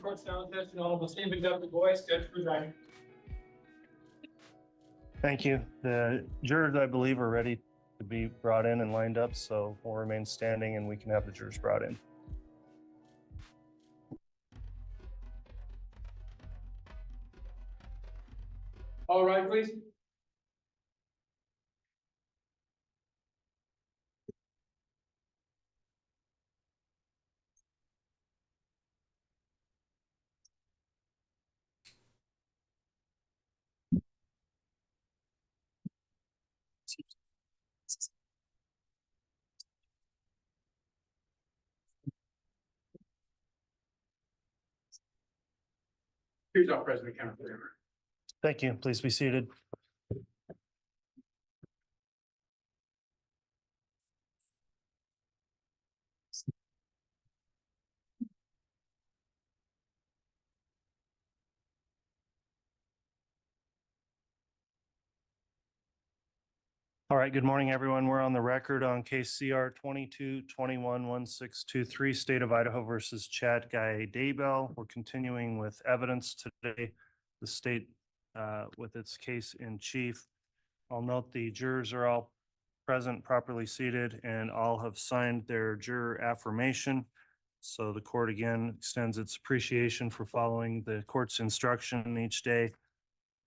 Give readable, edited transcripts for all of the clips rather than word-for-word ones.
court's now in session. Honorable Stephen W. Boyce, judge presiding. Thank you. The jurors, I believe, are ready to be brought in and lined up, so we'll remain standing and we can have the jurors brought in. All right, please. Here's our president, Counselor. Thank you. Please be seated. All right, good morning, everyone. We're on the record on case CR 22-21-1623, State of Idaho versus Chad Daybell. We're continuing with evidence today, the state with its case in chief. I'll note the jurors are all present, properly seated, and all have signed their juror affirmation. So the court again extends its appreciation for following the court's instruction each day.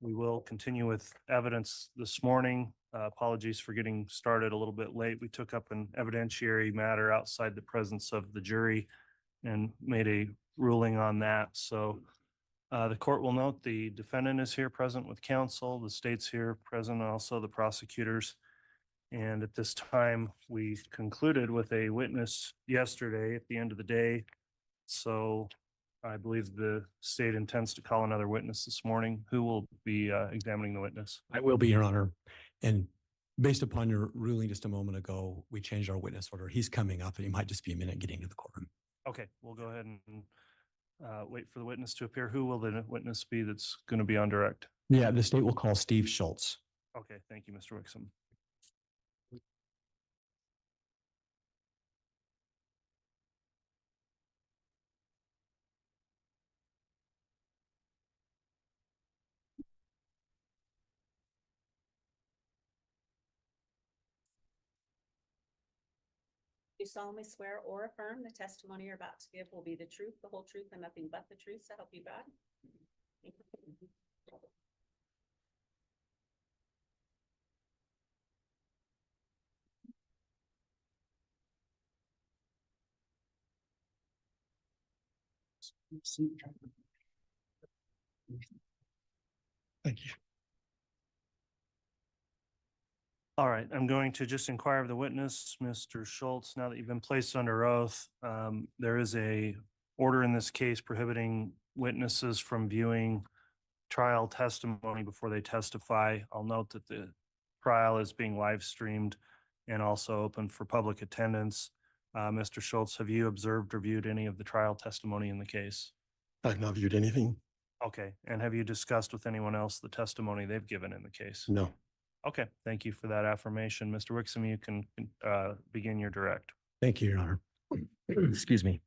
We will continue with evidence this morning. Apologies for getting started a little bit late. We took up an evidentiary matter outside the presence of the jury and made a ruling on that. So the court will note the defendant is here present with counsel, the state's here present, and also the prosecutors. And at this time, we concluded with a witness yesterday at the end of the day. So I believe the state intends to call another witness this morning. Who will be examining the witness? I will be, Your Honor. And based upon your ruling just a moment ago, we changed our witness order. He's coming up and he might just be a minute getting to the courtroom. Okay, we'll go ahead and wait for the witness to appear. Who will the witness be that's going to be on direct? Yeah, the state will call Steve Schultz. Okay, thank you, Mr. Wixom. You solemnly swear or affirm the testimony you're about to give will be the truth, the whole truth, and nothing but the truth, so help you God? Thank you. All right, I'm going to just inquire of the witness, Mr. Schultz. Now that you've been placed under oath, there is a order in this case prohibiting witnesses from viewing trial testimony before they testify. I'll note that the trial is being live streamed and also open for public attendance. Mr. Schultz, have you observed or viewed any of the trial testimony in the case? I've not viewed anything. Okay, and have you discussed with anyone else the testimony they've given in the case? No. Okay, thank you for that affirmation. Mr. Wixom, you can begin your direct. Thank you, Your Honor. Excuse me.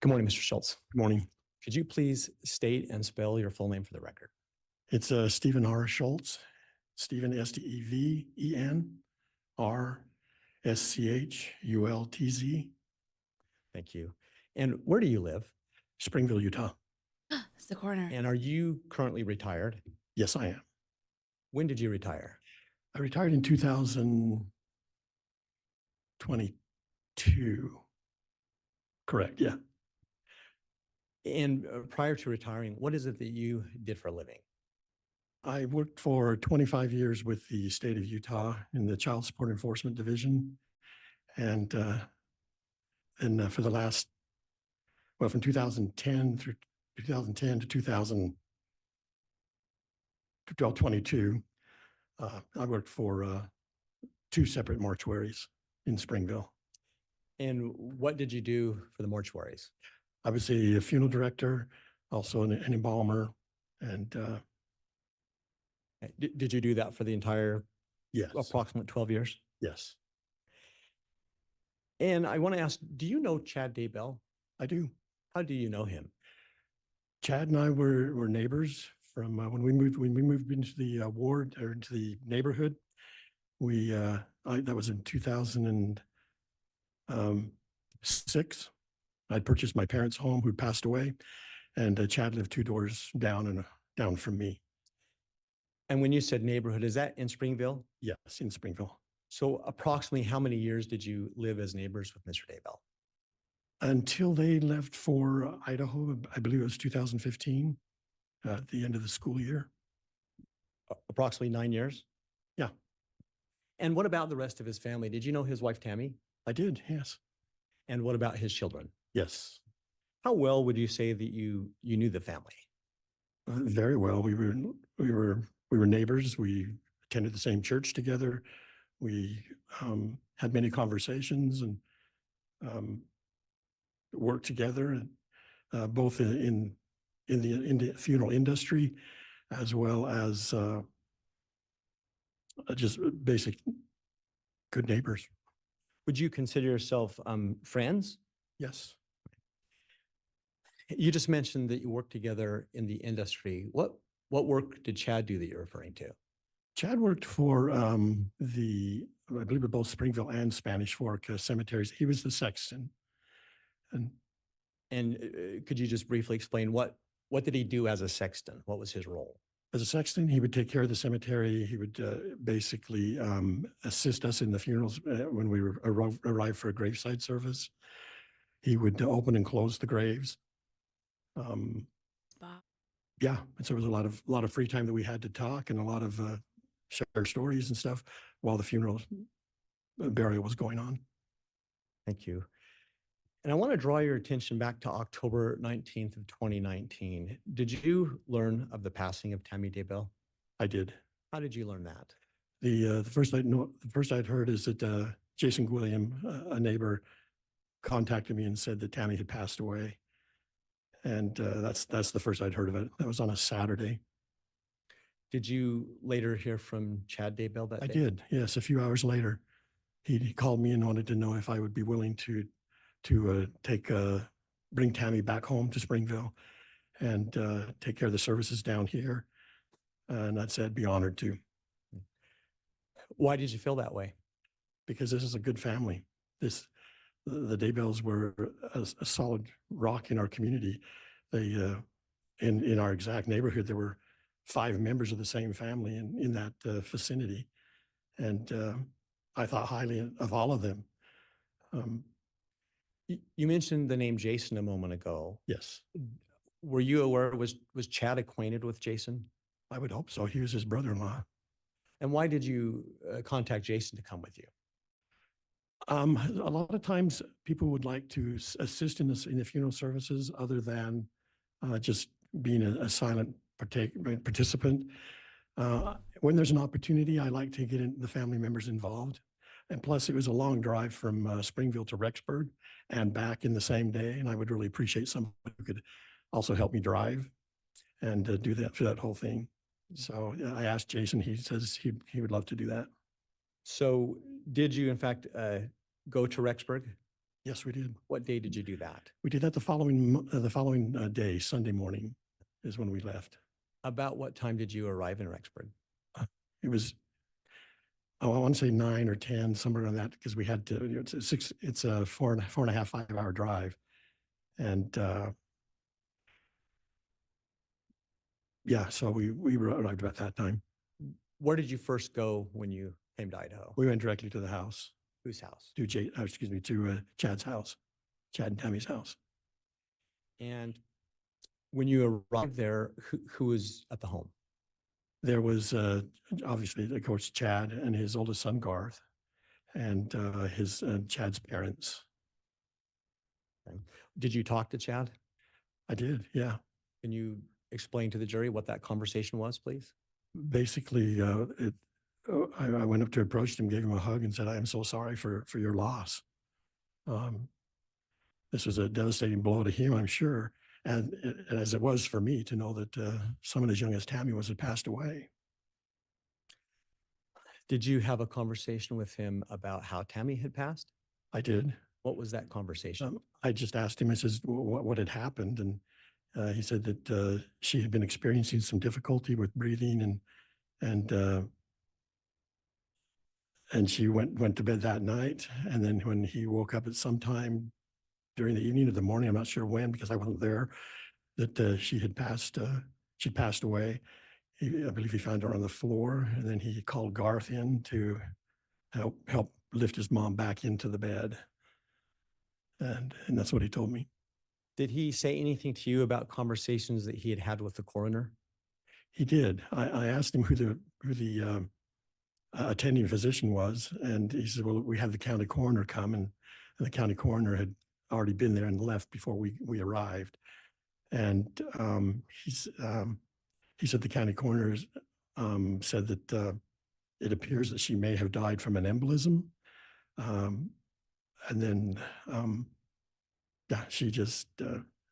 Good morning, Mr. Schultz. Good morning. Could you please state and spell your full name for the record? It's Stephen R. Schultz. Stephen, Steven, R. Schultz. Thank you. And where do you live? Springville, Utah. It's the corner. And are you currently retired? Yes, I am. When did you retire? I retired in 2022. Correct, yeah. And prior to retiring, what is it that you did for a living? I worked for 25 years with the state of Utah in the Child Support Enforcement Division. And for the last, well, from 2010 through 2010 to 2022, I worked for 2 separate mortuaries in Springville. And what did you do for the mortuaries? I was a funeral director, also an embalmer, and Did you do that for the entire yes, approximate 12 years? yes, And I want to ask, do you know Chad Daybell? I do. How do you know him? Chad and I were neighbors from when we moved into the ward or into the neighborhood. That was in 2006. I'd purchased my parents' home who'd passed away, and Chad lived 2 doors down and down from me. And when you said neighborhood, is that in Springville? Yes, in Springville. So approximately how many years did you live as neighbors with Mr. Daybell? Until they left for Idaho, I believe it was 2015, at the end of the school year. Approximately 9 years? Yeah. And what about the rest of his family? Did you know his wife, Tammy? I did, yes. And what about his children? Yes, How well would you say that you knew the family? very well. We were neighbors. We attended the same church together. We had many conversations and worked together, and both in the funeral industry as well as just basic good neighbors. Would you consider yourself friends? Yes. You just mentioned that you worked together in the industry. What work did Chad do that you're referring to? Chad worked for I believe both Springville and Spanish Fork cemeteries. He was the sexton. And And could you just briefly explain what did he do as a sexton? What was his role? as a sexton, he would take care of the cemetery. He would basically assist us in the funerals when we arrived for a graveside service. He would open and close the graves. Yeah, and so there was a lot of free time that we had to talk and a lot of share stories and stuff while the funeral burial was going on. Thank you. And I want to draw your attention back to October 19th of 2019. Did you learn of the passing of Tammy Daybell? I did. How did you learn that? The first I'd heard is that Jason Gwilliam, a neighbor, contacted me and said that Tammy had passed away, and that's the first I'd heard of it. That was on a Saturday. Did you later hear from Chad Daybell that I day? did, yes. A few hours later, he called me and wanted to know if I would be willing to bring Tammy back home to Springville and take care of the services down here. And I said, be honored to. Why did you feel that way? Because this is a good family. The Daybells were a solid rock in our community. They, in our exact neighborhood, there were 5 members of the same family in that vicinity. And I thought highly of all of them. You mentioned the name Jason a moment ago. Yes, Were you aware, was Chad acquainted with Jason? I would hope so. He was his brother-in-law. And why did you contact Jason to come with you? A lot of times people would like to assist in the funeral services other than just being a silent participant. When there's an opportunity, I like to get the family members involved. And plus, it was a long drive from Springville to Rexburg and back in the same day. And I would really appreciate someone who could also help me drive and do that for that whole thing. So I asked Jason, he says he would love to do that. So did you in fact go to Rexburg? Yes, we did. What day did you do that? We did that the following day, Sunday morning is when we left. About what time did you arrive in Rexburg? It was, I want to say 9 or 10, somewhere around that, because we had to, it's a 4.5, 5-hour drive. And yeah, so we arrived about that time. Where did you first go when you came to Idaho? We went directly to the house, Whose house? to Chad's house, Chad and Tammy's house. And when you arrived there, who was at the home? There was obviously, of course, Chad and his oldest son, Garth, and his Chad's parents. Okay. Did you talk to Chad? I did, yeah. Can you explain to the jury what that conversation was, please? Basically, I went up to approach him, gave him a hug, and said, "I am so sorry for your loss. This was a devastating blow to him, I'm sure, and as it was for me to know that someone as young as Tammy had passed away." Did you have a conversation with him about how Tammy had passed? I did. What was that conversation? I just asked him, I says, what had happened? And He said that she had been experiencing some difficulty with breathing and she went to bed that night. And then when he woke up at some time during the evening or the morning, I'm not sure when because I wasn't there, that she'd passed away. I believe he found her on the floor, and then he called Garth in to help lift his mom back into the bed. And that's what he told me. Did he say anything to you about conversations that he had had with the coroner? He did. I asked him who the attending physician was, and he said, "Well, we had the county coroner come, and the county coroner had already been there and left before we arrived." And he said the county coroner said that it appears that she may have died from an embolism, and then yeah, she just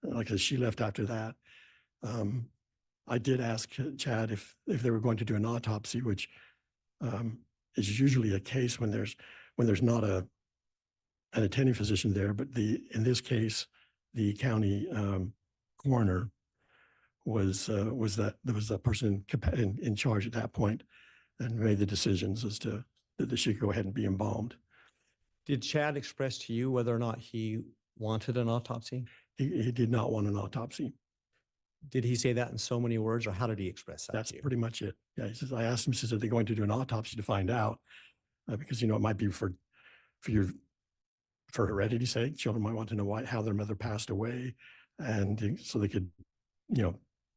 like I said, she left after that. I did ask Chad if they were going to do an autopsy, which is usually a case when there's not an attending physician there, but in this case, the county coroner was the person in charge at that point and made the decisions as to that she could go ahead and be embalmed. Did Chad express to you whether or not he wanted an autopsy? He did not want an autopsy. Did he say that in so many words, or how did he express that That's to you? pretty much it. Yeah, he says, I asked him, he says, are they going to do an autopsy to find out? Because, it might be for heredity's sake. Children might want to know how their mother passed away. And so they could,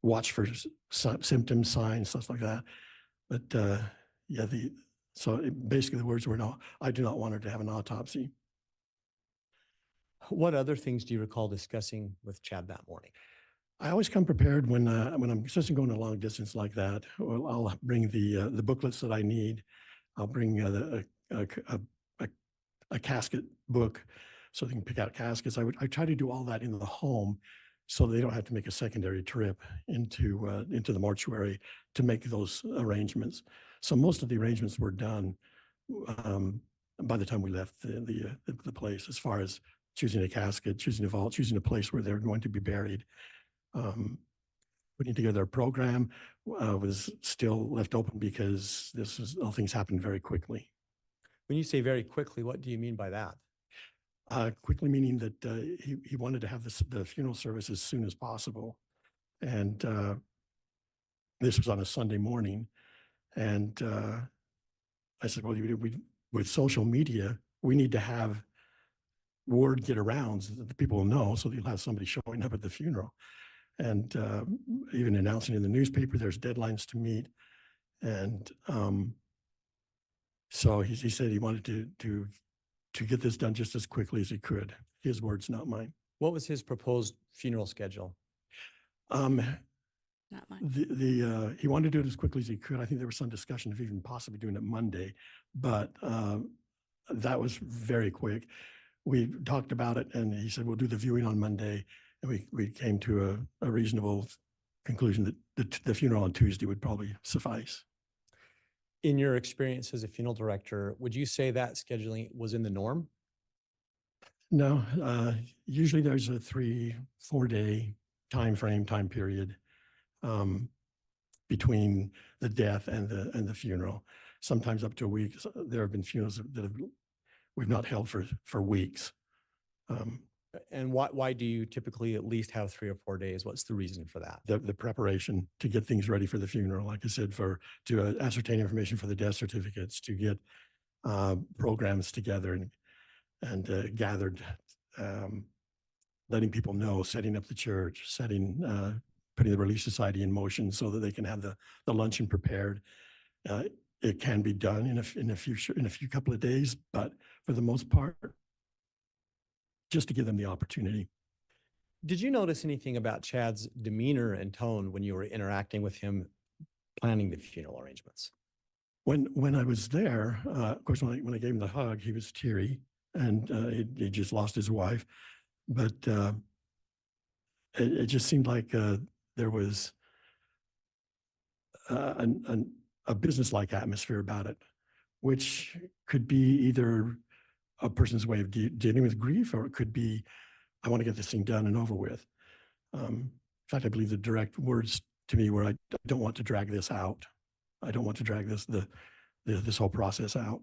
watch for symptoms, signs, stuff like that. But yeah, basically the words were, no, I do not want her to have an autopsy. What other things do you recall discussing with Chad that morning? I always come prepared when I'm especially going a long distance like that. Well, I'll bring the booklets that I need. I'll bring a casket book so they can pick out caskets. I try to do all that in the home so they don't have to make a secondary trip into the mortuary to make those arrangements. So most of the arrangements were done by the time we left the place, as far as choosing a casket, choosing a vault, choosing a place where they're going to be buried. Putting together a program was still left open because all things happened very quickly. When you say very quickly, what do you mean by that? Quickly meaning that he wanted to have the funeral service as soon as possible. And this was on a Sunday morning. And I said, well, with social media, we need to have word get around so that the people will know, so that you'll have somebody showing up at the funeral. And even announcing in the newspaper, there's deadlines to meet. And so he said he wanted to get this done just as quickly as he could. His words, not mine. What was his proposed funeral schedule? Not mine. He wanted to do it as quickly as he could. I think there was some discussion of even possibly doing it Monday, but that was very quick. We talked about it, and he said, we'll do the viewing on Monday. And we came to a reasonable conclusion that the funeral on Tuesday would probably suffice. In your experience as a funeral director, would you say that scheduling was in the norm? No, usually there's a 3-4 day time period between the death and the funeral. Sometimes up to a week. There have been funerals that we've not held for weeks. And why do you typically at least have 3 or 4 days? What's the reason for that? The preparation to get things ready for the funeral, like I said, to ascertain information for the death certificates, to get programs together and gathered, letting people know, setting up the church, putting the Relief Society in motion so that they can have the luncheon prepared. It can be done in a few couple of days, but for the most part, just to give them the opportunity. Did you notice anything about Chad's demeanor and tone when you were interacting with him, planning the funeral arrangements? When I was there, of course, when I gave him the hug, he was teary, and he just lost his wife. But it just seemed like there was a business-like atmosphere about it, which could be either a person's way of dealing with grief, or it could be, I want to get this thing done and over with. fact, I believe the direct words to me were, I don't want to drag this out. I don't want to drag this whole process out.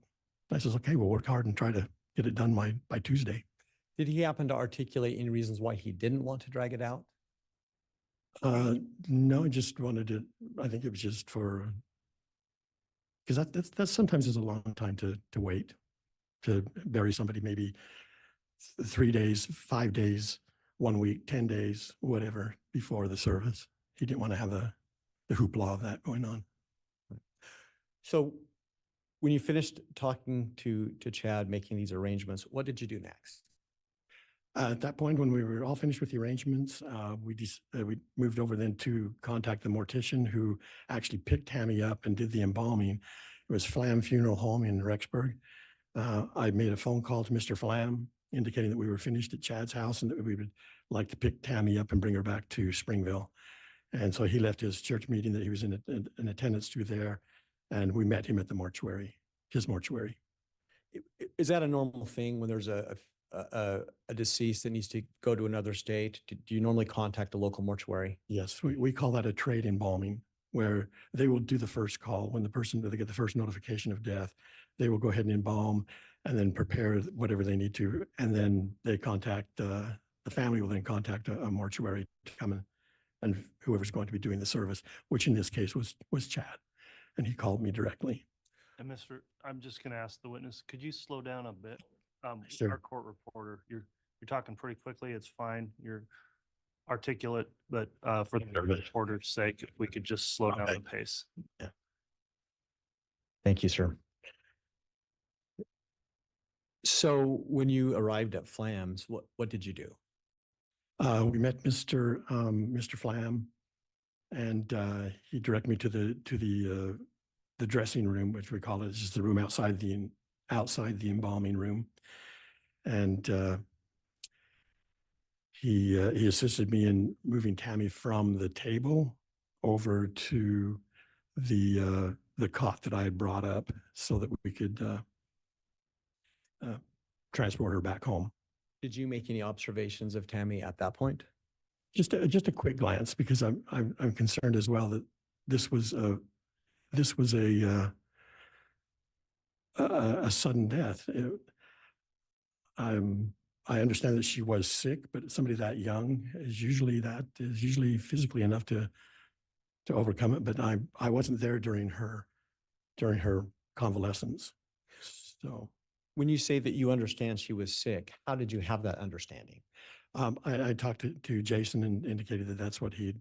I says, okay, we'll work hard and try to get it done by Tuesday. Did he happen to articulate any reasons why he didn't want to drag it out? No, I just wanted to, I think it was just for, because that's sometimes is a long time to wait, to bury somebody, maybe 3 days, 5 days, 1 week, 10 days, whatever, before the service. He didn't want to have the hoopla of that going on. So when you finished talking to Chad, making these arrangements, what did you do next? At that point, when we were all finished with the arrangements, we moved over then to contact the mortician who actually picked Tammy up and did the embalming. It was Flam Funeral Home in Rexburg. I made a phone call to Mr. Flam indicating that we were finished at Chad's house and that we would like to pick Tammy up and bring her back to Springville. And so he left his church meeting that he was in attendance to there, and we met him at the mortuary, his mortuary. Is that a normal thing when there's a deceased that needs to go to another state? Do you normally contact a local mortuary? Yes, we call that a trade embalming, where they will do the first call when they get the first notification of death. They will go ahead and embalm and then prepare whatever they need to, and then they contact the family will then contact a mortuary to come in, and whoever's going to be doing the service, which in this case was Chad, and he called me directly. And I'm just going to ask the witness, could you slow down a bit? Sure. Our court reporter, you're talking pretty quickly. It's fine. You're articulate, but for the Nervous. reporter's sake, if we could just slow down Okay. the pace. Thank you, sir. So when you arrived at Flam's, what did you do? We met Mr. Flam, and he directed me to the dressing room, which we call it. It's just the room outside the embalming room, and he assisted me in moving Tammy from the table over to the cot that I had brought up so that we could transport her back home. Did you make any observations of Tammy at that point? Just a quick glance, because I'm concerned as well that this was a sudden death. I understand that she was sick, but somebody that young is usually physically enough to overcome it. But I wasn't there during her convalescence. So When you say that you understand she was sick, how did you have that understanding? I talked to Jason and indicated that that's what he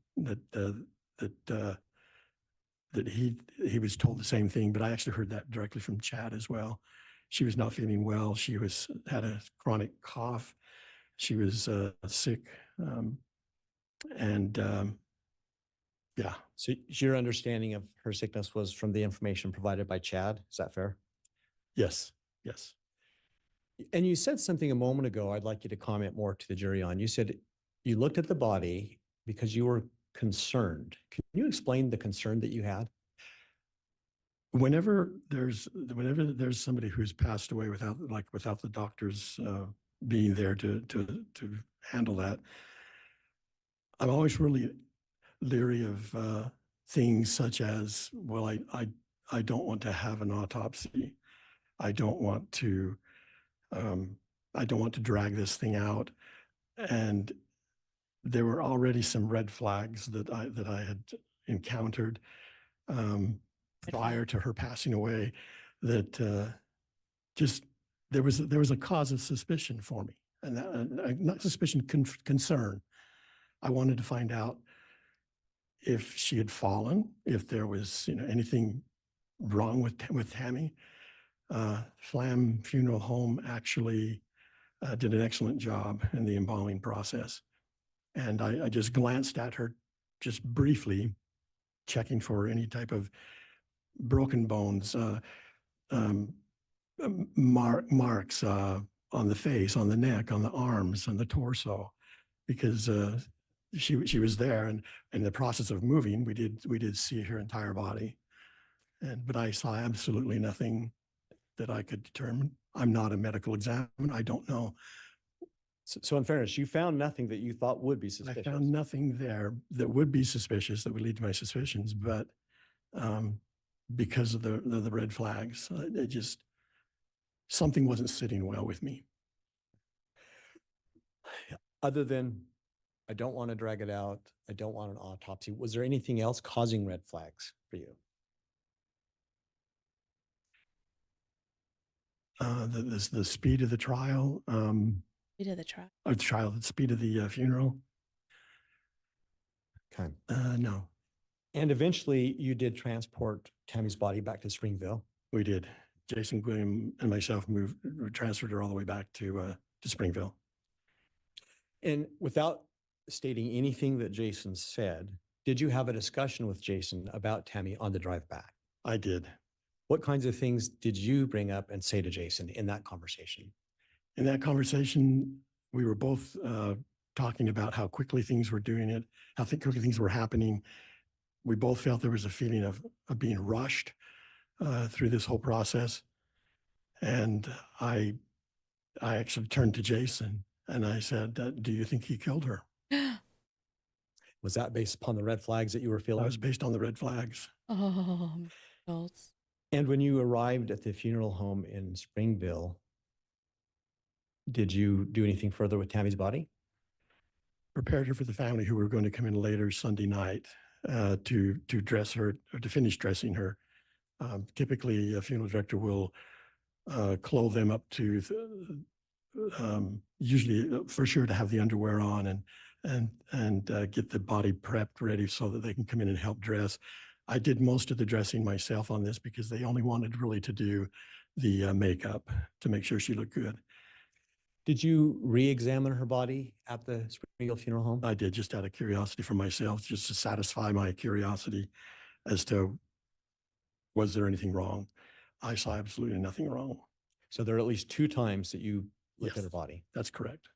was told the same thing, but I actually heard that directly from Chad as well. She was not feeling well. She had a chronic cough. She was sick, yeah. So your understanding of her sickness was from the information provided by Chad. Is that fair? Yes. And you said something a moment ago I'd like you to comment more to the jury on. You said you looked at the body because you were concerned. Can you explain the concern that you had? Whenever there's somebody who's passed away without the doctors being there to handle that, I'm always really leery of things such as, well, I don't want to have an autopsy. I don't want to drag this thing out. And there were already some red flags that I had encountered prior to her passing away, that just there was a cause of suspicion for me, and not suspicion, concern. I wanted to find out if she had fallen, if there was anything wrong with Tammy. Flam Funeral Home actually did an excellent job in the embalming process. And I just glanced at her just briefly, checking for any type of broken bones, marks on the face, on the neck, on the arms, on the torso, because she was there, and in the process of moving, we did see her entire body. But I saw absolutely nothing that I could determine. I'm not a medical examiner. I don't know So in fairness, you found nothing that you thought would be I suspicious. found nothing there that would be suspicious, that would lead to my suspicions, but because of the red flags, it just, something wasn't sitting well with me. Other than, I don't want to drag it out, I don't want an autopsy, was there anything else causing red flags for you? The speed of the trial, Speed of the trial. or the trial, the speed of the funeral. Okay. No, And eventually you did transport Tammy's body back to Springville. we did. Jason, William, and myself transferred her all the way back to Springville. And without stating anything that Jason said, did you have a discussion with Jason about Tammy on the drive back? I did. What kinds of things did you bring up and say to Jason in that conversation? In that conversation, we were both talking about how quickly things were doing it, how quickly things were happening. We both felt there was a feeling of being rushed through this whole process. And I actually turned to Jason and I said, do you think he killed her? Was that based upon the red flags that you were That feeling? was based on the red flags. Oh, Schultz. And when you arrived at the funeral home in Springville, did you do anything further with Tammy's body? Prepared her for the family who were going to come in later Sunday night to dress her, or to finish dressing her. Typically, a funeral director will clothe them up to, usually for sure to have the underwear on and get the body prepped ready so that they can come in and help dress. I did most of the dressing myself on this because they only wanted really to do the makeup to make sure she looked good. Did you re-examine her body at the Springville Funeral Home? I did, just out of curiosity for myself, just to satisfy my curiosity as to was there anything wrong. I saw absolutely nothing wrong. So there are at least 2 times that you looked at Yes. her body. That's correct.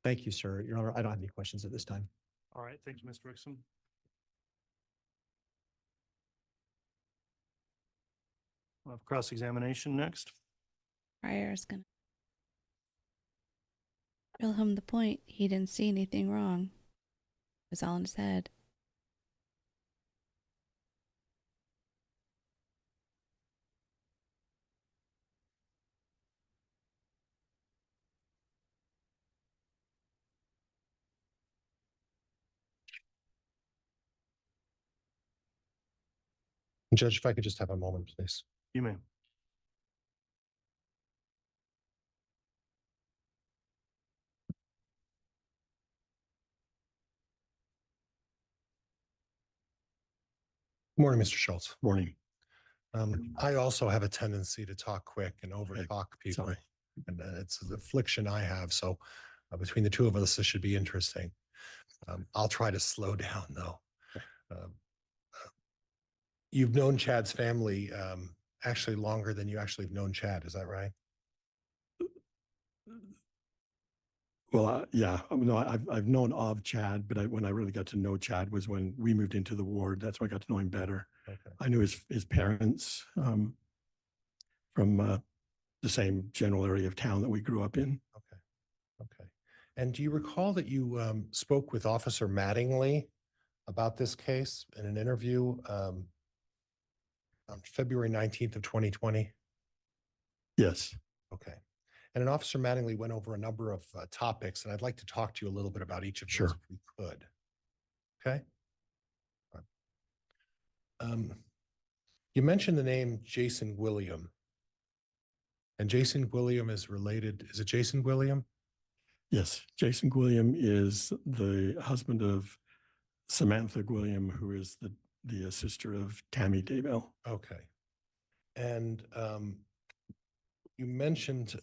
Thank you, sir. Your Honor, I don't have any questions at this time. All right, thank you, Mr. Rickson. We'll have cross-examination next. Pryor is gonna drill home the point. He didn't see anything wrong. It was all in his head. Judge, if I could just have a moment, please. You may. Morning, Mr. Schultz. Morning. I also have a tendency to talk quick and overtalk people. Sorry. And it's an affliction I have. So between the two of us, this should be interesting. I'll try to slow down though. You've known Chad's family actually longer than you actually have known Chad. Is that right? Well, yeah, no, I've known of Chad, but when I really got to know Chad was when we moved into the ward. That's when I got to know him better. Okay. I knew his parents from the same general area of town that we grew up in. Okay. Okay. And do you recall that you spoke with Officer Mattingly about this case in an interview on February 19th of 2020? Yes. Okay. And an Officer Mattingly went over a number of topics, and I'd like to talk to you a little bit about each of Sure. those if we could. Okay. All right. You mentioned the name Jason William. And Jason William is related. Is it Jason William? Yes. Jason William is the husband of Samantha William, who is the sister of Tammy Daybell. Okay. And you mentioned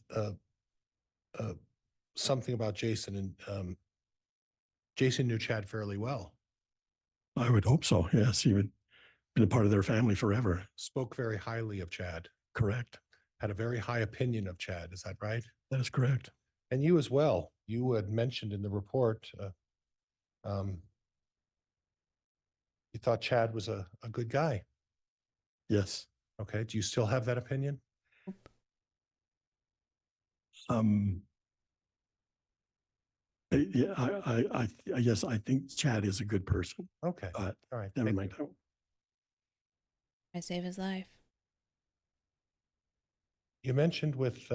something about Jason, and Jason knew Chad fairly well. I would hope so. Yes, he would been a part of their family forever. Spoke very highly of Chad. Correct. Had a very high opinion of Chad. Is that right? That is correct. And you as well. You had mentioned in the report You thought Chad was a good guy. Yes. Okay. Do you still have that opinion? Um, yeah, yes, I think Chad is a good person, Okay. but All right. never thank mind. you. I save his life. You mentioned with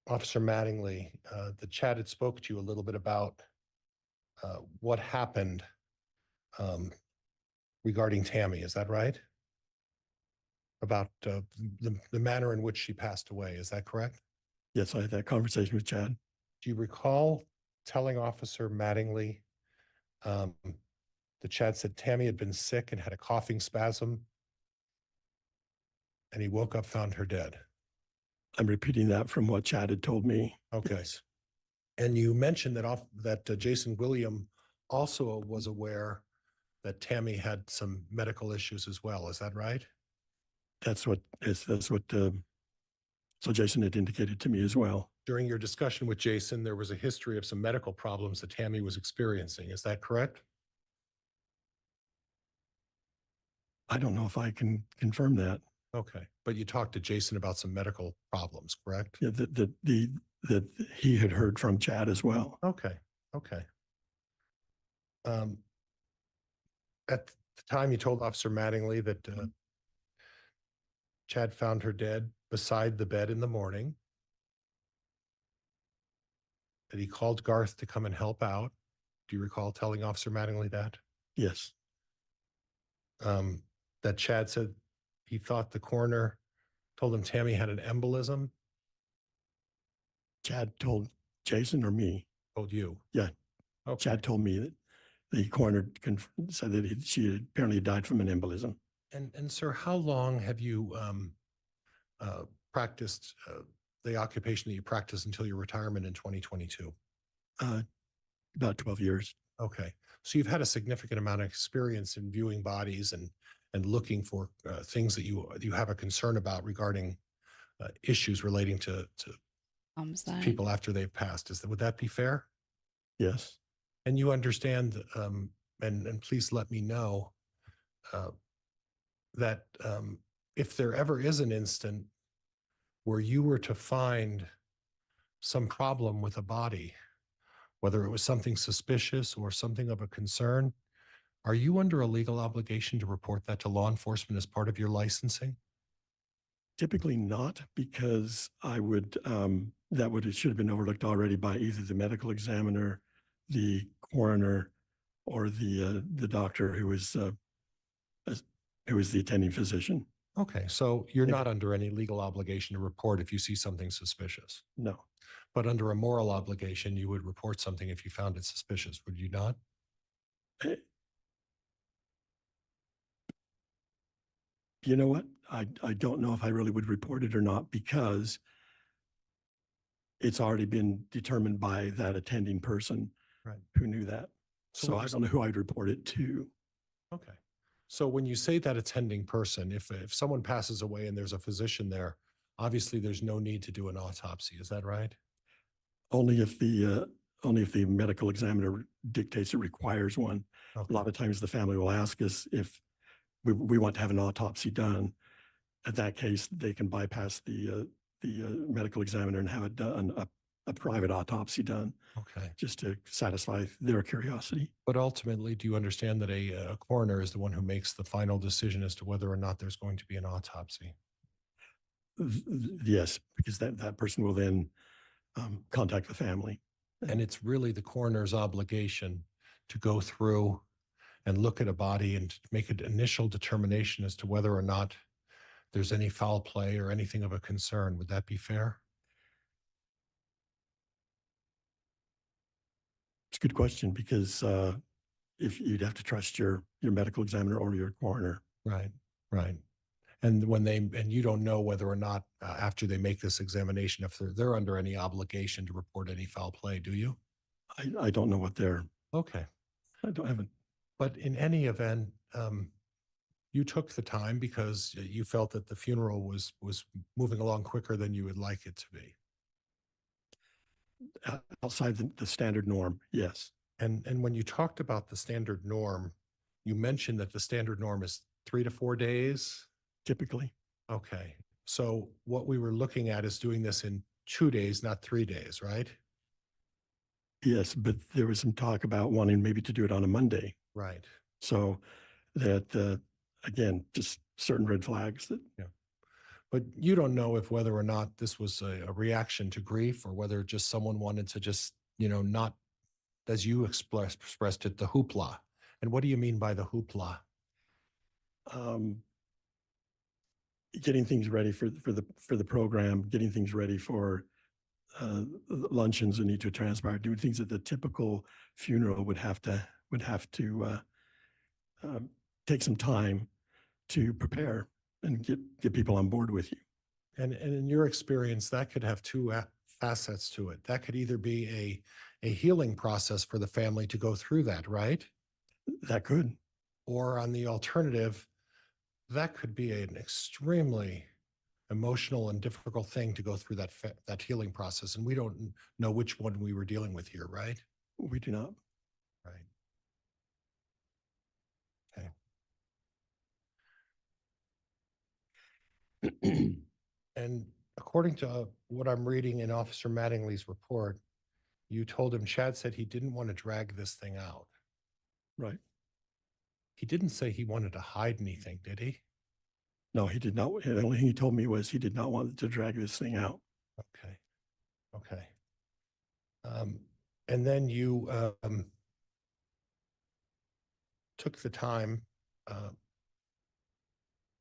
Officer Mattingly that Chad had spoke to you a little bit about what happened um, regarding Tammy. Is that right? About the manner in which she passed away. Is that correct? Yes, I had that conversation with Chad. Do you recall telling Officer Mattingly that Chad said Tammy had been sick and had a coughing spasm, and he woke up, found her dead? I'm repeating that from what Chad had told me. Okay. Yes. And you mentioned that Jason William also was aware that Tammy had some medical issues as well. Is that right? That's what so Jason had indicated to me as well. During your discussion with Jason, there was a history of some medical problems that Tammy was experiencing. Is that correct? I don't know if I can confirm that. Okay. But you talked to Jason about some medical problems, correct? Yeah, that he had heard from Chad as well. Okay. Okay. At the time, you told Officer Mattingly that Chad found her dead beside the bed in the morning, that he called Garth to come and help out. Do you recall telling Officer Mattingly that? Yes. That Chad said he thought the coroner told him Tammy had an embolism? Chad told Jason or me. Told you? Yeah. Okay. Chad told me that the coroner said that she had apparently died from an embolism. And sir, how long have you practiced the occupation that you practiced until your retirement in 2022? About 12 years. Okay. So you've had a significant amount of experience in viewing bodies and looking for things that you have a concern about regarding issues relating to Homicide. people after they've passed. Would that be fair? Yes. And you understand, and please let me know that if there ever is an instant where you were to find some problem with a body, whether it was something suspicious or something of a concern, are you under a legal obligation to report that to law enforcement as part of your licensing? Typically not, because it should have been overlooked already by either the medical examiner, the coroner, or the doctor who was the attending physician. Okay, so you're Yeah. not under any legal obligation to report if you see something suspicious, No. but under a moral obligation, you would report something if you found it suspicious, would you not? Eh, You know what? I don't know if I really would report it or not, because it's already been determined by that attending person Right. who knew that. So So when I you don't know who I'd report it to. Okay. So when you say that attending person, if someone passes away and there's a physician there, obviously there's no need to do an autopsy. Is that right? Only if the medical examiner dictates it requires one. Okay. A lot of times the family will ask us if we want to have an autopsy done. In that case, they can bypass the medical examiner and have it done, a private autopsy done, Okay. just to satisfy their curiosity. But ultimately, do you understand that a coroner is the one who makes the final decision as to whether or not there's going to be an autopsy? Yes, because that person will then contact the family. And it's really the coroner's obligation to go through and look at a body and to make an initial determination as to whether or not there's any foul play or anything of a concern. Would that be fair? It's a good question, because if you'd have to trust your medical examiner or your coroner. Right, right. And and you don't know whether or not after they make this examination, if they're under any obligation to report any foul play, do you? I don't know what they're, Okay. I don't have it. But in any event, you took the time because you felt that the funeral was moving along quicker than you would like it to be. Outside the standard norm. Yes. And when you talked about the standard norm, you mentioned that the standard norm is 3 to 4 days. typically. Okay, so what we were looking at is doing this in 2 days, not 3 days, right? Yes, but there was some talk about wanting maybe to do it on a Monday. Right. So that, again, just certain red flags that, But you don't know if whether or not this was a reaction to grief or whether just someone wanted to just, not, as you expressed it, the hoopla. And what do you mean by the hoopla? um, getting things ready for the program, getting things ready for luncheons that need to transpire, doing things that the typical funeral would have to take some time to prepare and get people on board with you. And in your experience, that could have two facets to it. That could either be a healing process for the family to go through that, right? That could. Or on the alternative, that could be an extremely emotional and difficult thing to go through that healing process. And we don't know which one we were dealing with here, right? We do not. Right. Okay. And according to what I'm reading in Officer Mattingly's report, you told him Chad said he didn't want to drag this thing out. Right. He didn't say he wanted to hide anything, did he? No, he did not. The only thing he told me was he did not want to drag this thing out. Okay. Okay. And then you took the time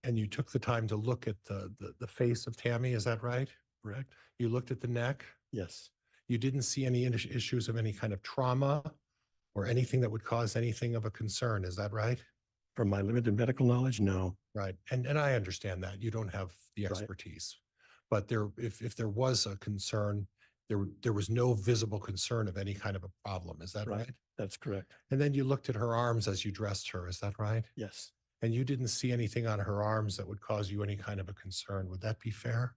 and you took the time to look at the face of Tammy, is that right? Correct? You looked at the neck. Yes. You didn't see any issues of any kind of trauma or anything that would cause anything of a concern, is that right? From my limited medical knowledge, no. Right. And I understand that. You don't have the Right. expertise. But if there was a concern, there was no visible concern of any kind of a problem, is that right? That's correct. And then you looked at her arms as you dressed her, is that right? Yes. And you didn't see anything on her arms that would cause you any kind of a concern. Would that be fair?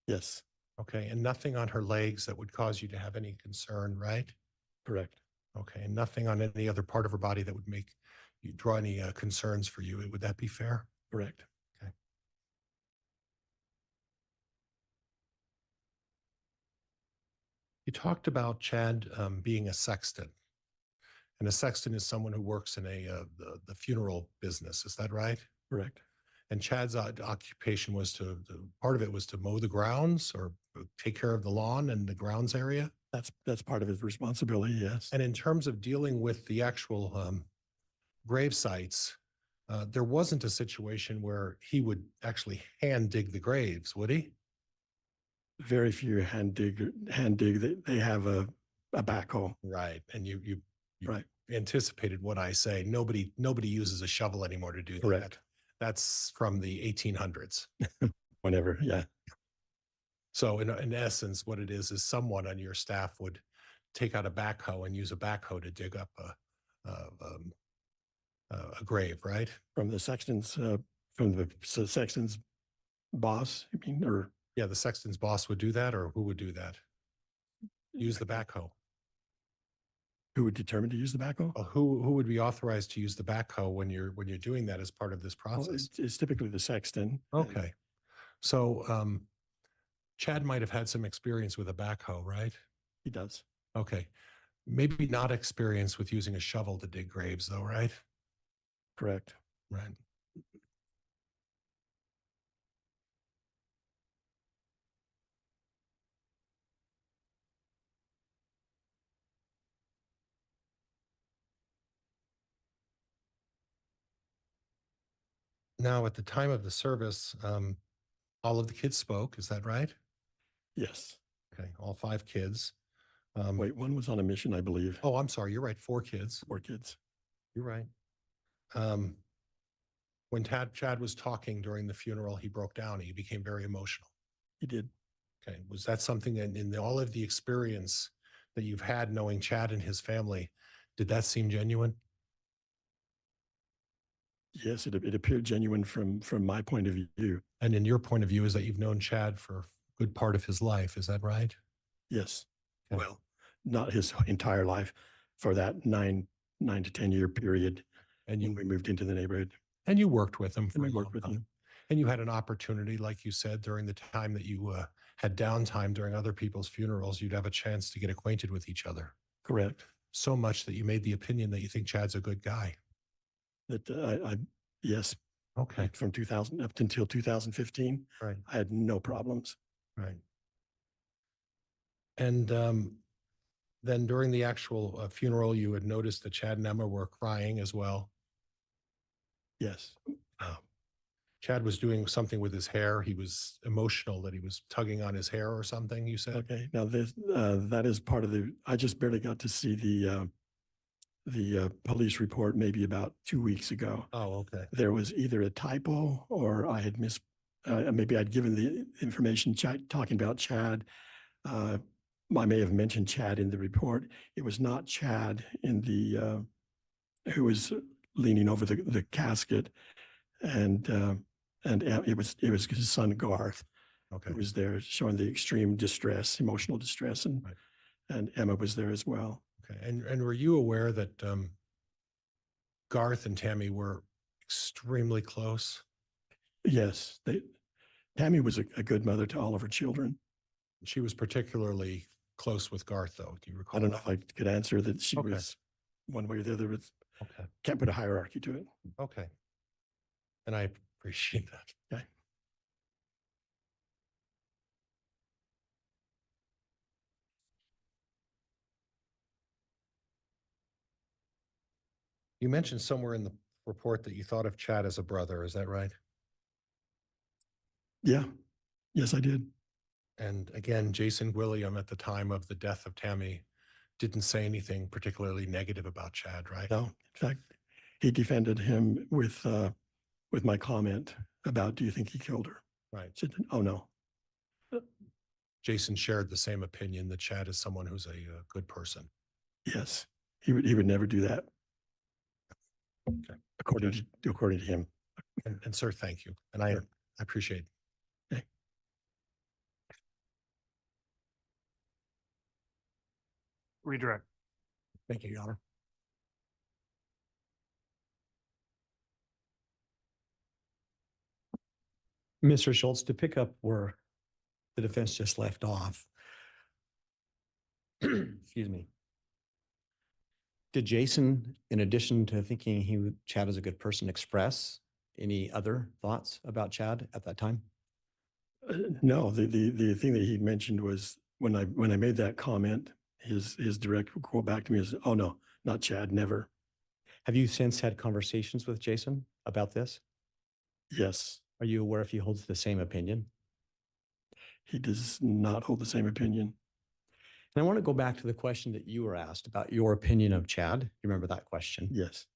Yes. Okay. And nothing on her legs that would cause you to have any concern, right? Correct. Okay. And nothing on any other part of her body that would make you draw any concerns for you. Would that be fair? Correct. Okay. You talked about Chad being a sexton. And a sexton is someone who works in the funeral business. Is that right? Correct. And Chad's occupation was part of it was to mow the grounds or take care of the lawn and the grounds area. That's part of his responsibility. Yes. And in terms of dealing with the actual grave sites, there wasn't a situation where he would actually hand dig the graves, would he? Very few hand dig. They have a backhoe. Right. And you Right. anticipated what I say. Nobody uses a shovel anymore to do that. Correct. That's from the 1800s. Whenever. Yeah. So in essence, what it is someone on your staff would take out a backhoe and use a backhoe to dig up a grave, right? From the sexton's boss, you mean, or Yeah, the sexton's boss would do that, or who would do that? Use the backhoe. who would determine to use the backhoe? Well, who would be authorized to use the backhoe when you're doing that as part of this Well, process? it's typically the sexton. Okay. So Chad might have had some experience with a backhoe, right? He does. Okay. Maybe not experience with using a shovel to dig graves though, right? Correct. Right. Now, at the time of the service, all of the kids spoke. Is that right? Yes. Okay, all 5 kids. Wait, one was on a mission, I believe. Oh, I'm sorry. You're right. 4 kids. 4 kids. You're right. When Chad was talking during the funeral, he broke down. He became very emotional. He did. Okay. Was that something in all of the experience that you've had knowing Chad and his family, did that seem genuine? Yes, it appeared genuine from my point of view. And in your point of view is that you've known Chad for a good part of his life. Is that right? Yes. Okay. Well, not his entire life, for that 9 to 10 year period And when we moved into the neighborhood. and you worked with him And for I a worked long with time. him. And you had an opportunity, like you said, during the time that you had downtime during other people's funerals, you'd have a chance to get acquainted with each other. Correct. So much that you made the opinion that you think Chad's a good guy. That yes, Okay, from 2000 up until 2015, right, I had no problems. right. And then during the actual funeral, you had noticed that Chad and Emma were crying as well. Yes. Chad was doing something with his hair. He was emotional that he was tugging on his hair or something, you said? Okay. Now this, that is part of I just barely got to see the police report maybe about 2 weeks ago. Oh, okay. There was either a typo or I had maybe I'd given the information talking about Chad. I may have mentioned Chad in the report. It was not Chad in the who was leaning over the casket, and it was his son Garth Okay. who was there showing the extreme distress, emotional distress, and Right. and Emma was there as well. Okay. And were you aware that Garth and Tammy were extremely close? Yes, Tammy was a good mother to all of her children. She was particularly close with Garth, though. Do you recall? I don't know if I could answer that she Okay. was one way or the other. Okay. Can't put a hierarchy to it. Okay. And I appreciate that. Okay. You mentioned somewhere in the report that you thought of Chad as a brother. Is that right? Yeah. Yes, I did. And again, Jason William at the time of the death of Tammy didn't say anything particularly negative about Chad, right? No, in fact, he defended him with my comment about, do you think he killed her? Right. I said, oh, no. Jason shared the same opinion that Chad is someone who's a good person. Yes, he would never do that. Okay. According to him. And sir, thank you. And I appreciate it. Okay. Redirect. Thank you, Your Honor. Mr. Schultz, to pick up where the defense just left off. Excuse me. Did Jason, in addition to thinking Chad is a good person, express any other thoughts about Chad at that time? No, the thing that he mentioned was when I made that comment, his direct quote back to me is, oh, no, not Chad, never. Have you since had conversations with Jason about this? Yes, Are you aware if he holds the same opinion? he does not hold the same opinion. And I want to go back to the question that you were asked about your opinion of Chad. You remember that question? Yes.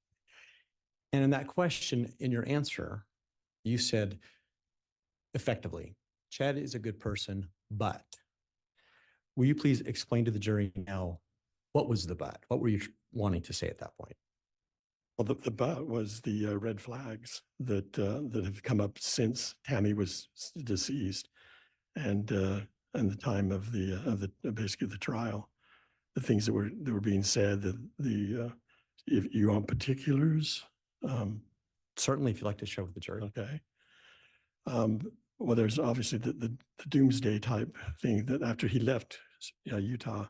And in that question, in your answer, you said effectively, Chad is a good person, but will you please explain to the jury now, what was the but? What were you wanting to say at that point? Well, the but was the red flags that have come up since Tammy was deceased, and the time of the basically the trial, the things that were being said, if you want particulars, Certainly, if you'd like to share with the jury. okay. Well, there's obviously the doomsday type thing that after he left Utah,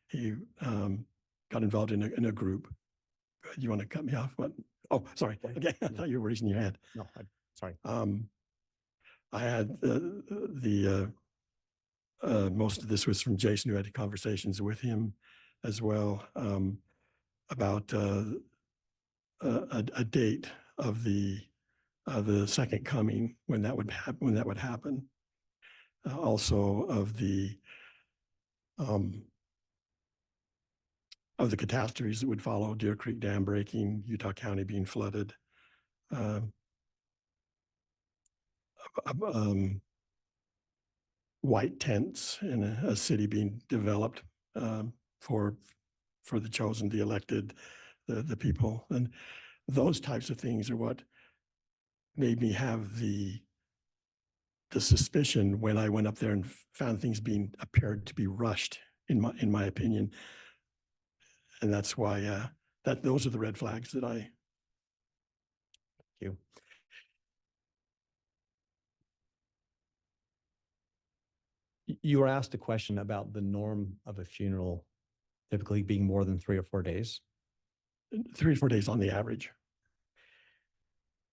he got involved in a group. You want to cut me off? What? Oh, sorry. Okay, I thought you were raising your hand. No, I'm sorry. I had most of this was from Jason, who had conversations with him as well about a date of the second coming, when that would happen. Also of the catastrophes that would follow: Deer Creek Dam breaking, Utah County being flooded. White tents in a city being developed for the chosen, the elected, the people, and those types of things are what made me have the suspicion when I went up there and found things appeared to be rushed, in my opinion, and that's why those are the red flags that I you. You were asked a question about the norm of a funeral typically being more than 3 or 4 days, 3 or 4 days on the average.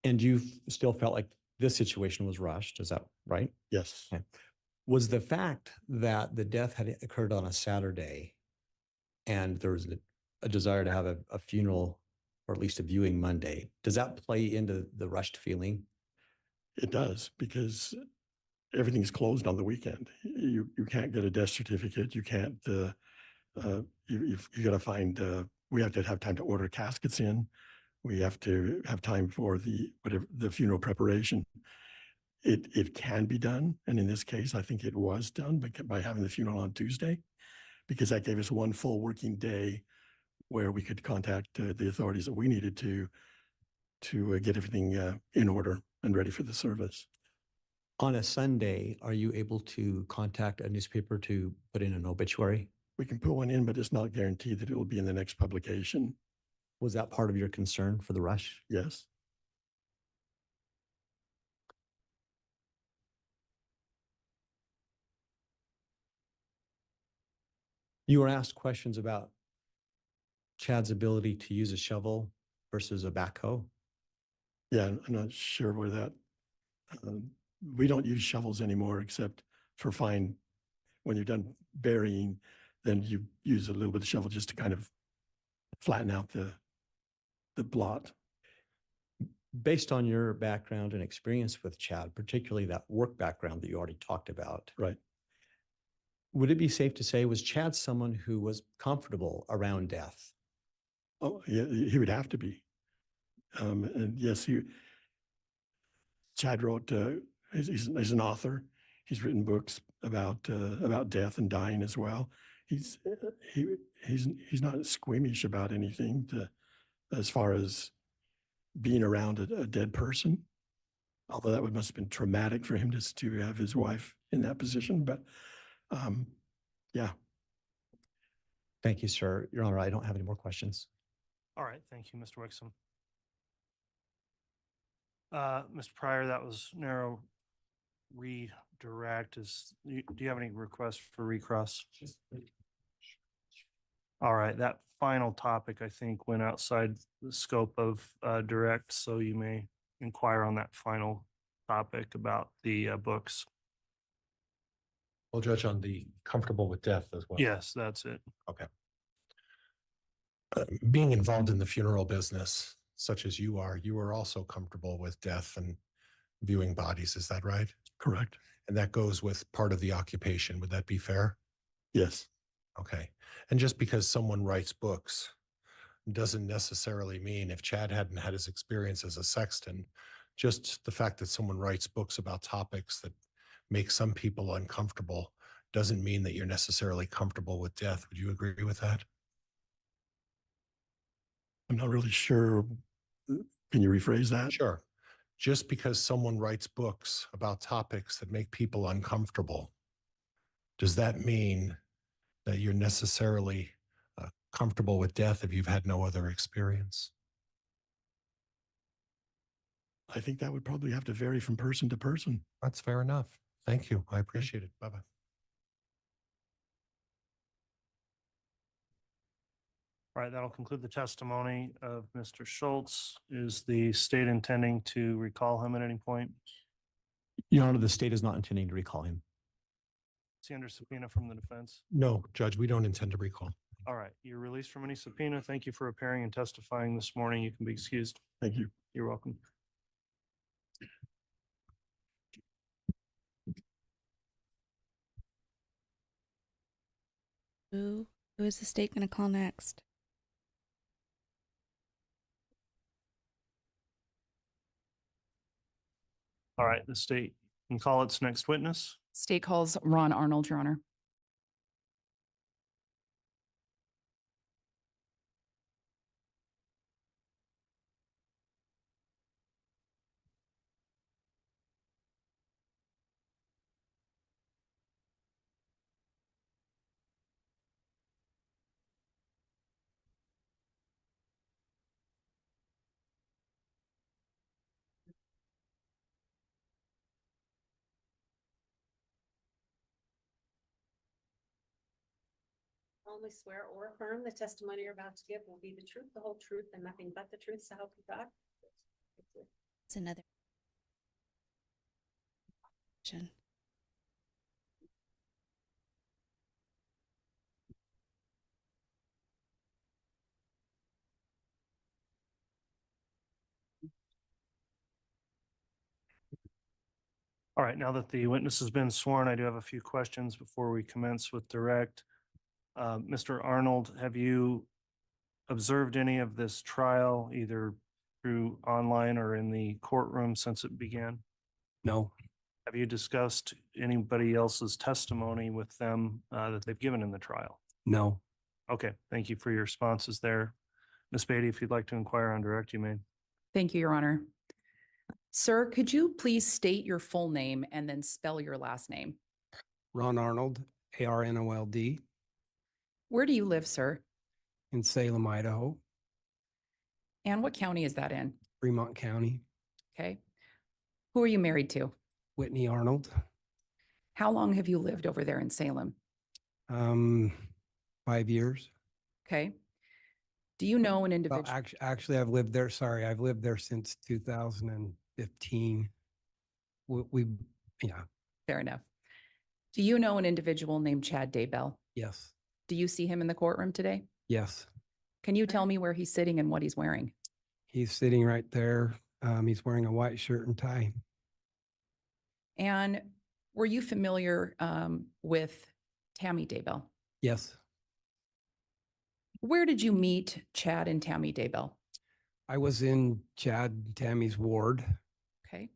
and you still felt like this situation was rushed. Is that right? Yes. Okay. Was the fact that the death had occurred on a Saturday and there was a desire to have a funeral or at least a viewing Monday, does that play into the rushed feeling? It does, because everything's closed on the weekend. You can't get a death certificate. You can't, you got to find, we have to have time to order caskets in. We have to have time for the funeral preparation. It can be done. And in this case, I think it was done by having the funeral on Tuesday, because that gave us one full working day where we could contact the authorities that we needed to get everything in order and ready for the service. On a Sunday, are you able to contact a newspaper to put in an obituary? We can put one in, but it's not guaranteed that it will be in the next publication. Was that part of your concern for the rush? Yes. You were asked questions about Chad's ability to use a shovel versus a backhoe. Yeah, I'm not sure where that, we don't use shovels anymore except for when you're done burying, then you use a little bit of shovel just to kind of flatten out the blot. Based on your background and experience with Chad, particularly that work background that you already talked about, Right. would it be safe to say, was Chad someone who was comfortable around death? Oh, yeah, he would have to be. And yes, Chad wrote, he's an author. He's written books about death and dying as well. He's not squeamish about anything as far as being around a dead person. Although that must have been traumatic for him to have his wife in that position. But yeah. Thank you, sir. Your Honor, I don't have any more questions. All right, thank you, Mr. Wixom. Mr. Pryor, that was narrow redirect. Do you have any requests for recross? All right, that final topic, I think, went outside the scope of direct, so you may inquire on that final topic about the books. We'll judge on the comfortable with death as well. Yes, that's it. Okay. Being involved in the funeral business, such as you are also comfortable with death and viewing bodies. Is that right? Correct. And that goes with part of the occupation. Would that be fair? Yes. Okay. And just because someone writes books doesn't necessarily mean, if Chad hadn't had his experience as a sexton, just the fact that someone writes books about topics that make some people uncomfortable doesn't mean that you're necessarily comfortable with death. Would you agree with that? I'm not really sure. Can you rephrase that? Sure. Just because someone writes books about topics that make people uncomfortable, does that mean that you're necessarily comfortable with death if you've had no other experience? I think that would probably have to vary from person to person. That's fair enough. Thank you. I appreciate it. Bye-bye. All right, that'll conclude the testimony of Mr. Schultz. Is the state intending to recall him at any point? Your Honor, the state is not intending to recall him. Is he under subpoena from the defense? No, Judge, we don't intend to recall. All right, you're released from any subpoena. Thank you for appearing and testifying this morning. You can be excused. Thank you. You're welcome. Who is the state going to call next? All right, the state can call its next witness. State calls Ron Arnold, Your Honor. solemnly swear or affirm the testimony you're about to give will be the truth, the whole truth, and nothing but the truth, so help you God? It's another. All right, now that the witness has been sworn, I do have a few questions before we commence with direct. Mr. Arnold, have you observed any of this trial either through online or in the courtroom since it began? No, Have you discussed anybody else's testimony with them that they've given in the trial? no. Okay, thank you for your responses there. Ms. Beatty, if you'd like to inquire on direct, you may. Thank you, Your Honor. Sir, could you please state your full name and then spell your last name? Ron Arnold, Arnold, Where do you live, sir? in Salem, Idaho, And what county is that in? Fremont County. Okay. Who are you married to? Whitney Arnold. How long have you lived over there in Salem? 5 years. Okay. Do you know an Well, individual? actually, I've lived there. Sorry, I've lived there since 2015. Yeah, Fair enough. Do you know an individual named Chad Daybell? yes, Do you see him in the courtroom today? yes. Can you tell me where he's sitting and what he's wearing? He's sitting right there. He's wearing a white shirt and tie. And were you familiar with Tammy Daybell? Yes, Where did you meet Chad and Tammy Daybell? I was in Chad and Tammy's ward. Okay.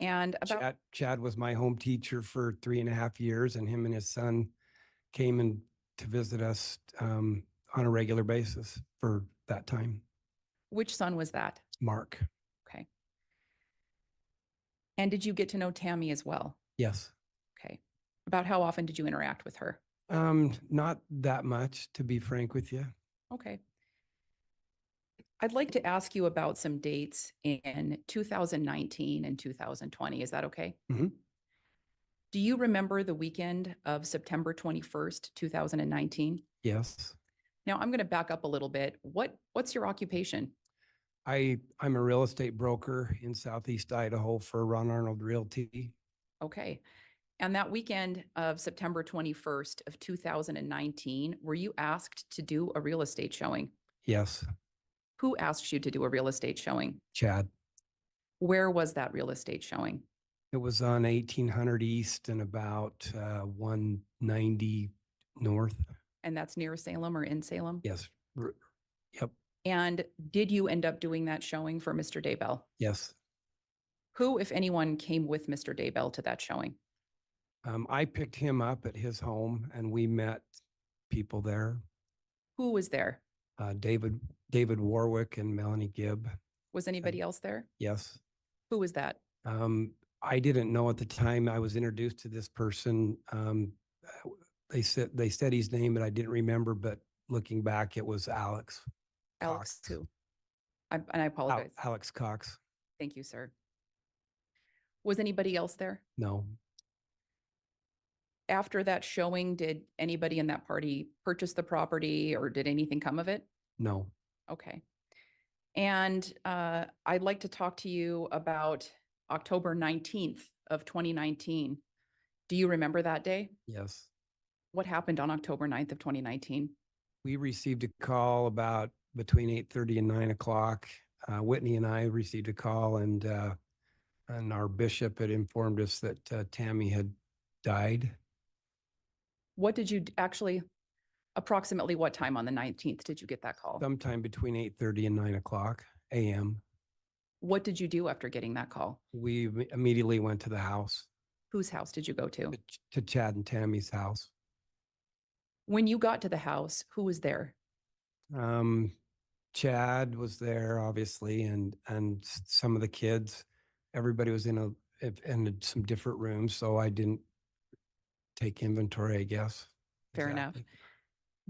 And about Chad was my home teacher for 3.5 years, and him and his son came in to visit us on a regular basis for that time. which son was that? Mark, Okay. And did you get to know Tammy as well? yes. Okay. About how often did you interact with her? Not that much, to be frank with you. Okay. I'd like to ask you about some dates in 2019 and 2020. Is that okay? Mhm. Do you remember the weekend of September 21st, 2019? Yes. Now I'm going to back up a little bit. What's your occupation? I'm a real estate broker in Southeast Idaho for Ron Arnold Realty. Okay. And that weekend of September 21st of 2019, were you asked to do a real estate showing? Yes, Who asked you to do a real estate showing? Chad. Where was that real estate showing? It was on 1800 East and about 190 North. And that's near Salem or in Salem? Yes. Yep. And did you end up doing that showing for Mr. Daybell? Yes. Who, if anyone, came with Mr. Daybell to that showing? I picked him up at his home and we met people there. Who was there? David Warwick and Melanie Gibb. Was anybody else there? Yes. Who was that? I didn't know at the time I was introduced to this person. They said his name, but I didn't remember. But looking back, it was Alex. Alex Cox. who? And I apologize. Alex Cox. Thank you, sir. Was anybody else there? No, After that showing, did anybody in that party purchase the property or did anything come of it? no. Okay. And I'd like to talk to you about October 19th of 2019. Do you remember that day? Yes. What happened on October 9th of 2019? We received a call about between 8:30 and 9 o'clock. Whitney and I received a call and our bishop had informed us that Tammy had died. What did you actually, approximately what time on the 19th did you get that call? Sometime between 8:30 and 9 o'clock a.m. What did you do after getting that call? We immediately went to the house, Whose house did you go to? to Chad and Tammy's house. When you got to the house, who was there? Chad was there, obviously, and some of the kids. Everybody was in some different rooms, so I didn't take inventory, I guess. Fair enough. Exactly.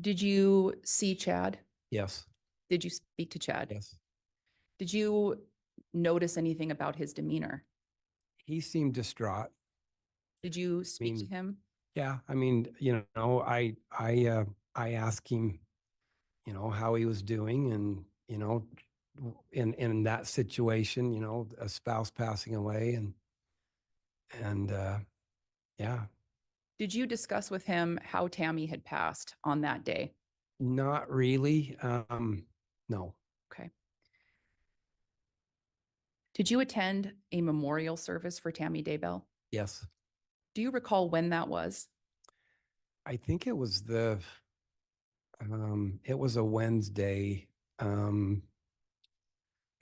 Did you see Chad? Yes, Did you speak to Chad? yes. Did you notice anything about his demeanor? He seemed distraught. Did you speak to mean, him? Yeah, I mean, I I asked him, how he was doing and, in that situation, a spouse passing away and yeah, Did you discuss with him how Tammy had passed on that day? not really. No, Okay. Did you attend a memorial service for Tammy Daybell? yes. Do you recall when that was? I think it was it was a Wednesday. Um,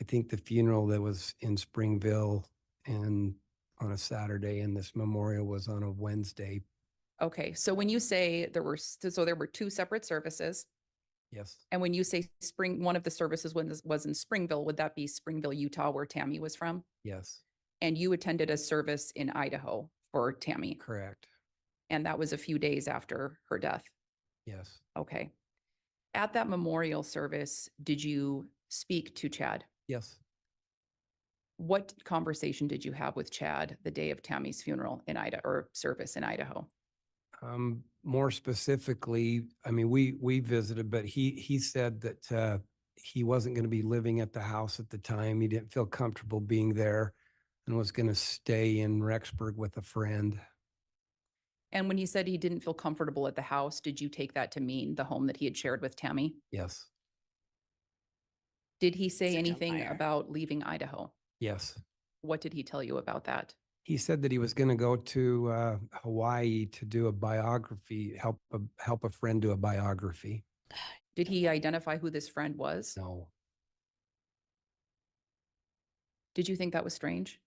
I think the funeral that was in Springville and on a Saturday and this memorial was on a Wednesday. Okay, so when you say there were two separate services, Yes, and when you say one of the services was in Springville, would that be Springville, Utah, where Tammy was from? yes, And you attended a service in Idaho for Tammy, correct. and that was a few days after her death. Yes, Okay. At that memorial service, did you speak to Chad? yes. What conversation did you have with Chad the day of Tammy's funeral in Idaho or service in Idaho? More specifically, I mean, we visited, but he said that he wasn't going to be living at the house at the time. He didn't feel comfortable being there and was going to stay in Rexburg with a friend. And when he said he didn't feel comfortable at the house, did you take that to mean the home that he had shared with Tammy? Yes, Did he say Such a anything liar. about leaving Idaho? yes. What did he tell you about that? He said that he was going to go to Hawaii to do a biography, help a friend do a biography. Did he identify who this friend was? No, Did you think that was strange?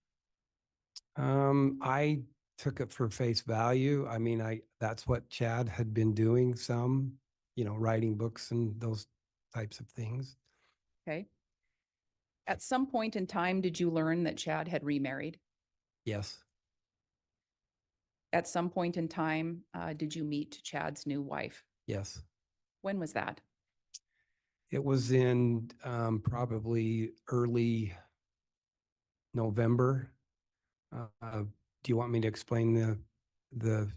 I took it for face value. I mean, that's what Chad had been doing some, writing books and those types of things. Okay. At some point in time, did you learn that Chad had remarried? Yes, At some point in time, did you meet Chad's new wife? yes. When was that? It was in probably early November. Do you want me to explain the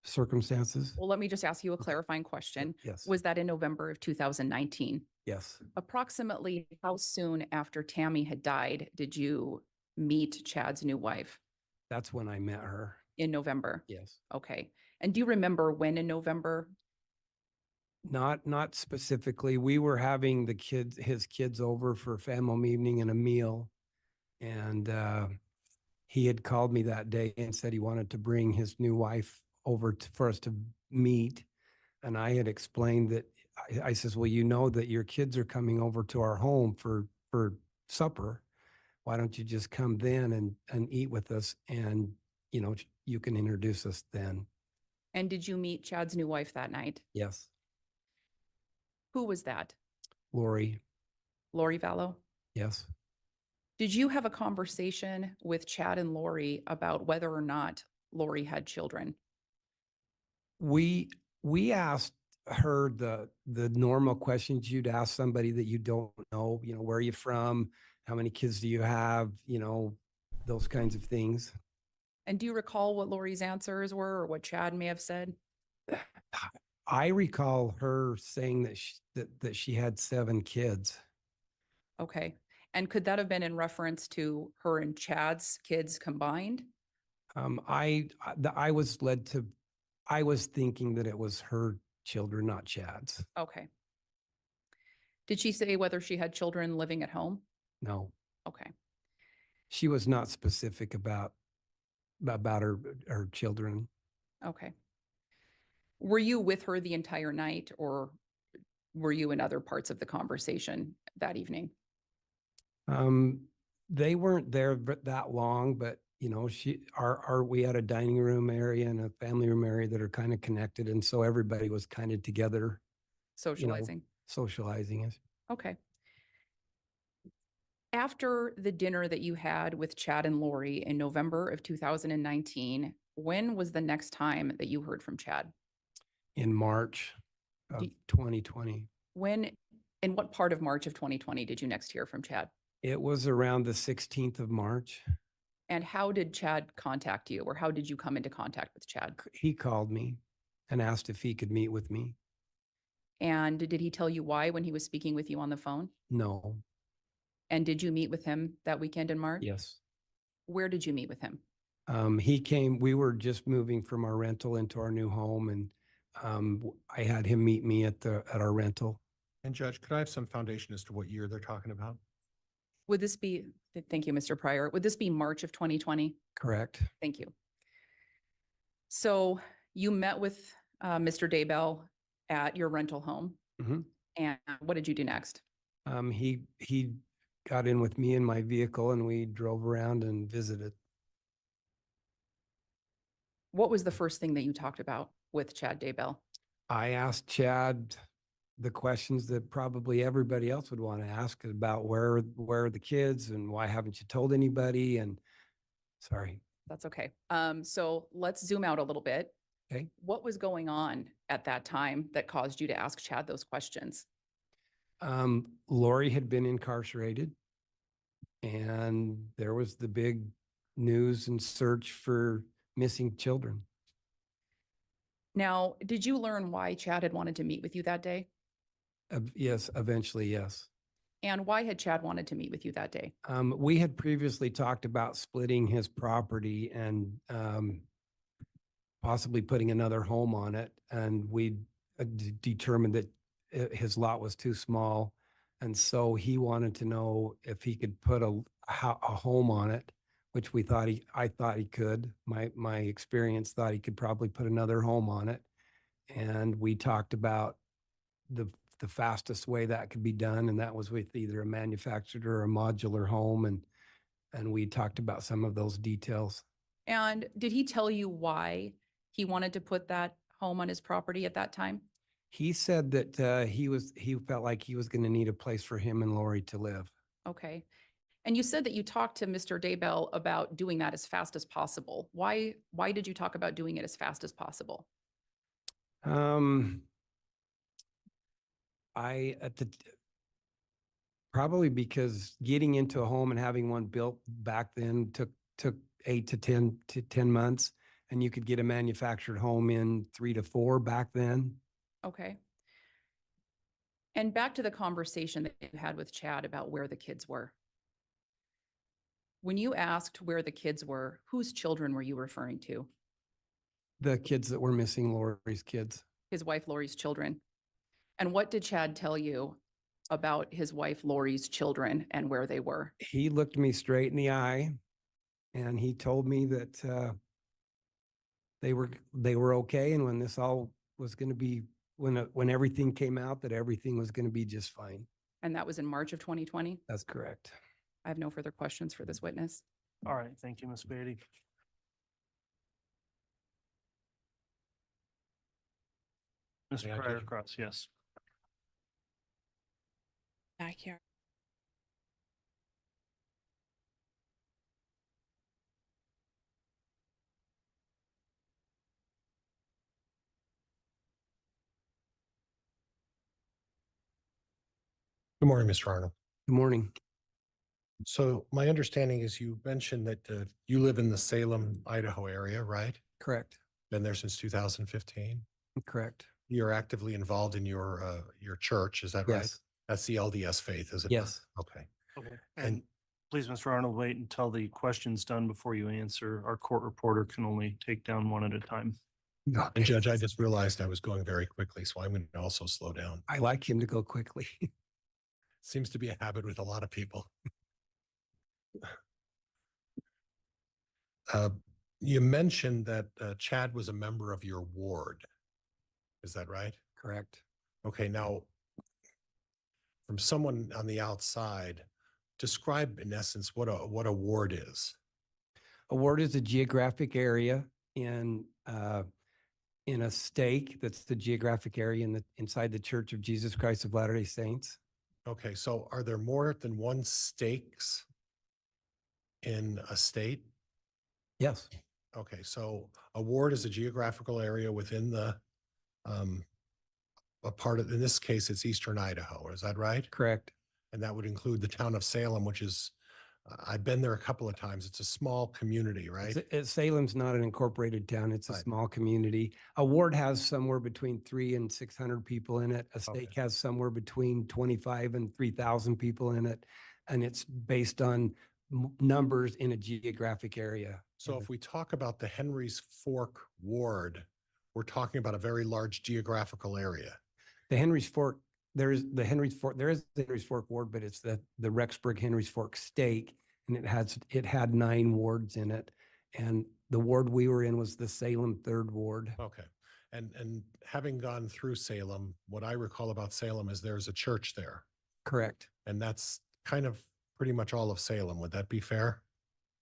circumstances? Well, let me just ask you a clarifying question. Yes. Was that in November of 2019? Yes. Approximately how soon after Tammy had died did you meet Chad's new wife? That's when I met her. In November? Yes. Okay. And do you remember when in November? Not specifically. We were having his kids over for a family evening and a meal. And he had called me that day and said he wanted to bring his new wife over for us to meet. And I had explained that I says, well, you know that your kids are coming over to our home for supper. Why don't you just come then and eat with us? And, you can introduce us then. And did you meet Chad's new wife that night? Yes. Who was that? Lori. Lori Vallow? Yes. Did you have a conversation with Chad and Lori about whether or not Lori had children? We asked her the normal questions you'd ask somebody that you don't know, where are you from? How many kids do you have? Those kinds of things. And do you recall what Lori's answers were or what Chad may have said? I recall her saying that she had 7 kids. Okay. And could that have been in reference to her and Chad's kids combined? I was thinking that it was her children, not Chad's. Okay. Did she say whether she had children living at home? No, Okay. she was not specific about her children. Okay. Were you with her the entire night or were you in other parts of the conversation that evening? They weren't there that long, but we had a dining room area and a family room area that are kind of connected. And so everybody was kind of together, Socializing? socializing. Okay. After the dinner that you had with Chad and Lori in November of 2019, when was the next time that you heard from Chad? In March of Do- 2020. In what part of March of 2020 did you next hear from Chad? It was around the 16th of March. And how did Chad contact you or how did you come into contact with Chad? He called me and asked if he could meet with me. And did he tell you why when he was speaking with you on the phone? No. And did you meet with him that weekend in March? Yes. Where did you meet with him? He came, we were just moving from our rental into our new home, and I had him meet me at our rental. And Judge, could I have some foundation as to what year they're talking about? Would this be, thank you, Mr. Pryor. Would this be March of 2020? Correct. Thank you. So you met with Mr. Daybell at your rental home. Mhm. And what did you do next? He got in with me in my vehicle and we drove around and visited. What was the first thing that you talked about with Chad Daybell? I asked Chad the questions that probably everybody else would want to ask about where are the kids and why haven't you told anybody? And sorry. That's okay. So let's zoom out a little bit. Okay. What was going on at that time that caused you to ask Chad those questions? Lori had been incarcerated, and there was the big news and search for missing children. Now, did you learn why Chad had wanted to meet with you that day? Yes, eventually, yes. And why had Chad wanted to meet with you that day? We had previously talked about splitting his property and possibly putting another home on it. And we determined that his lot was too small. And so he wanted to know if he could put a home on it, which I thought he could. My experience thought he could probably put another home on it. And we talked about the fastest way that could be done, and that was with either a manufactured or a modular home. And we talked about some of those details. And did he tell you why he wanted to put that home on his property at that time? He said that he felt like he was going to need a place for him and Lori to live. Okay. And you said that you talked to Mr. Daybell about doing that as fast as possible. Why did you talk about doing it as fast as possible? Probably because getting into a home and having one built back then took 8 to 10 months, and you could get a manufactured home in 3 to 4 back then. Okay. And back to the conversation that you had with Chad about where the kids were. When you asked where the kids were, whose children were you referring to? The kids that were missing, Lori's kids. His wife Lori's children. And what did Chad tell you about his wife Lori's children and where they were? He looked me straight in the eye and he told me that they were okay, and when this all was going to be, when everything came out, that everything was going to be just fine. And that was in March of 2020? That's correct. I have no further questions for this witness. All right, thank you, Ms. Beatty. Mr. Yeah, Pryor Judge. Cross, yes. Backyard. Good morning, Mr. Arnold. Good morning. So my understanding is you mentioned that you live in the Salem, Idaho area, right? Correct. Been there since 2015. Correct. You're actively involved in your church, is that right? Yes. That's the LDS faith, is it? not? Yes. Okay. Okay. And Please, Mr. Arnold, wait until the question's done before you answer. Our court reporter can only take down one at a time. and Judge, I just realized I was going very quickly, so I'm going to also slow down. I like him to go quickly. Seems to be a habit with a lot of people. You mentioned that Chad was a member of your ward. Is that right? Correct. Okay, now, from someone on the outside, describe in essence what a ward is. A ward is a geographic area in a stake that's the geographic area inside the Church of Jesus Christ of Latter-day Saints. Okay, so are there more than one stakes in a state? Yes. Okay, so a ward is a geographical area within the a part of, in this case, it's Eastern Idaho, is that right? Correct. And that would include the town of Salem, which is I've been there a couple of times. It's a small community, right? Salem's not an incorporated town. It's a Right. small community. A ward has somewhere between 300 and 600 people in it. A Okay. stake has somewhere between 25 and 3,000 people in it. And it's based on numbers in a geographic area. So if we talk about the Henry's Fork ward, we're talking about a very large geographical area. The Henry's Fork, there is the Henry's Fork ward, but it's the Rexburg Henry's Fork stake, and it had 9 wards in it. And the ward we were in was the Salem 3rd Ward. Okay. And having gone through Salem, what I recall about Salem is there's a church there, Correct. and that's kind of pretty much all of Salem. Would that be fair?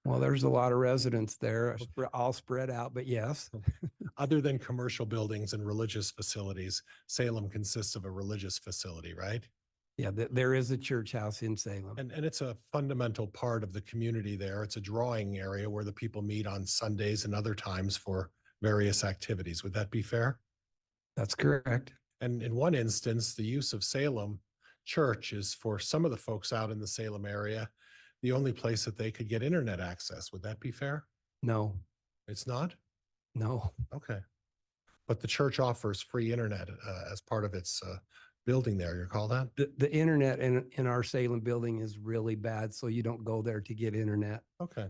Well, there's a lot of residents there, all spread out, but yes. Other than commercial buildings and religious facilities, Salem consists of a religious facility, right? Yeah, there is a church house in Salem. And it's a fundamental part of the community there. It's a drawing area where the people meet on Sundays and other times for various activities. Would that be fair? That's correct. And in one instance, the use of Salem Church is for some of the folks out in the Salem area, the only place that they could get internet access. Would that be fair? No, It's not? no. Okay. But the church offers free internet as part of its building there. You recall that? The internet in our Salem building is really bad, so you don't go there to get internet. Okay.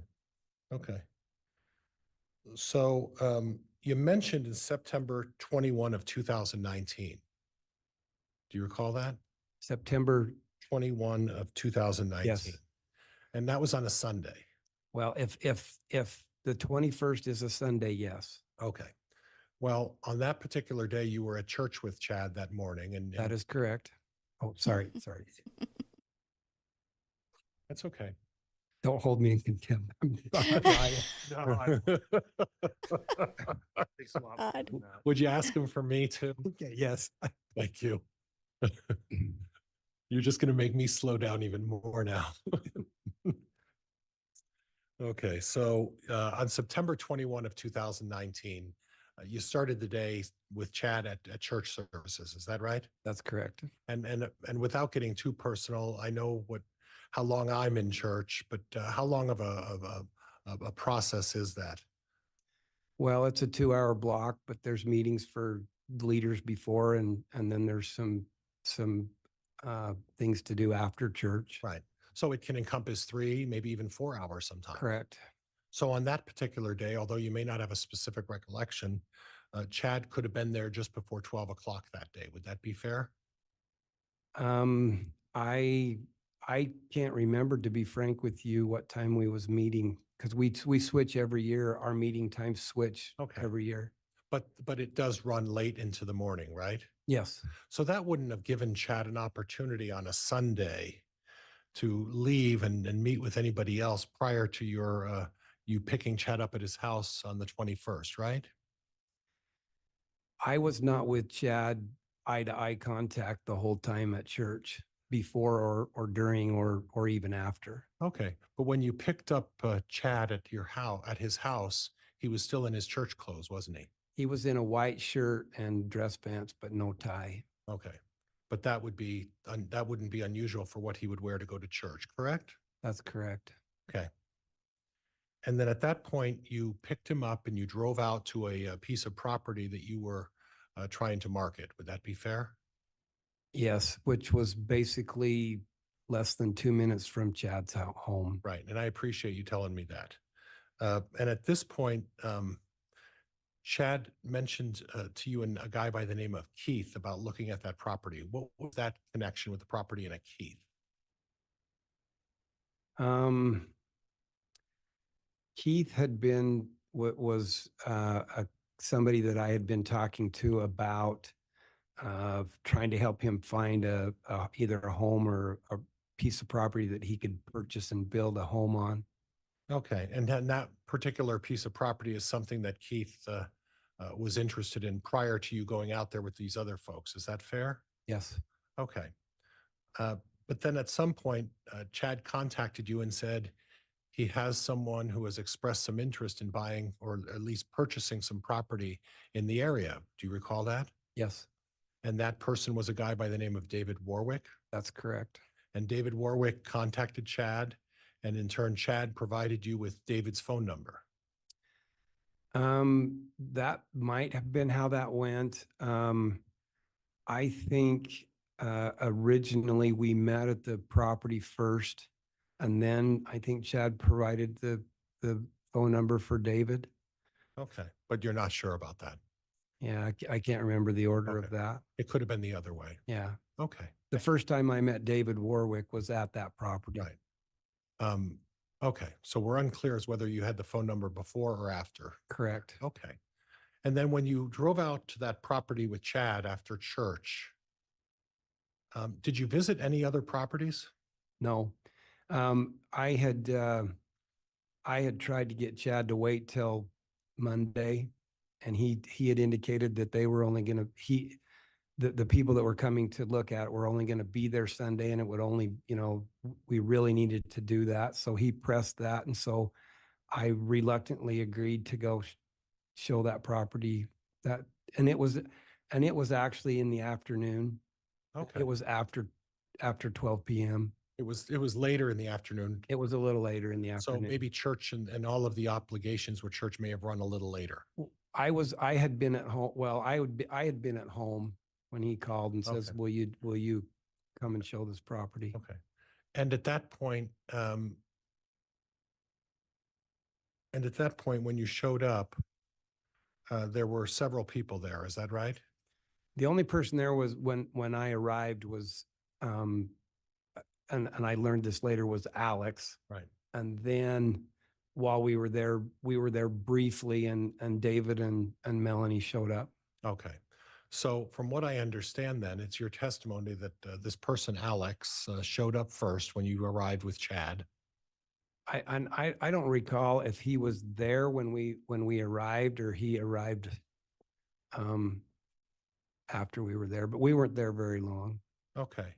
Okay. So you mentioned in September 21 of 2019. Do you recall that? September, 21 of 2019. yes. And that was on a Sunday. Well, if the 21st is a Sunday, yes, Okay. Well, on that particular day, you were at church with Chad that morning, and that is correct. Oh, sorry. that's okay. Don't hold me in contempt. I'm trying. No, takes a lot more God. than that. Would you ask him for me too? Okay, yes. Thank you. You're just going to make me slow down even more now. Okay, so on September 21 of 2019, you started the day with Chad at church services. Is that right? That's correct. And without getting too personal, I know how long I'm in church, but how long of a process is that? Well, it's a 2-hour block, but there's meetings for leaders before and then there's some things to do after church. Right. So it can encompass 3, maybe even 4 hours sometimes. Correct. So on that particular day, although you may not have a specific recollection, Chad could have been there just before 12 o'clock that day. Would that be fair? I can't remember, to be frank with you, what time we was meeting, because we switch every year. Our meeting times switch Okay. every year. But it does run late into the morning, right? Yes. So that wouldn't have given Chad an opportunity on a Sunday to leave and meet with anybody else prior to you picking Chad up at his house on the 21st, right? I was not with Chad eye-to-eye contact the whole time at church, before or during or even after. Okay. But when you picked up Chad at his house, he was still in his church clothes, wasn't he? He was in a white shirt and dress pants, but no tie. Okay. But that wouldn't be unusual for what he would wear to go to church, correct? That's correct. Okay. And then at that point, you picked him up and you drove out to a piece of property that you were trying to market. Would that be fair? Yes, which was basically less than 2 minutes from Chad's home. Right. And I appreciate you telling me that. And at this point, Chad mentioned to you and a guy by the name of Keith about looking at that property. What was that connection with the property and a Keith? Keith had been was somebody that I had been talking to about trying to help him find either a home or a piece of property that he could purchase and build a home on. Okay. And then that particular piece of property is something that Keith was interested in prior to you going out there with these other folks. Is that fair? Yes. Okay. But then at some point, Chad contacted you and said he has someone who has expressed some interest in buying or at least purchasing some property in the area. Do you recall that? Yes, And that person was a guy by the name of David Warwick. that's correct. And David Warwick contacted Chad And in turn, Chad provided you with David's phone number. That might have been how that went. I think originally we met at the property first, and then I think Chad provided the phone number for David. Okay, but you're not sure about that. Yeah, I can't remember the order of Okay. that. It could have been the other way. Yeah. Okay, The first time I met David Warwick was at that property. right. Okay, so we're unclear as whether you had the phone number before or after. Correct. Okay. And then when you drove out to that property with Chad after church, did you visit any other properties? No. I had tried to get Chad to wait till Monday, and he had indicated that they were only gonna, the people that were coming to look at it were only gonna be there Sunday, and it would only, we really needed to do that. So he pressed that, and so I reluctantly agreed to go show that property and it was actually in the afternoon. Okay. It was after 12 PM. It was later in the afternoon. It was a little later in the So afternoon. maybe church and all of the obligations with church may have run a little later. I had been at home. Well, I had been at home when he called and says, Okay. will you come and show this property? Okay. And at that point, when you showed up, there were several people there. Is that right? The only person there was when I arrived was, and I learned this later, was Alex. Right. And then while we were there briefly, and David and Melanie showed up. Okay. So from what I understand then, it's your testimony that this person, Alex, showed up first when you arrived with Chad. I don't recall if he was there when we arrived, or he arrived after we were there, but we weren't there very long. Okay.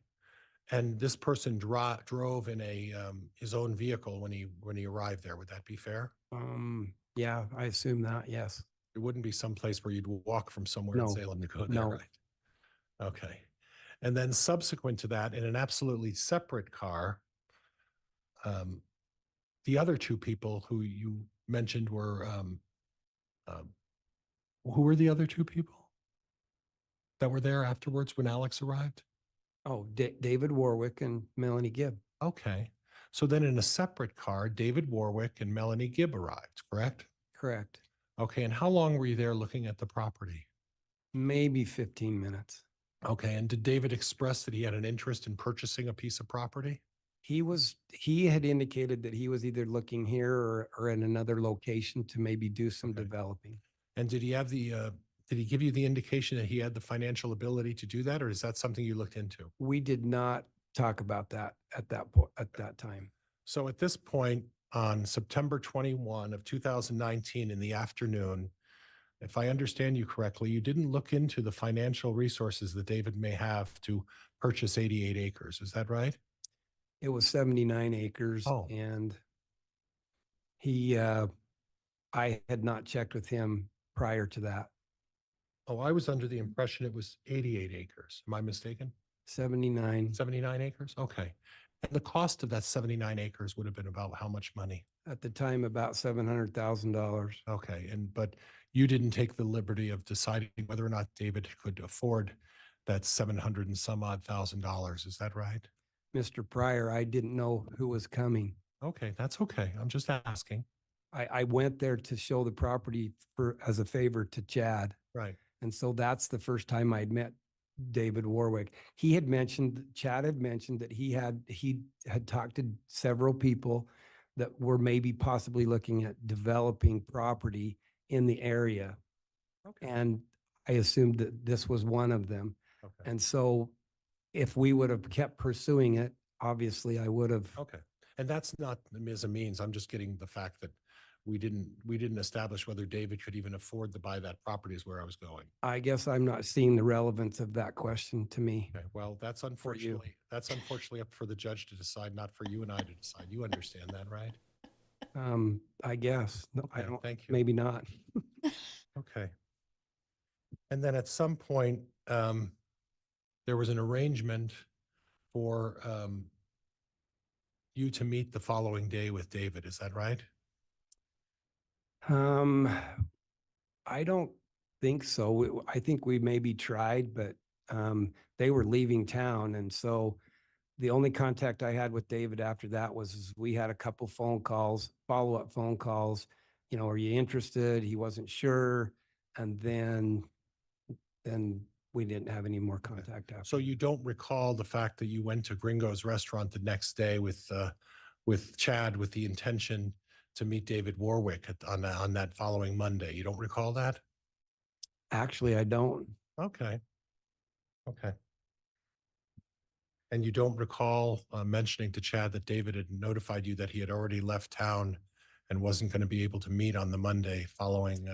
And this person drove in his own vehicle when he arrived there. Would that be fair? Yeah, I assume that, yes. It wouldn't be someplace where you'd walk from somewhere in No, Salem to go there, no. right? Okay. And then subsequent to that, in an absolutely separate car, the other two people who you mentioned were, who were the other two people that were there afterwards when Alex arrived? Oh, David Warwick and Melanie Gibb. Okay. So then in a separate car, David Warwick and Melanie Gibb arrived, correct? Correct. Okay. And how long were you there looking at the property? Maybe 15 minutes. Okay. And did David express that he had an interest in purchasing a piece of property? He had indicated that he was either looking here or in another location to maybe do some Okay. developing. And did he have did he give you the indication that he had the financial ability to do that, or is that something you looked into? We did not talk about that at that point, at that time. So at this point, on September 21 of 2019 in the afternoon, if I understand you correctly, you didn't look into the financial resources that David may have to purchase 88 acres. Is that right? It was 79 acres, Oh. and I had not checked with him prior to that. Oh, I was under the impression it was 88 acres. Am I mistaken? 79 79 acres? Okay. And the cost of that 79 acres would have been about how much money? at the time, about $700,000. Okay. But you didn't take the liberty of deciding whether or not David could afford that 700 and some odd $1,000. Is that right? Mr. Pryor, I didn't know who was coming. Okay. That's okay. I'm just asking. I went there to show the property as a favor to Chad. Right. And so that's the first time I'd met David Warwick. Chad had mentioned that he had talked to several people that were maybe possibly looking at developing property in the area. Okay. And I assumed that this was one of them. Okay. And so if we would have kept pursuing it, obviously I would have. Okay. And that's not as a means. I'm just getting the fact that we didn't establish whether David could even afford to buy that property is where I was going. I guess I'm not seeing the relevance of that question to me. Okay. Well, that's you. unfortunately up for the judge to decide, not for you and I to decide. You understand that, right? I guess. No, I Okay, don't, thank you. maybe not. Okay. And then at some point, there was an arrangement for you to meet the following day with David. Is that right? I don't think so. I think we maybe tried, but they were leaving town. And so the only contact I had with David after that was we had a couple phone calls, follow-up phone calls. You know, are you interested? He wasn't sure. And then we didn't have any more contact after. So you don't recall the fact that you went to Gringo's restaurant the next day with Chad with the intention to meet David Warwick on that following Monday. You don't recall that? Actually, I don't. Okay. Okay. And you don't recall mentioning to Chad that David had notified you that he had already left town and wasn't going to be able to meet on the Monday following.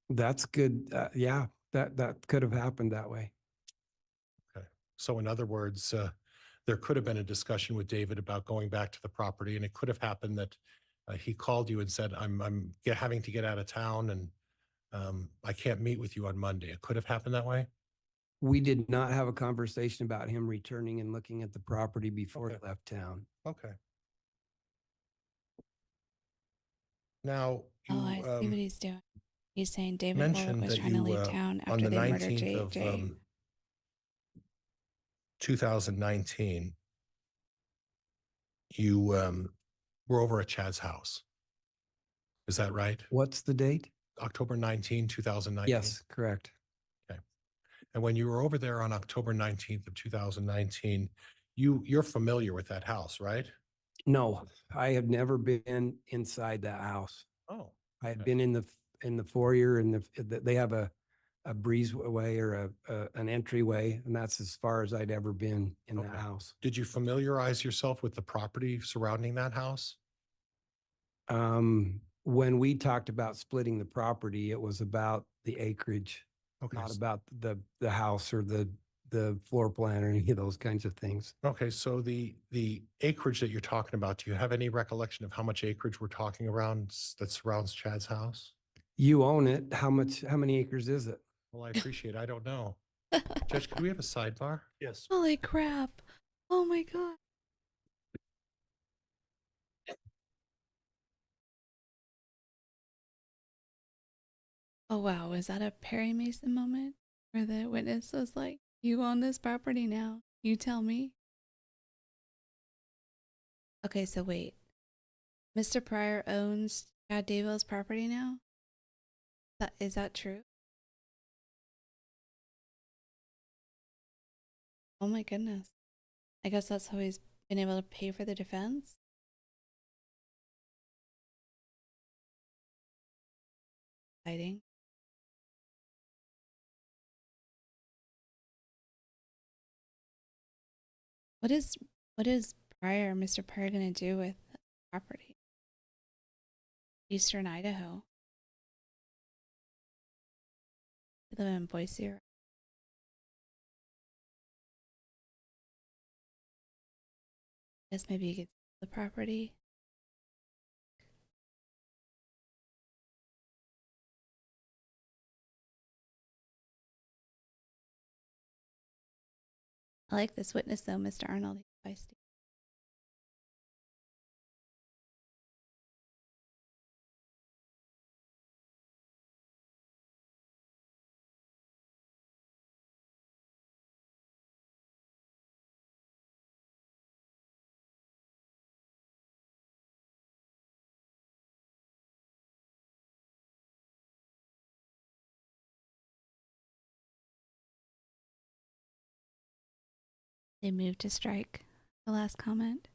That's good. Yeah, that could have happened that way. Okay. So in other words, there could have been a discussion with David about going back to the property, and it could have happened that he called you and said, "I'm having to get out of town, and I can't meet with you on Monday." It could have happened that way. We did not have a conversation about him returning and looking at the property before he Okay. left town. Okay. Now you Oh, I see what he's doing. He's saying David Warwick mentioned was that trying to you leave town on after the they murdered 19th of JJ. 2019, you were over at Chad's house. Is that right? What's the date? October 19, 2019? Yes, correct. Okay. And when you were over there on October 19th of 2019, you're familiar with that house, right? No, I have never been inside that house. Oh, I had okay. been in the foyer and they have a breezeway or an entryway, and that's as far as I'd ever been in that Okay. house. Did you familiarize yourself with the property surrounding that house? When we talked about splitting the property, it was about the acreage, Okay. not about the house or the floor plan or any of those kinds of things. Okay, so the acreage that you're talking about, do you have any recollection of how much acreage we're talking around that surrounds Chad's house? You own it. How many acres is it? Well, I appreciate, I don't know. Judge, could we have a sidebar? Yes. Holy crap. Oh my God. Oh wow, was that a Perry Mason moment where the witness was like, you own this property now, you tell me? Okay, so wait. Mr. Pryor owns Chad Daybell's property now? Is that true? Oh my goodness. I guess that's how he's been able to pay for the defense? Exciting. What is Mr. Pryor gonna do with the property? Eastern Idaho. I live in Boise. Guess maybe you could sell the property. I like this witness though, Mr. Arnold. He's feisty. They moved to strike the last comment.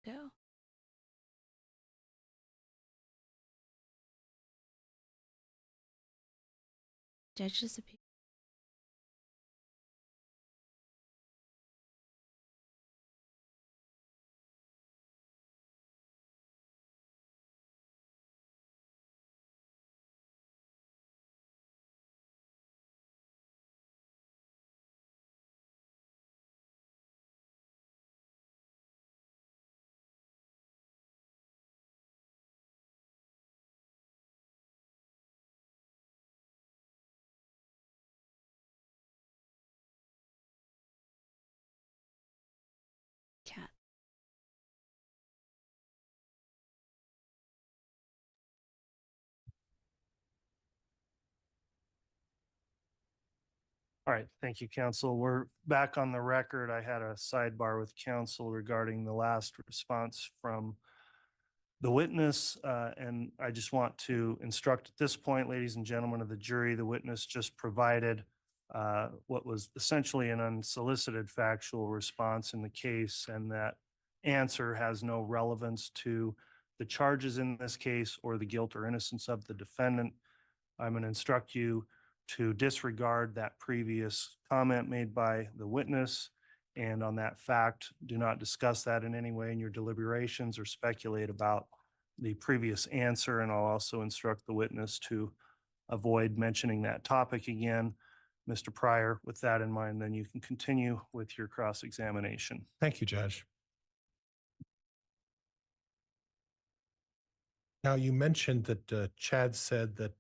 go. Judge disappeared. Cat. All right, thank you, counsel. We're back on the record. I had a sidebar with counsel regarding the last response from the witness, and I just want to instruct at this point, ladies and gentlemen of the jury, the witness just provided what was essentially an unsolicited factual response in the case, and that answer has no relevance to the charges in this case or the guilt or innocence of the defendant. I'm going to instruct you to disregard that previous comment made by the witness. And on that fact, do not discuss that in any way in your deliberations or speculate about the previous answer. And I'll also instruct the witness to avoid mentioning that topic again. Mr. Pryor, with that in mind, then you can continue with your cross-examination. Thank you, Judge. Now, you mentioned that Chad said that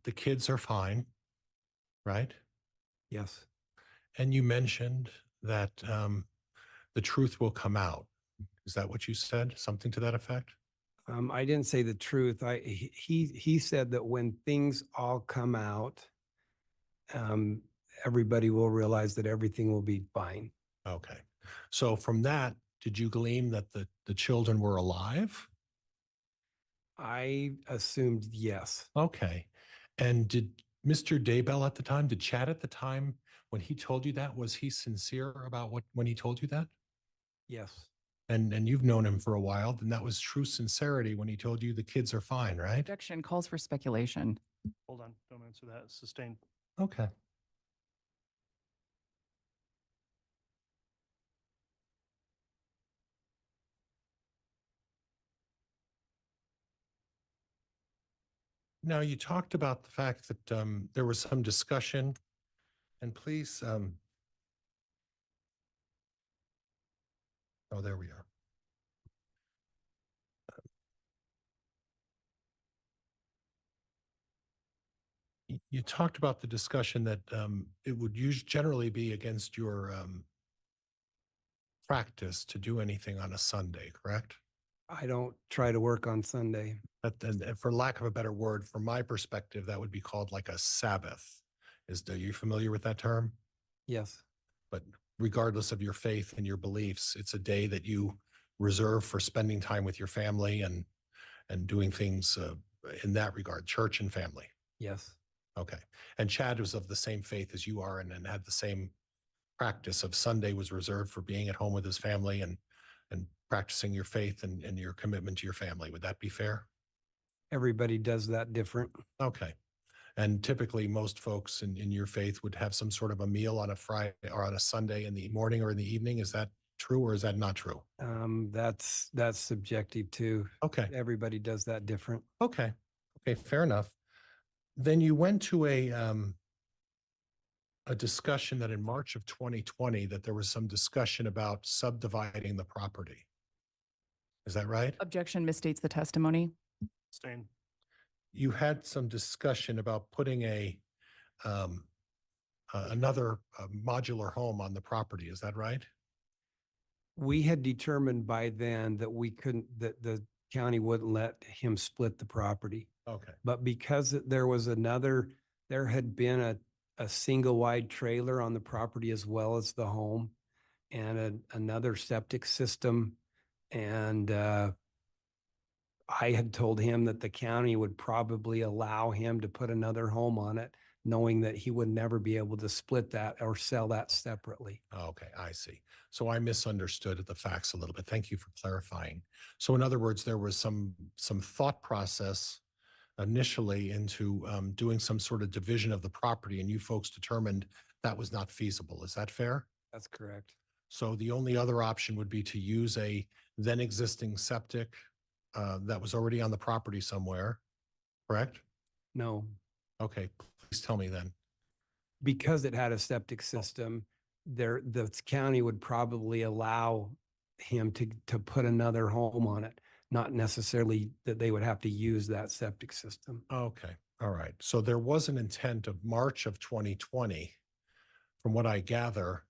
the kids are fine, right? Yes. And you mentioned that the truth will come out. Is that what you said? Something to that effect? I didn't say the truth. He said that when things all come out, everybody will realize that everything will be fine. Okay. So from that, did you glean that the children were alive? I assumed yes. Okay. And did Mr. Daybell at the time, did Chad at the time, when he told you that, was he sincere about when he told you that? Yes. And you've known him for a while, then that was true sincerity when he told you the kids are fine, right? Objection calls for speculation. Hold on, don't answer that. Sustained. Okay. Now, you talked about the fact that there was some discussion, and please, oh, there we are. You talked about the discussion that it would generally be against your practice to do anything on a Sunday, correct? I don't try to work on Sunday. And for lack of a better word, from my perspective, that would be called like a Sabbath. Are you familiar with that term? Yes. But regardless of your faith and your beliefs, it's a day that you reserve for spending time with your family and doing things in that regard, church and family. Yes. Okay. And Chad was of the same faith as you are and had the same practice of Sunday was reserved for being at home with his family and practicing your faith and your commitment to your family. Would that be fair? Everybody does that different. Okay. And typically most folks in your faith would have some sort of a meal on a Friday or on a Sunday in the morning or in the evening. Is that true or is that not true? That's subjective too. Okay. Everybody does that different. Okay. Okay. Fair enough. Then you went to a discussion that in March of 2020 that there was some discussion about subdividing the property. Is that right? Objection misstates the testimony. Sustained. You had some discussion about putting another modular home on the property. Is that right? We had determined by then that we couldn't, that the county wouldn't let him split the property. Okay. But because there had been a single wide trailer on the property as well as the home and another septic system. And I had told him that the county would probably allow him to put another home on it knowing that he would never be able to split that or sell that separately. Okay, I see. So I misunderstood the facts a little bit. Thank you for clarifying. So in other words, there was some thought process initially into doing some sort of division of the property, and you folks determined that was not feasible. Is that fair? That's correct. So the only other option would be to use a then existing septic that was already on the property somewhere, correct? No, Okay, please tell me then. because it had a septic system, the county would probably allow him to put another home on it, not necessarily that they would have to use that septic system. Okay, all right. So there was an intent of March of 2020, from what I gather,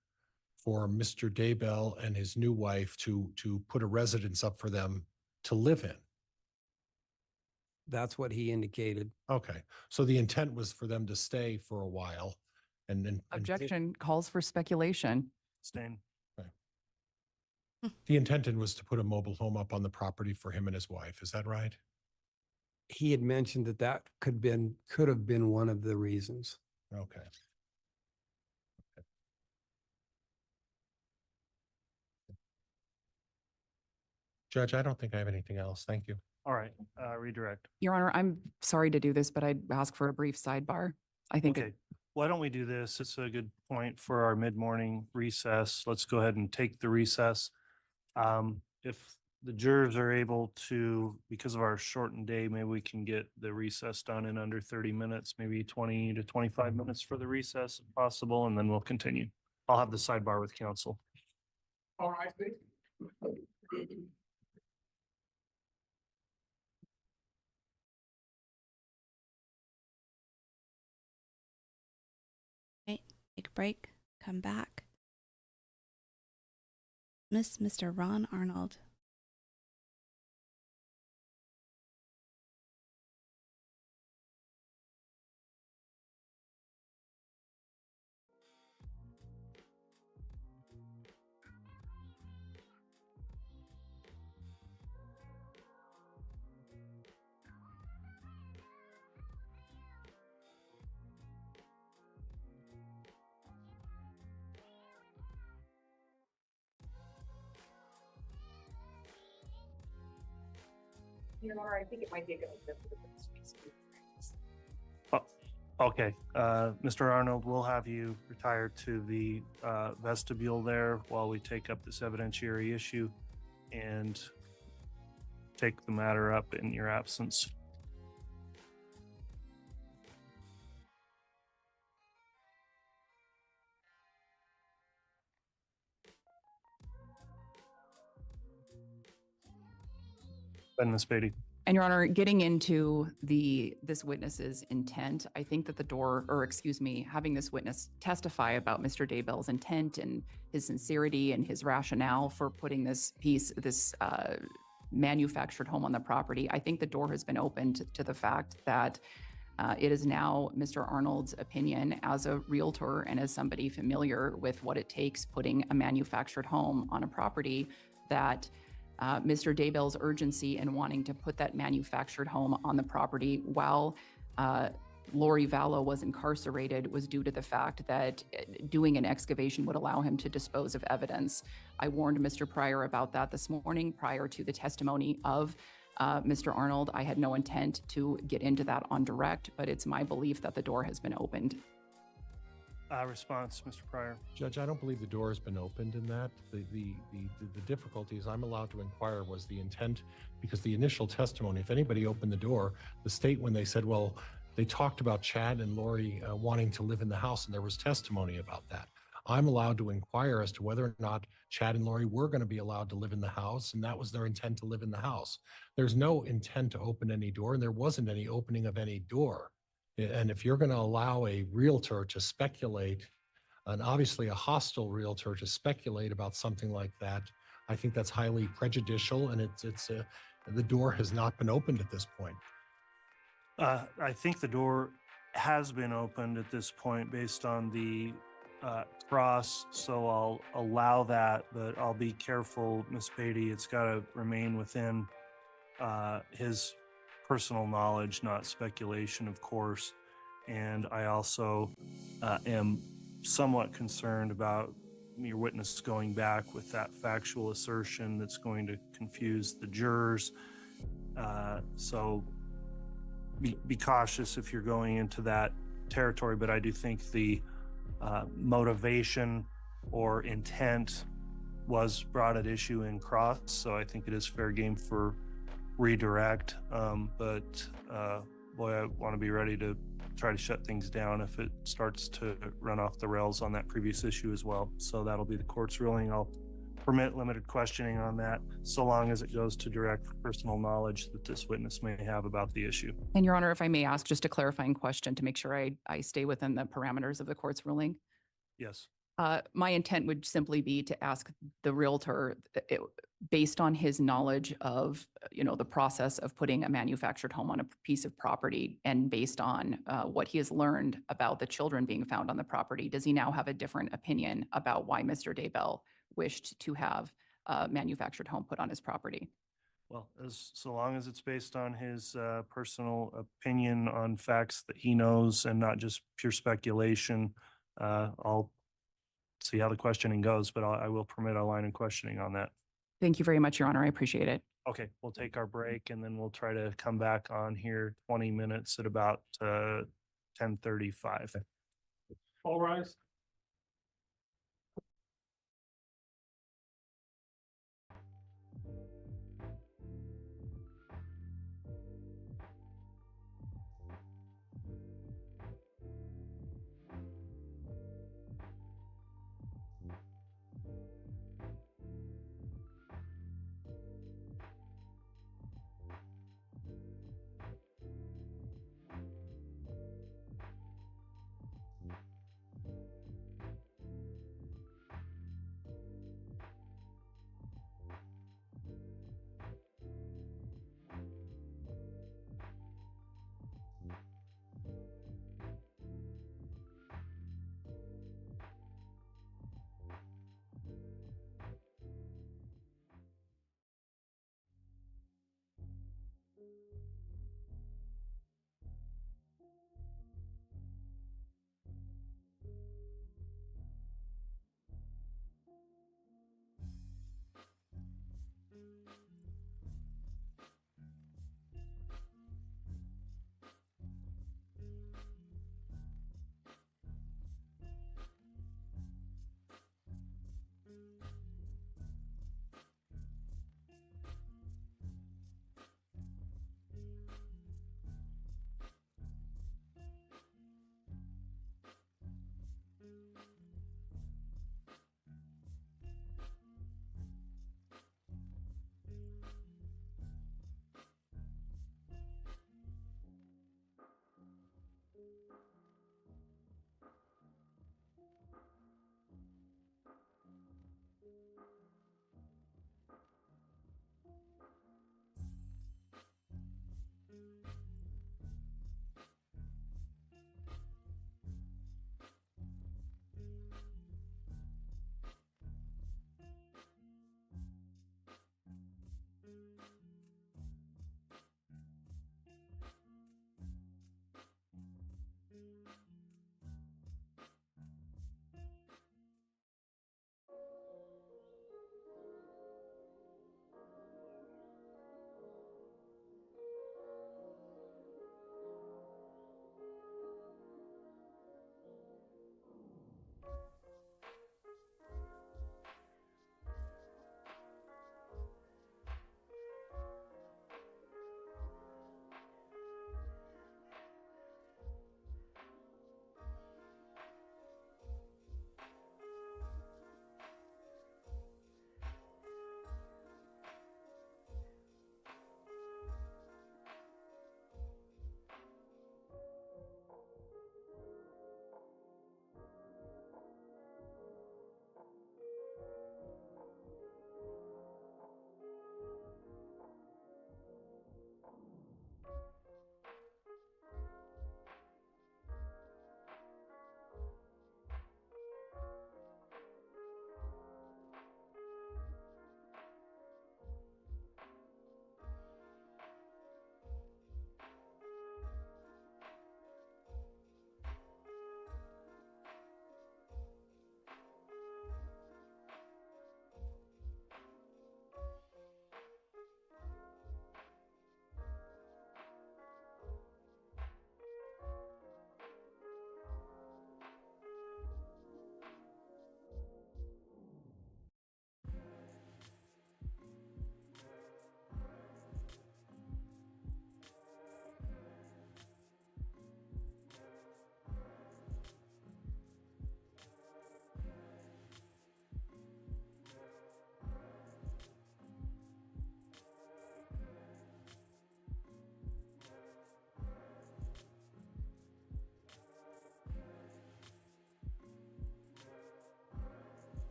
for Mr. Daybell and his new wife to put a residence up for them to live in. That's what he indicated. Okay, so the intent was for them to stay for a while and then. Objection calls for speculation. Stain. The intention was to put a mobile home up on the property for him and his wife. Is that right? He had mentioned that could have been one of the reasons. Okay. Judge, I don't think I have anything else. Thank you. All right, redirect. Your Honor, I'm sorry to do this, but I'd ask for a brief sidebar. I think Okay, why don't we do this? It's a good point for our mid-morning recess. Let's go ahead and take the recess. If the jurors are able to, because of our shortened day, maybe we can get the recess done in under 30 minutes, maybe 20 to 25 minutes for the recess if possible, and then we'll continue. I'll have the sidebar with counsel. All right, please. Right, take a break, come back. Mr. Ron Arnold. Your Honor, I think it might be a good idea for the Okay, Mr. Arnold, we'll have you retire to the vestibule there while we take up this evidentiary issue and take the matter up in your absence. Ms. Beatty. And Your Honor, getting into this witness's intent, I think that having this witness testify about Mr. Daybell's intent and his sincerity and his rationale for putting this manufactured home on the property, I think the door has been opened to the fact that it is now Mr. Arnold's opinion as a realtor and as somebody familiar with what it takes putting a manufactured home on a property that Mr. Daybell's urgency in wanting to put that manufactured home on the property while Lori Vallow was incarcerated was due to the fact that doing an excavation would allow him to dispose of evidence. I warned Mr. Pryor about that this morning prior to the testimony of Mr. Arnold. I had no intent to get into that on direct, but it's my belief that the door has been opened. Response, Mr. Pryor. Judge, I don't believe the door has been opened in that. The difficulty is I'm allowed to inquire was the intent, because the initial testimony, if anybody opened the door, the state, when they said, well, they talked about Chad and Lori wanting to live in the house, and there was testimony about that. I'm allowed to inquire as to whether or not Chad and Lori were going to be allowed to live in the house, and that was their intent to live in the house. There's no intent to open any door, and there wasn't any opening of any door. And if you're going to allow a realtor to speculate, and obviously a hostile realtor to speculate about something like that, I think that's highly prejudicial, and the door has not been opened at this point. I think the door has been opened at this point based on the cross, so I'll allow that, but I'll be careful, Ms. Beatty. It's got to remain within his personal knowledge, not speculation, of course. And I also am somewhat concerned about your witness going back with that factual assertion that's going to confuse the jurors. So be cautious if you're going into that territory, but I do think the motivation or intent was brought at issue in cross, so I think it is fair game for redirect. But boy, I want to be ready to try to shut things down if it starts to run off the rails on that previous issue as well. So that'll be the court's ruling. I'll permit limited questioning on that, so long as it goes to direct personal knowledge that this witness may have about the issue. And Your Honor, if I may ask just a clarifying question to make sure I stay within the parameters of the court's ruling. Yes. My intent would simply be to ask the Realtor, based on his knowledge of, the process of putting a manufactured home on a piece of property, and based on what he has learned about the children being found on the property, does he now have a different opinion about why Mr. Daybell wished to have a manufactured home put on his property? Well, so long as it's based on his personal opinion on facts that he knows and not just pure speculation, I'll see how the questioning goes, but I will permit a line of questioning on that. Thank you very much, Your Honor. I appreciate it. Okay, we'll take our break and then we'll try to come back on here 20 minutes at about 10:35. All rise.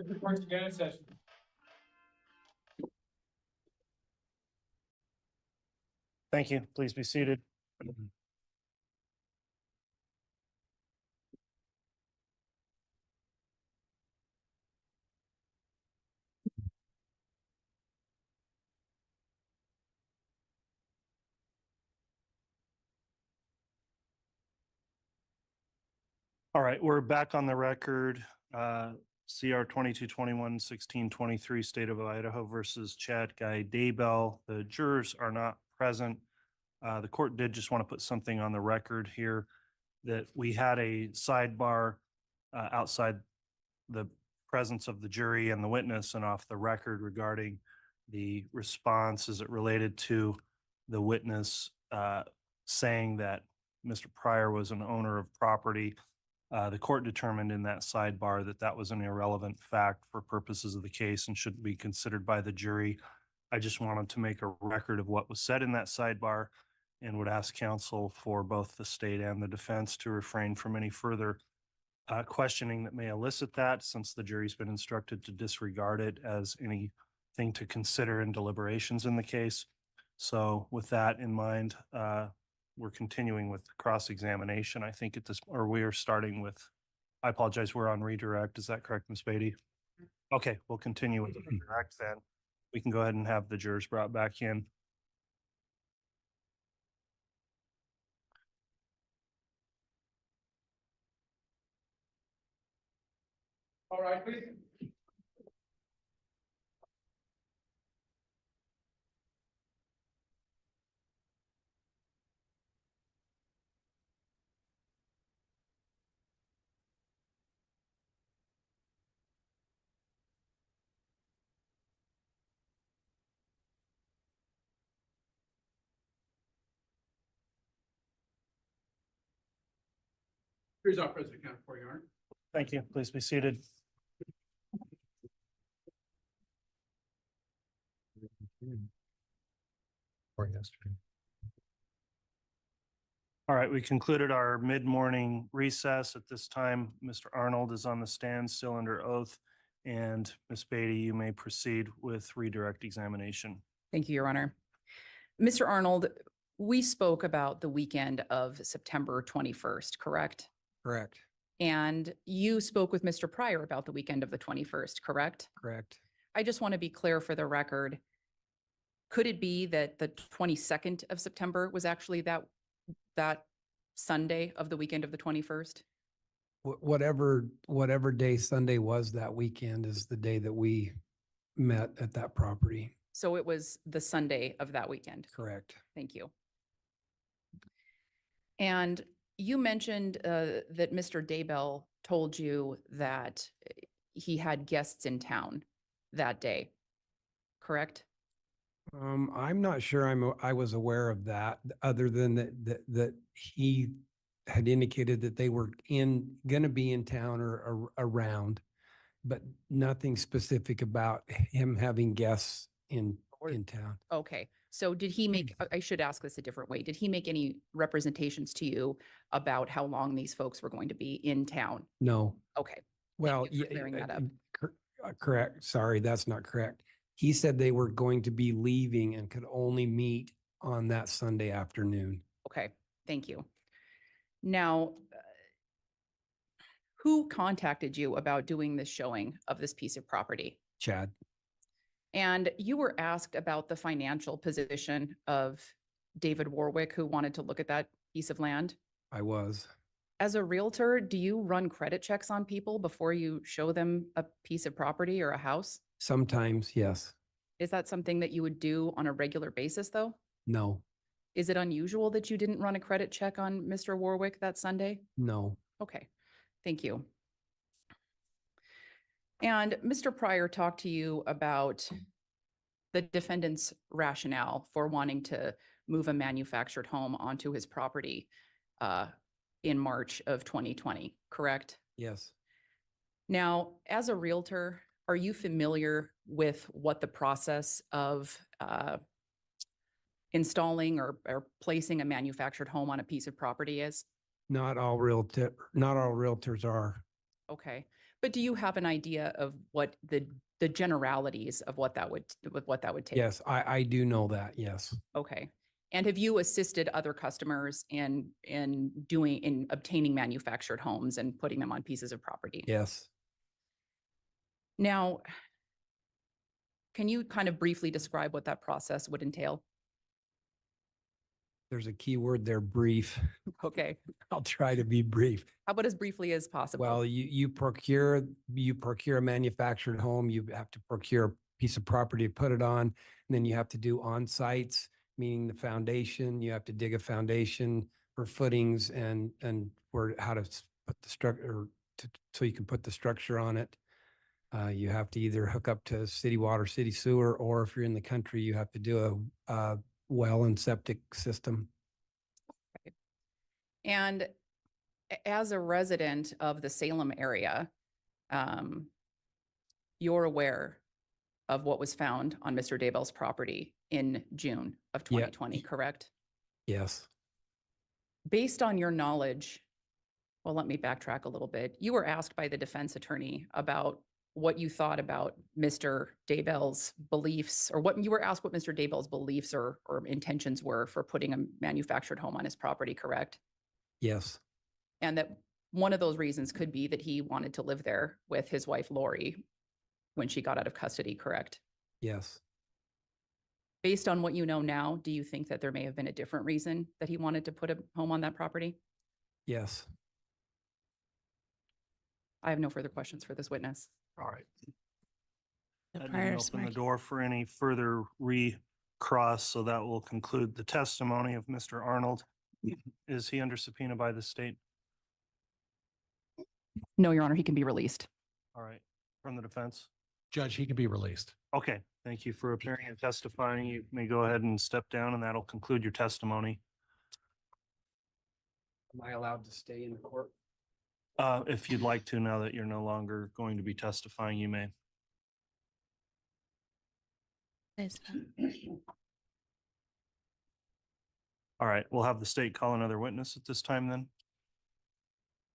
Court's again in session. Thank you. Please be seated. All right, we're back on the record. CR 2221-1623, State of Idaho versus Chad Guy Daybell. The jurors are not present. The court did just want to put something on the record here that we had a sidebar outside the presence of the jury and the witness and off the record regarding the response as it related to the witness saying that Mr. Pryor was an owner of property. The court determined in that sidebar that that was an irrelevant fact for purposes of the case and shouldn't be considered by the jury. I just wanted to make a record of what was said in that sidebar and would ask counsel for both the state and the defense to refrain from any further questioning that may elicit that, since the jury's been instructed to disregard it as anything to consider in deliberations in the case. So with that in mind, we're continuing with the cross-examination. I think we are starting with, I apologize, we're on redirect. Is that correct, Ms. Beatty? Okay, we'll continue with the redirect then. We can go ahead and have the jurors brought back in. All right, please. Here's our president count for you, Art. Thank you. Please be seated. Or yesterday. All right, we concluded our mid-morning recess. At this time, Mr. Arnold is on the stand, still under oath. And Ms. Beatty, you may proceed with redirect examination. Thank you, Your Honor. Mr. Arnold, we spoke about the weekend of September 21st, correct? Correct, And you spoke with Mr. Pryor about the weekend of the 21st, correct? correct. I just want to be clear for the record. Could it be that the 22nd of September was actually that Sunday of the weekend of the 21st? Whatever day Sunday was that weekend is the day that we met at that property. So it was the Sunday of that weekend. Correct. Thank you. And you mentioned that Mr. Daybell told you that he had guests in town that day, correct? I'm not sure I was aware of that, other than that he had indicated that they were gonna be in town or around, but nothing specific about him having guests in town. Okay, so did he make, I should ask this a different way. Did he make any representations to you about how long these folks were going to be in town? No. Okay, Well, you for clearing that up. Correct. Sorry, that's not correct. He said they were going to be leaving and could only meet on that Sunday afternoon. okay, thank you. Now, who contacted you about doing this showing of this piece of property? Chad, And you were asked about the financial position of David Warwick, who wanted to look at that piece of land. I was. As a realtor, do you run credit checks on people before you show them a piece of property or a house? Sometimes, yes. Is that something that you would do on a regular basis, though? No, Is it unusual that you didn't run a credit check on Mr. Warwick that Sunday? no. Okay, thank you. And Mr. Pryor talked to you about the defendant's rationale for wanting to move a manufactured home onto his property in March of 2020, correct? Yes. Now, as a realtor, are you familiar with what the process of installing or placing a manufactured home on a piece of property is? Not all realtors are. Okay, But do you have an idea of what the generalities of what that would take? Yes, I do know that, yes. Okay. And have you assisted other customers in obtaining manufactured homes and putting them on pieces of property? Yes. Now, can you kind of briefly describe what that process would entail? There's a key word there, brief. Okay. I'll try to be brief. How about as briefly as possible? Well, you procure a manufactured home, you have to procure a piece of property to put it on, and then you have to do on-sites, meaning the foundation, you have to dig a foundation for footings and where, how to put the structure, so you can put the structure on it. You have to either hook up to city water, city sewer, or if you're in the country, you have to do a well and septic system. And as a resident of the Salem area, you're aware of what was found on Mr. Daybell's property in June of Yeah. 2020, correct? Yes. Based on your knowledge, well, let me backtrack a little bit. You were asked by the defense attorney about what you thought about Mr. Daybell's beliefs, or what you were asked what Mr. Daybell's beliefs or intentions were for putting a manufactured home on his property, correct? Yes. And that one of those reasons could be that he wanted to live there with his wife, Lori, when she got out of custody, correct? Yes. Based on what you know now, do you think that there may have been a different reason that he wanted to put a home on that property? Yes. I have no further questions for this witness. All right. The That prior didn't open the smarky. door for any further recross, so that will conclude the testimony of Mr. Arnold. Is he under subpoena by the state? No, Your Honor, he can be released. All right, from the defense? Judge, he can be released. Okay, thank you for appearing and testifying. You may go ahead and step down, and that'll conclude your testimony. Am I allowed to stay in the court? If you'd like to, now that you're no longer going to be testifying, you may. It's not- All right, we'll have the state call another witness at this time then.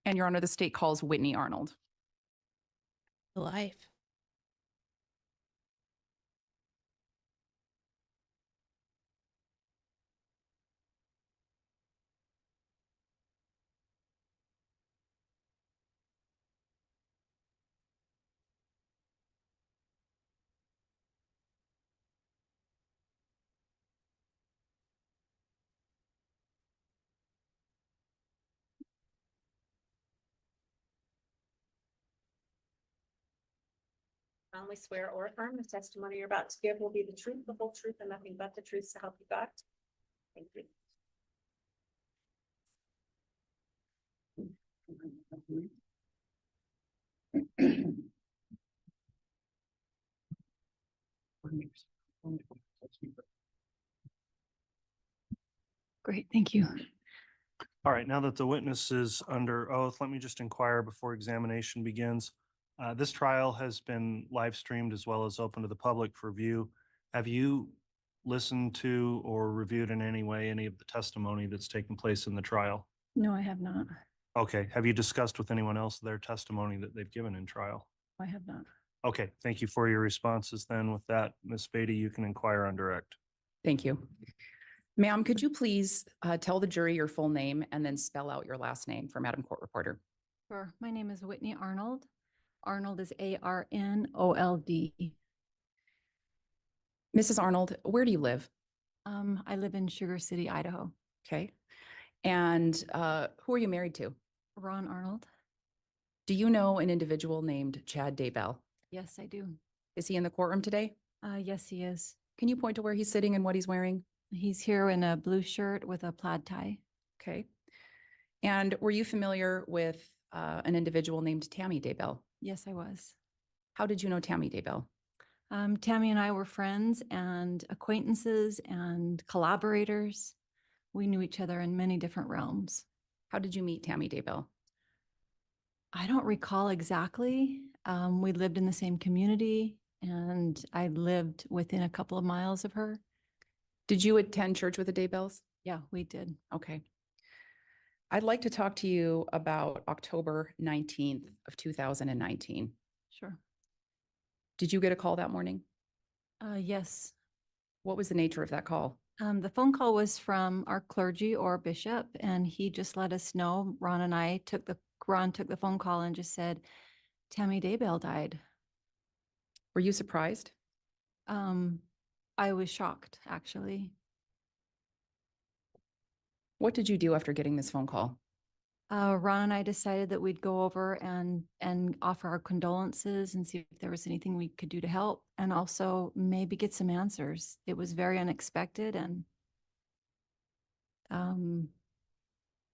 And Your Honor, the state calls Whitney Arnold. Life. Solemnly swear or affirm the testimony you're about to give will be the truth, the whole truth, and nothing but the truth, so help you God. Thank you. Great, thank you. All right, now that the witness is under oath, let me just inquire before examination begins. This trial has been live streamed as well as open to the public for view. Have you listened to or reviewed in any way any of the testimony that's taken place in the trial? No, I have not. Okay, have you discussed with anyone else their testimony that they've given in trial? I have not. Okay, thank you for your responses then. With that, Ms. Beatty, you can inquire on direct. Thank you. Ma'am, could you please tell the jury your full name and then spell out your last name for Madam Court Reporter? Sure. My name is Whitney Arnold. Arnold is Arnold. Mrs. Arnold, where do you live? I live in Sugar City, Idaho. Okay. And who are you married to? Ron Arnold? Do you know an individual named Chad Daybell? Yes, I do. Is he in the courtroom today? Yes, he is. Can you point to where he's sitting and what he's wearing? He's here in a blue shirt with a plaid tie. Okay. And were you familiar with an individual named Tammy Daybell? Yes, I was. How did you know Tammy Daybell? Tammy and I were friends and acquaintances and collaborators. We knew each other in many different realms. How did you meet Tammy Daybell? I don't recall exactly. We lived in the same community and I lived within a couple of miles of her. Did you attend church with the Daybells? Yeah, we did. Okay. I'd like to talk to you about October 19th of 2019. Sure. Did you get a call that morning? Yes. What was the nature of that call? The phone call was from our clergy or bishop, and he just let us know. Ron took the phone call and just said, Tammy Daybell died. Were you surprised? I was shocked, actually. What did you do after getting this phone call? Ron and I decided that we'd go over and offer our condolences and see if there was anything we could do to help, and also maybe get some answers. It was very unexpected and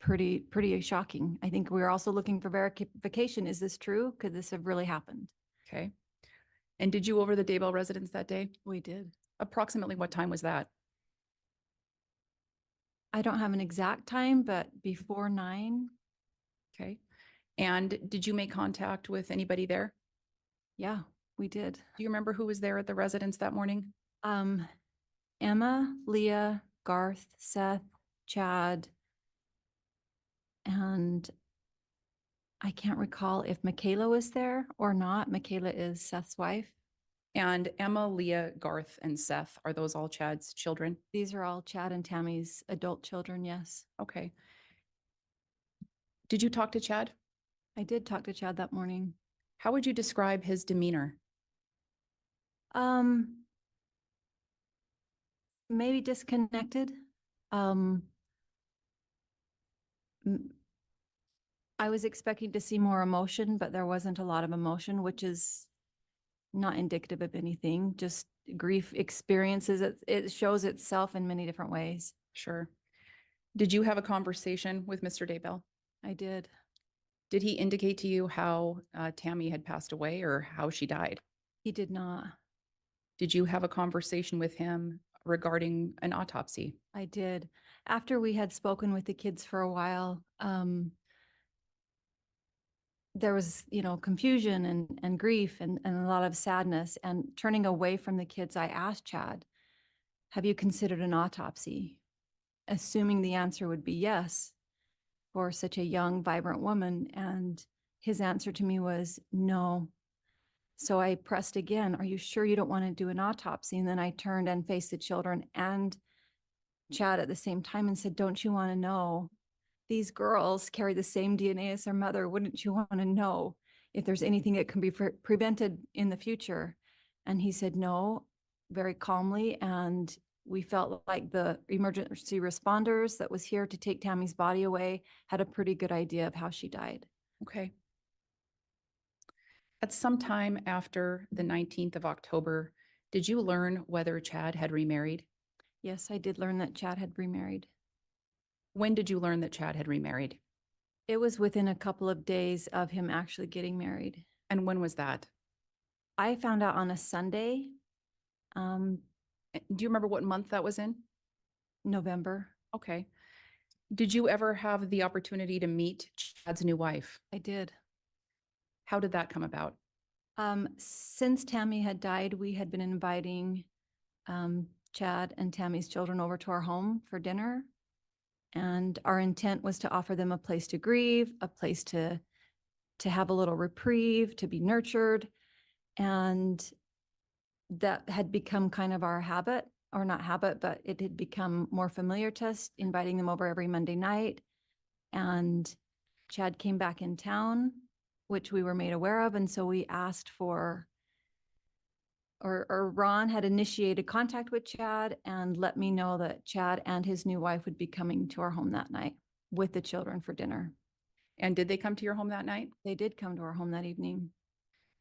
pretty shocking. I think we were also looking for verification. Is this true? Could this have really happened? Okay. And did you go over the Daybell residence that day? We did. Approximately what time was that? I don't have an exact time, but before 9. Okay. And did you make contact with anybody there? Yeah, we did. Do you remember who was there at the residence that morning? Emma, Leah, Garth, Seth, Chad, and I can't recall if Michaela was there or not. Michaela is Seth's wife. And Emma, Leah, Garth, and Seth, are those all Chad's children? These are all Chad and Tammy's adult children, yes. Okay. Did you talk to Chad? I did talk to Chad that morning. How would you describe his demeanor? Maybe disconnected. I was expecting to see more emotion, but there wasn't a lot of emotion, which is not indicative of anything. Just grief experiences. It shows itself in many different ways. Sure. Did you have a conversation with Mr. Daybell? I did. Did he indicate to you how Tammy had passed away or how she died? He did not. Did you have a conversation with him regarding an autopsy? I did. After we had spoken with the kids for a while, there was, confusion and grief and a lot of sadness. And turning away from the kids, I asked Chad, have you considered an autopsy? Assuming the answer would be yes for such a young, vibrant woman. And his answer to me was no. So I pressed again, are you sure you don't want to do an autopsy? And then I turned and faced the children and Chad at the same time and said, don't you want to know? These girls carry the same DNA as their mother. Wouldn't you want to know if there's anything that can be prevented in the future? And he said no, very calmly. And we felt like the emergency responders that was here to take Tammy's body away had a pretty good idea of how she died. Okay. At some time after the 19th of October, did you learn whether Chad had remarried? Yes, I did learn that Chad had remarried. When did you learn that Chad had remarried? It was within a couple of days of him actually getting married. And when was that? I found out on a Sunday. Do you remember what month that was in? November. Okay. Did you ever have the opportunity to meet Chad's new wife? I did. How did that come about? Since Tammy had died, we had been inviting Chad and Tammy's children over to our home for dinner. And our intent was to offer them a place to grieve, a place to have a little reprieve, to be nurtured. And that had become kind of our habit, or not habit, but it had become more familiar to us, inviting them over every Monday night. And Chad came back in town, which we were made aware of. And so we asked for, or Ron had initiated contact with Chad and let me know that Chad and his new wife would be coming to our home that night with the children for dinner. And did they come to your home that night? They did come to our home that evening.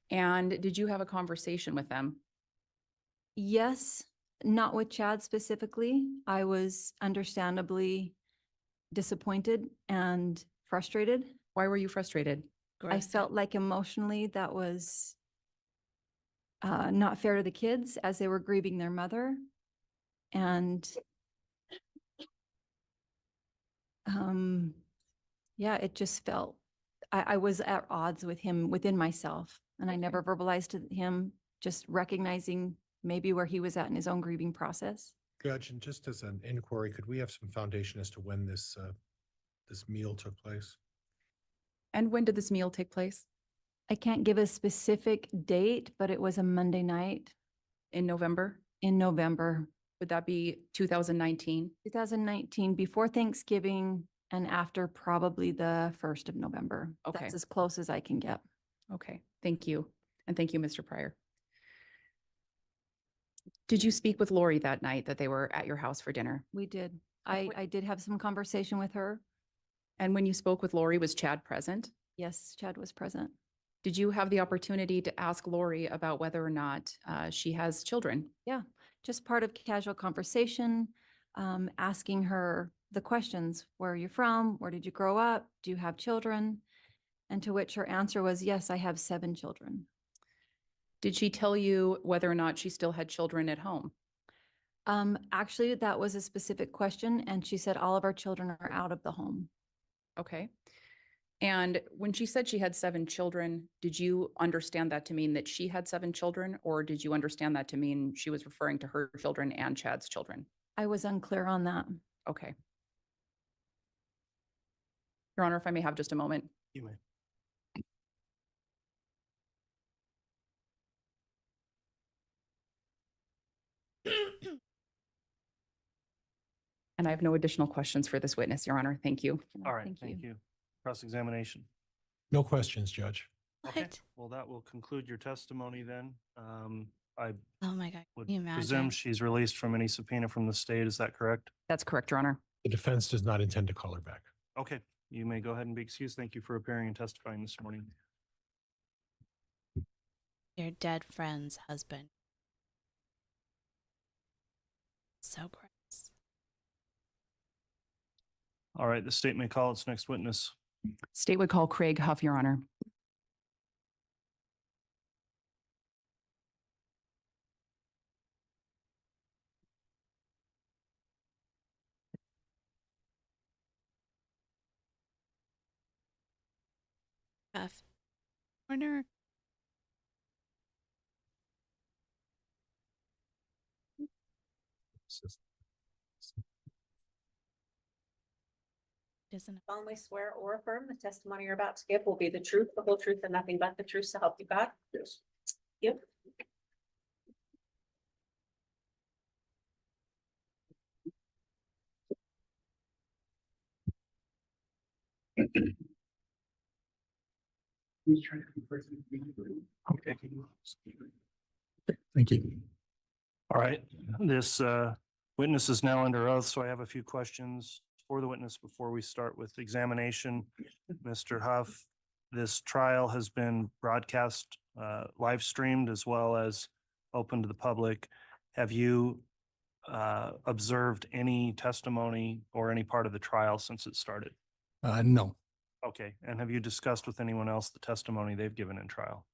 And did you have a conversation with them? Yes, not with Chad specifically. I was understandably disappointed and frustrated. Why were you frustrated? I felt like emotionally that was not fair to the kids as they were grieving their mother. And yeah, it just felt, I was at odds with him within myself. And I never verbalized to him, just recognizing maybe where he was at in his own grieving process. Judge, and just as an inquiry, could we have some foundation as to when this this meal took place? And when did this meal take place? I can't give a specific date, but it was a Monday night In November? in November, Would that be 2019? 2019, before Thanksgiving and after probably the 1st of November. Okay. That's as close as I can get. Okay, thank you. And thank you, Mr. Pryor. Did you speak with Lori that night that they were at your house for dinner? We did. And I did have some conversation with her. And when you spoke with Lori, was Chad present? Yes, Chad was present. Did you have the opportunity to ask Lori about whether or not she has children? Yeah, just part of casual conversation, asking her the questions. Where are you from? Where did you grow up? Do you have children? And to which her answer was, yes, I have 7 children. Did she tell you whether or not she still had children at home? Actually, that was a specific question, and she said all of our children are out of the home. Okay. And when she said she had 7 children, did you understand that to mean that she had 7 children, or did you understand that to mean she was referring to her children and Chad's children? I was unclear on that. Okay. Your Honor, if I may have just a moment. You may. And I have no additional questions for this witness, Your Honor. Thank you. All right, thank you. Cross-examination. No questions, Judge. Okay, What? well, that will conclude your testimony then. I Oh my God. would Can you presume imagine? she's released from any subpoena from the state. Is that correct? That's correct, Your Honor. The defense does not intend to call her back. Okay, you may go ahead and be excused. Thank you for appearing and testifying this morning. Your dead friend's husband. So gross. All right, the state may call its next witness. State would call Craig Huff, Your Honor. Tough. Corner. Doesn't. Solemnly swear or affirm the testimony you're about to give will be the truth, the whole truth, and nothing but the truth, so help you God? Yes. Yep. Okay. Thank you. All right, this witness is now under oath, so I have a few questions for the witness before we start with examination. Mr. Huff, this trial has been broadcast, live streamed as well as open to the public. Have you observed any testimony or any part of the trial since it started? No, Okay, and have you discussed with anyone else the testimony they've given in trial?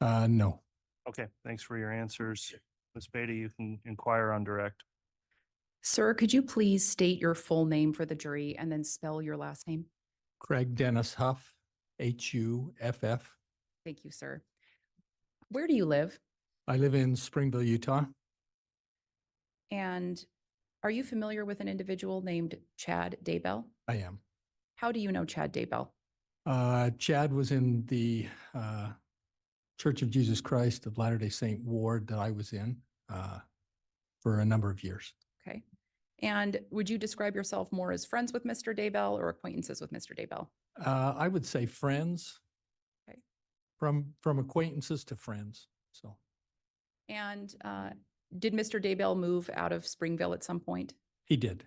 no. Okay, thanks for your answers. Ms. Beatty, you can inquire on direct. Sir, could you please state your full name for the jury and then spell your last name? Craig Dennis Huff, Huff. Thank you, sir. Where do you live? I live in Springville, Utah. And are you familiar with an individual named Chad Daybell? I am. How do you know Chad Daybell? Chad was in the Church of Jesus Christ of Latter-day Saint ward that I was in for a number of years. Okay. And would you describe yourself more as friends with Mr. Daybell or acquaintances with Mr. Daybell? I would say friends. Okay. From acquaintances to friends, so. And did Mr. Daybell move out of Springville at some point? He did.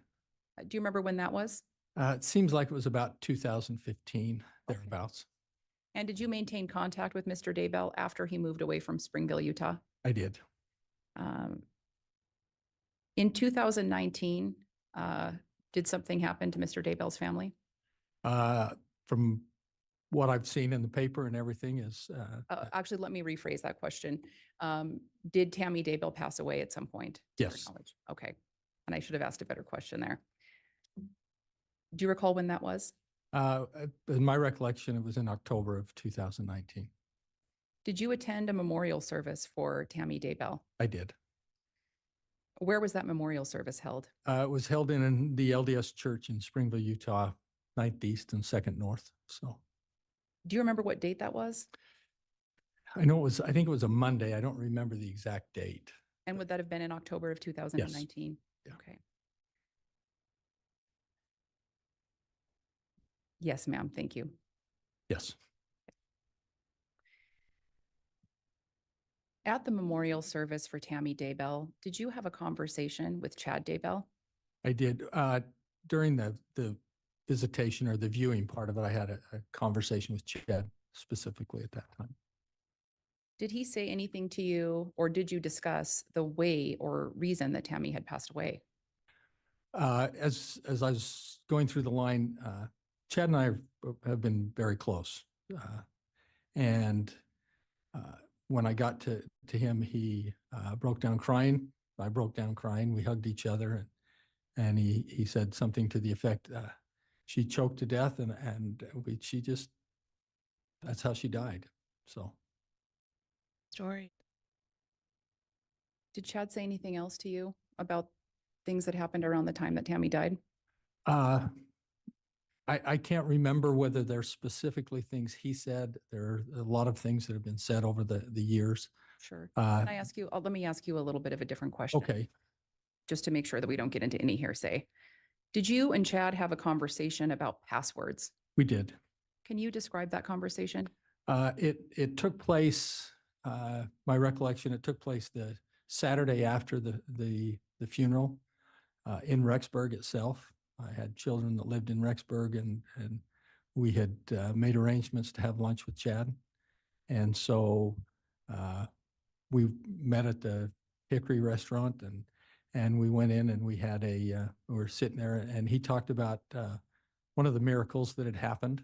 Do you remember when that was? It seems like it was about 2015, thereabouts. And did you maintain contact with Mr. Daybell after he moved away from Springville, Utah? I did. In 2019, did something happen to Mr. Daybell's family? From what I've seen in the paper and everything is, Actually, let me rephrase that question. Did Tammy Daybell pass away at some point? to your Yes. knowledge? Okay. And I should have asked a better question there. Do you recall when that was? in my recollection, it was in October of 2019. Did you attend a memorial service for Tammy Daybell? I did. Where was that memorial service held? It was held in the LDS church in Springville, Utah, 9th East and 2nd North. So Do you remember what date that was? I know I think it was a Monday. I don't remember the exact date. And would that have been in October of 2019? Yeah. Okay. Yes, ma'am. Thank you. Yes. At the memorial service for Tammy Daybell, did you have a conversation with Chad Daybell? I did. During the visitation or the viewing part of it, I had a conversation with Chad specifically at that time. Did he say anything to you, or did you discuss the way or reason that Tammy had passed away? As I was going through the line, Chad and I have been very close. And when I got to him, he broke down crying. I broke down crying. We hugged each other, and he said something to the effect, she choked to death, and she just, that's how she died. So. Story. Did Chad say anything else to you about things that happened around the time that Tammy died? I can't remember whether there's specifically things he said. There are a lot of things that have been said over the years. Sure. Can I ask you, let me ask you a little bit of a different question. Okay. Just to make sure that we don't get into any hearsay. Did you and Chad have a conversation about passwords? We did. Can you describe that conversation? It took place, my recollection, it took place the Saturday after the funeral in Rexburg itself. I had children that lived in Rexburg, and we had made arrangements to have lunch with Chad. And so we met at the Hickory restaurant, and we went in and we had we were sitting there, and he talked about one of the miracles that had happened.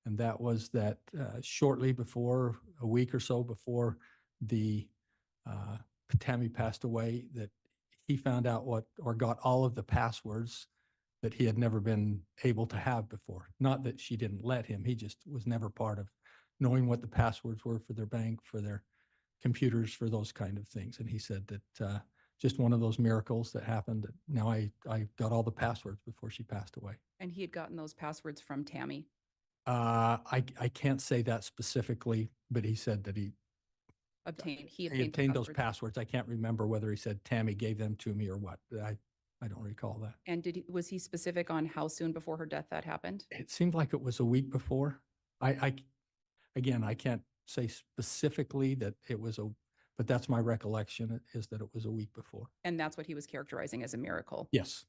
And that was that shortly before, a week or so before the Tammy passed away, that he found out or got all of the passwords that he had never been able to have before. Not that she didn't let him, he just was never part of knowing what the passwords were for their bank, for their computers, for those kind of things. And he said that just one of those miracles that happened. Now I got all the passwords before she passed away. And he had gotten those passwords from Tammy. I can't say that specifically, but he said that he Obtained obtained those passwords. I can't remember whether he said Tammy gave them to me or what. I don't recall that. And was he specific on how soon before her death that happened? It seemed like it was a week before. Again, I can't say specifically that it was but that's my recollection, is that it was a week before. And that's what he was characterizing as a miracle? Yes,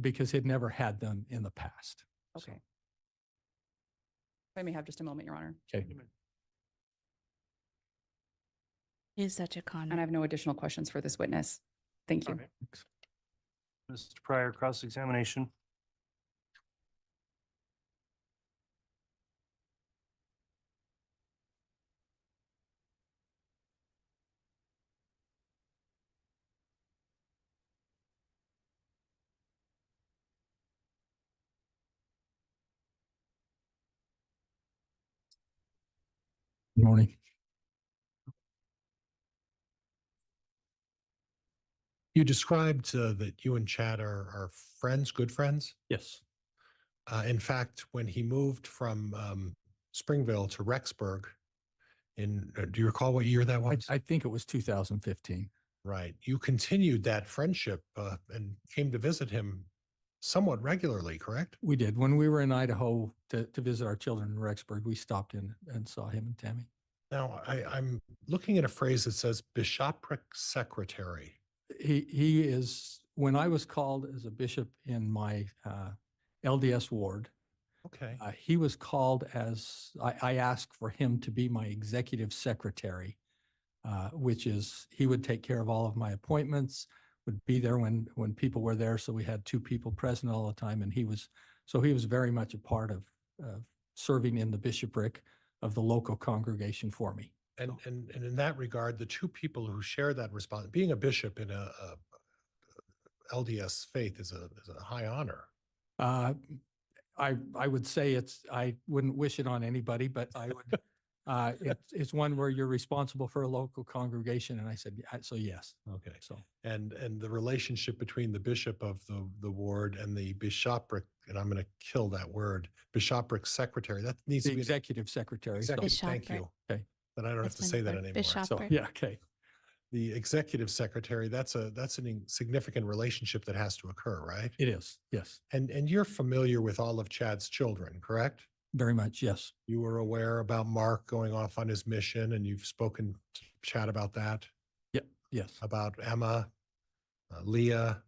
because he'd never had them in the past. Okay. If I may have just a moment, Your Honor. Okay. He's such a con. And I have no additional questions for this witness. Thank you. Okay. Mr. Pryor, cross-examination. Good morning. You described that you and Chad are friends, good friends. Yes. In fact, when he moved from Springville to Rexburg, do you recall what year that was? I think it was 2015. Right. You continued that friendship and came to visit him somewhat regularly, correct? We did. When we were in Idaho to visit our children in Rexburg, we stopped in and saw him and Tammy. Now, I'm looking at a phrase that says bishopric secretary. He is, when I was called as a bishop in my LDS ward, Okay. he was called as, I asked for him to be my executive secretary, which is, he would take care of all of my appointments, would be there when people were there. So we had two people present all the time. And he was very much a part of serving in the bishopric of the local congregation for me. And in that regard, the two people who share that response, being a bishop in a LDS faith is a high honor. I would say I wouldn't wish it on anybody, but It's one where you're responsible for a local congregation. And I said, yeah, so yes. Okay. So And the relationship between the bishop of the ward and the bishopric, and I'm going to kill that word, bishopric secretary, that needs the to be. executive secretary. So, Executive, thank Bishopric. you. Okay. Then I don't have That's to my say that word, anymore. bishopric. so yeah. Okay. The executive secretary, that's a significant relationship that has to occur, right? It is. Yes. And you're familiar with all of Chad's children, correct? Very much. Yes. You were aware about Mark going off on his mission, and you've spoken to Chad about that, Yep. Yes. about Emma, Leah,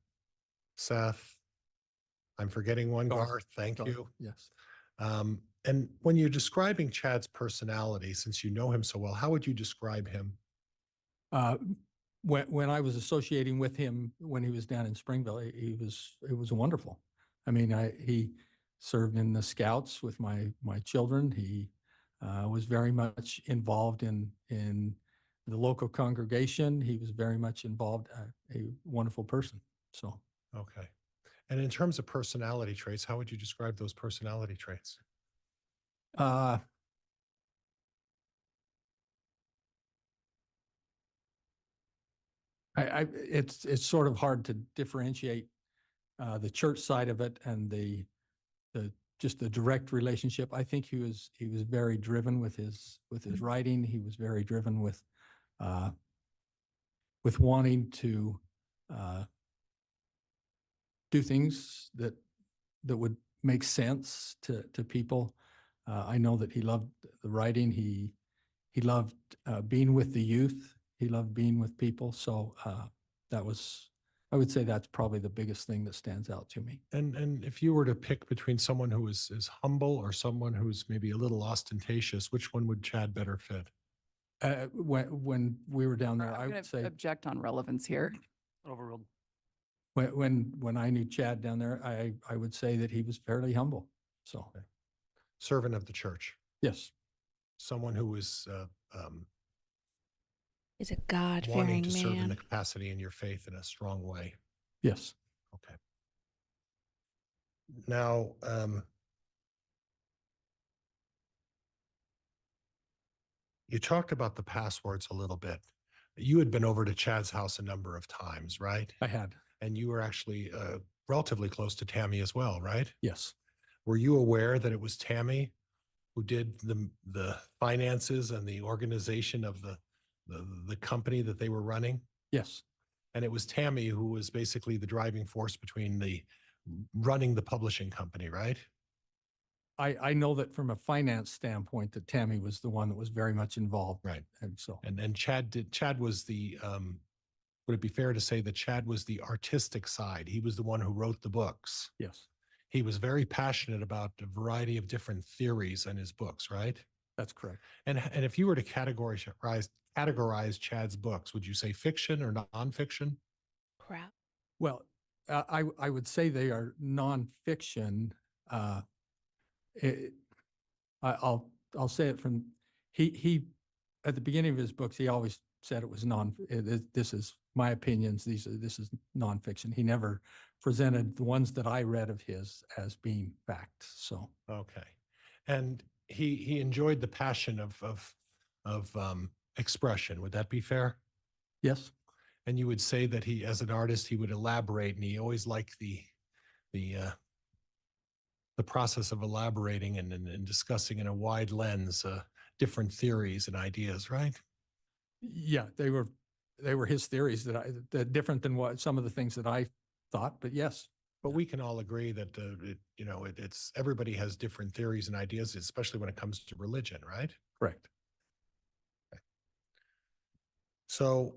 Seth. I'm forgetting one, Garth. Garth. Thank Garth, you. Yes. And when you're describing Chad's personality, since you know him so well, how would you describe him? When I was associating with him when he was down in Springville, it was wonderful. I mean, he served in the Scouts with my children. He was very much involved in the local congregation. He was very much involved, a wonderful person. So Okay. And in terms of personality traits, how would you describe those personality traits? It's sort of hard to differentiate the church side of it and the just the direct relationship. I think he was very driven with his writing. He was very driven with wanting to do things that would make sense to people. I know that he loved the writing. He loved being with the youth. He loved being with people. So I would say that's probably the biggest thing that stands out to me. And if you were to pick between someone who is humble or someone who's maybe a little ostentatious, which one would Chad better fit? When we were down there, I'm I gonna would say object on relevance here. Overruled. when I knew Chad down there, I would say that he was fairly humble. So Servant of the church, yes, someone who was He's a wanting God-fearing to serve in the man. capacity in your faith in a strong way. yes. Okay. Now, you talked about the passwords a little bit. You had been over to Chad's house a number of times, right? I had. And you were actually relatively close to Tammy as well, right? Yes. Were you aware that it was Tammy who did the finances and the organization of the company that they were running? Yes. And it was Tammy who was basically the driving force between the running the publishing company, right? I know that from a finance standpoint that Tammy was the one that was very much involved. Right. And so, And Chad was the would it be fair to say that Chad was the artistic side? He was the one who wrote the books. yes, He was very passionate about a variety of different theories in his books, right? that's correct. And if you were to categorize Chad's books, would you say fiction or nonfiction? Crap. Well, I would say they are nonfiction. I'll say it from he at the beginning of his books, he always said it was this is my opinions. This is nonfiction. He never presented the ones that I read of his as being facts. So Okay. And he enjoyed the passion of expression. Would that be fair? yes, And you would say that he, as an artist, he would elaborate, and he always liked the process of elaborating and discussing in a wide lens different theories and ideas, right? yeah, they were his theories that different than what some of the things that I thought. But yes, But we can all agree that it's everybody has different theories and ideas, especially when it comes to religion, right? correct. So,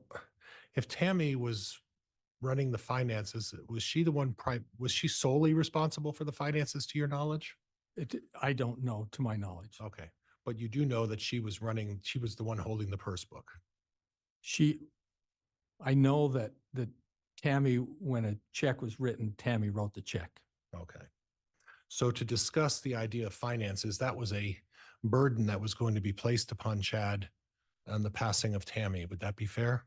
if Tammy was running the finances, was she the one was she solely responsible for the finances to your knowledge? I don't know, to my knowledge. Okay. But you do know that she was the one holding the purse book. I know that Tammy, when a check was written, Tammy wrote the check. Okay. So to discuss the idea of finances, that was a burden that was going to be placed upon Chad on the passing of Tammy. Would that be fair?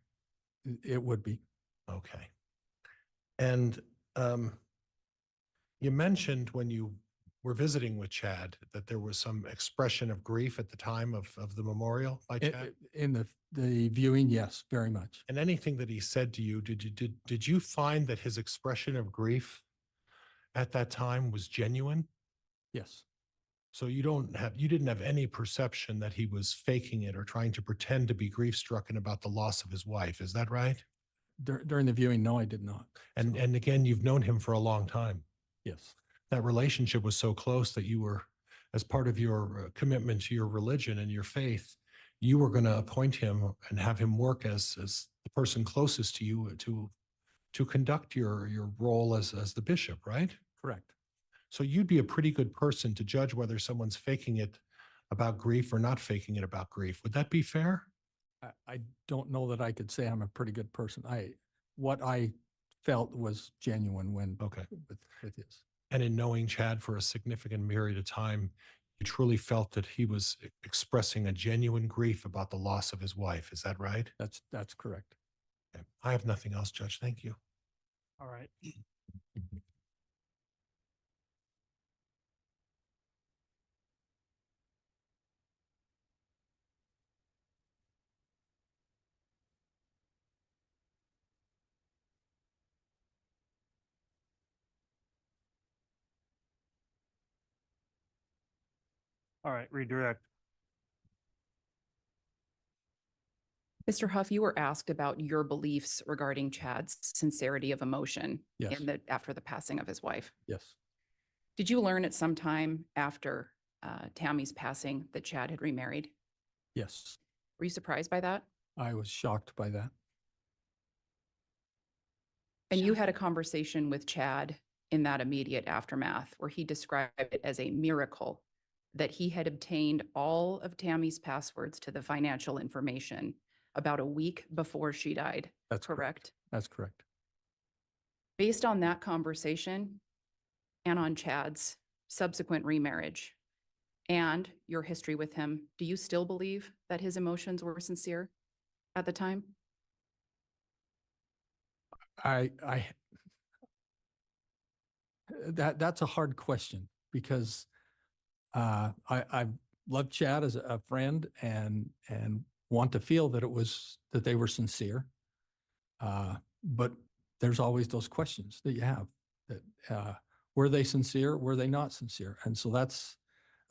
It would be. Okay. And you mentioned when you were visiting with Chad, that there was some expression of grief at the time of the memorial by Chad? In the viewing, yes, very much. And anything that he said to you, did you find that his expression of grief at that time was genuine? Yes, So you didn't have any perception that he was faking it or trying to pretend to be grief stricken about the loss of his wife. Is that right? during the viewing, no, I did not. And, So, and again, you've known him for a long time. yes, That relationship was so close that you were, as part of your commitment to your religion and your faith, you were going to appoint him and have him work as the person closest to you to conduct your role as the bishop, right? correct. So you'd be a pretty good person to judge whether someone's faking it about grief or not faking it about grief. Would that be fair? I don't know that I could say I'm a pretty good person. What I felt was genuine when Okay. with his. And in knowing Chad for a significant period of time, you truly felt that he was expressing a genuine grief about the loss of his wife. Is that right? That's correct. Okay. I have nothing else, Judge. Thank you. All right. All right, redirect. Mr. Huff, you were asked about your beliefs regarding Chad's sincerity of emotion Yes. after the passing of his wife. Yes. Did you learn at some time after Tammy's passing that Chad had remarried? Yes. Were you surprised by that? I was shocked by that. And you had a conversation with Chad in that immediate aftermath where he described it as a miracle that he had obtained all of Tammy's passwords to the financial information about a week before she died. That's correct. That's correct. Based on that conversation and on Chad's subsequent remarriage and your history with him, do you still believe that his emotions were sincere at the time? That's a hard question because I love Chad as a friend and want to feel that that they were sincere. But there's always those questions that you have that were they sincere? Were they not sincere? And so that's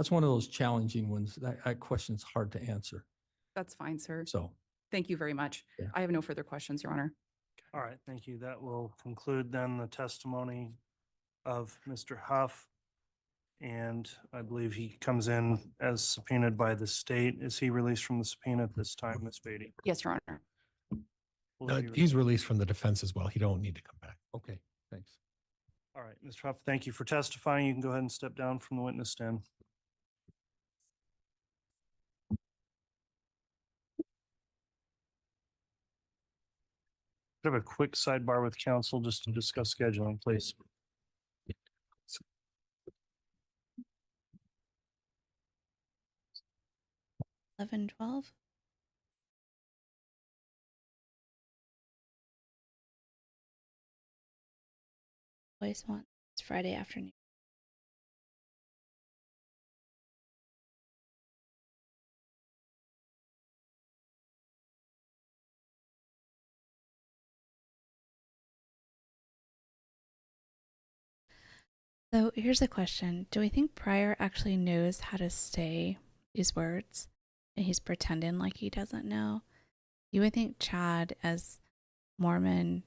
one of those challenging ones. That question's hard to answer. That's fine, sir. So Thank you very much. Yeah. I have no further questions, Your Honor. All right, thank you. That will conclude then the testimony of Mr. Huff. And I believe he comes in as subpoenaed by the state. Is he released from the subpoena at this time, Ms. Beatty? Yes, Your Honor. Will he He's released from the defense as well. He don't need to come back. okay, thanks. All right, Mr. Huff, thank you for testifying. You can go ahead and step down from the witness stand. Could I have a quick sidebar with counsel just to discuss scheduling, please? Eleven, 12. Always want it's Friday afternoon. So here's a question. Do we think Pryor actually knows how to say these words and he's pretending like he doesn't know? You would think Chad, as Mormon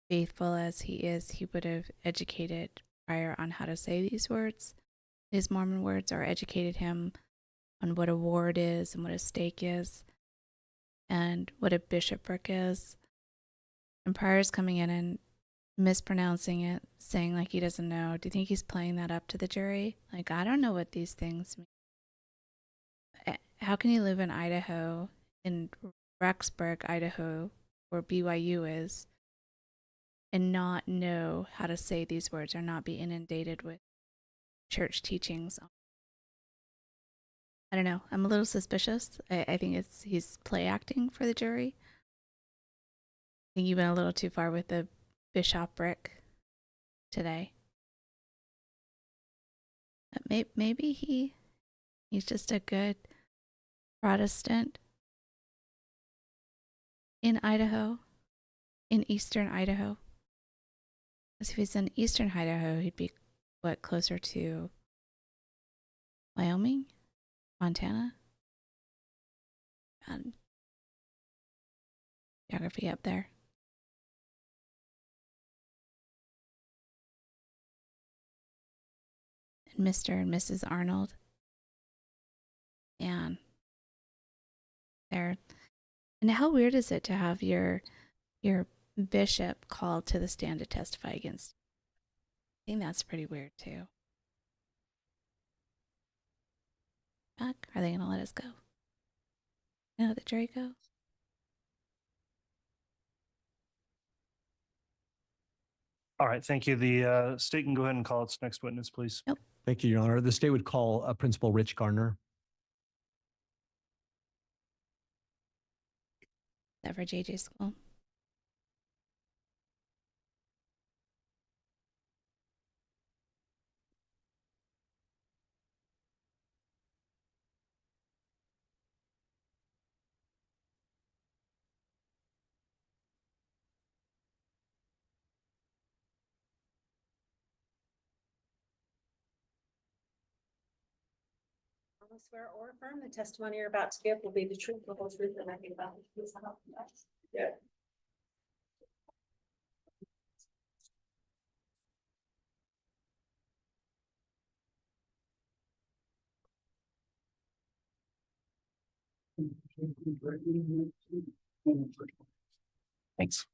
faithful as he is, he would have educated Pryor on how to say these words, these Mormon words, or educated him on what a ward is and what a stake is and what a bishopric is. And Pryor's coming in and mispronouncing it, saying like he doesn't know. Do you think he's playing that up to the jury? Like, I don't know what these things mean. How can you live in Idaho, in Rexburg, Idaho, where BYU is, and not know how to say these words or not be inundated with church teachings? I don't know. I'm a little suspicious. I think he's play acting for the jury. I think you went a little too far with the bishopric today. Maybe he's just a good Protestant in Idaho, in eastern Idaho. Because if he's in eastern Idaho, he'd be what, closer to Wyoming, Montana, and geography up there. And Mr. and Mrs. Arnold. And there. And how weird is it to have your bishop called to the stand to testify against? I think that's pretty weird too. Fuck, are they gonna let us go? No, the jury go? All right, thank you. The state can go ahead and call its next witness, please. Nope. Thank you, Your Honor. The state would call Principal Rich Garner. Is that for JJ school? I swear or affirm the testimony you're about to give will be the truth, the whole truth, and nothing but the truth. So help you God. Yeah. Thanks.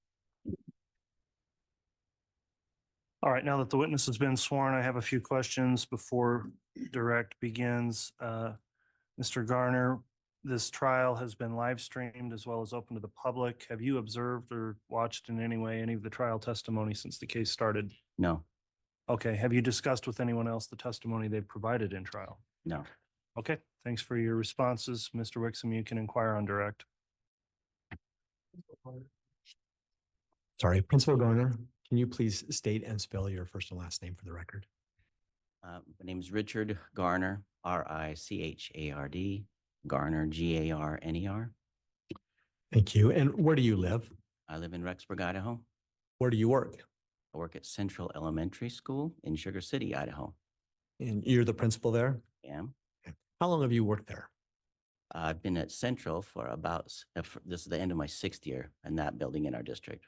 All right, now that the witness has been sworn, I have a few questions before direct begins. Mr. Garner, this trial has been live streamed as well as open to the public. Have you observed or watched in any way any of the trial testimony since the case started? No, Okay, have you discussed with anyone else the testimony they've provided in trial? no. Okay, thanks for your responses. Mr. Wixom, you can inquire on direct. Sorry, Principal Garner, can you please state and spell your first and last name for the record? My name is Richard Garner, Richard, Garner, Garner. Thank you. And where do you live? I live in Rexburg, Idaho. Where do you work? I work at Central Elementary School in Sugar City, Idaho. And you're the principal there? Am. How long have you worked there? I've been at Central for this is the end of my 6th year in that building in our district.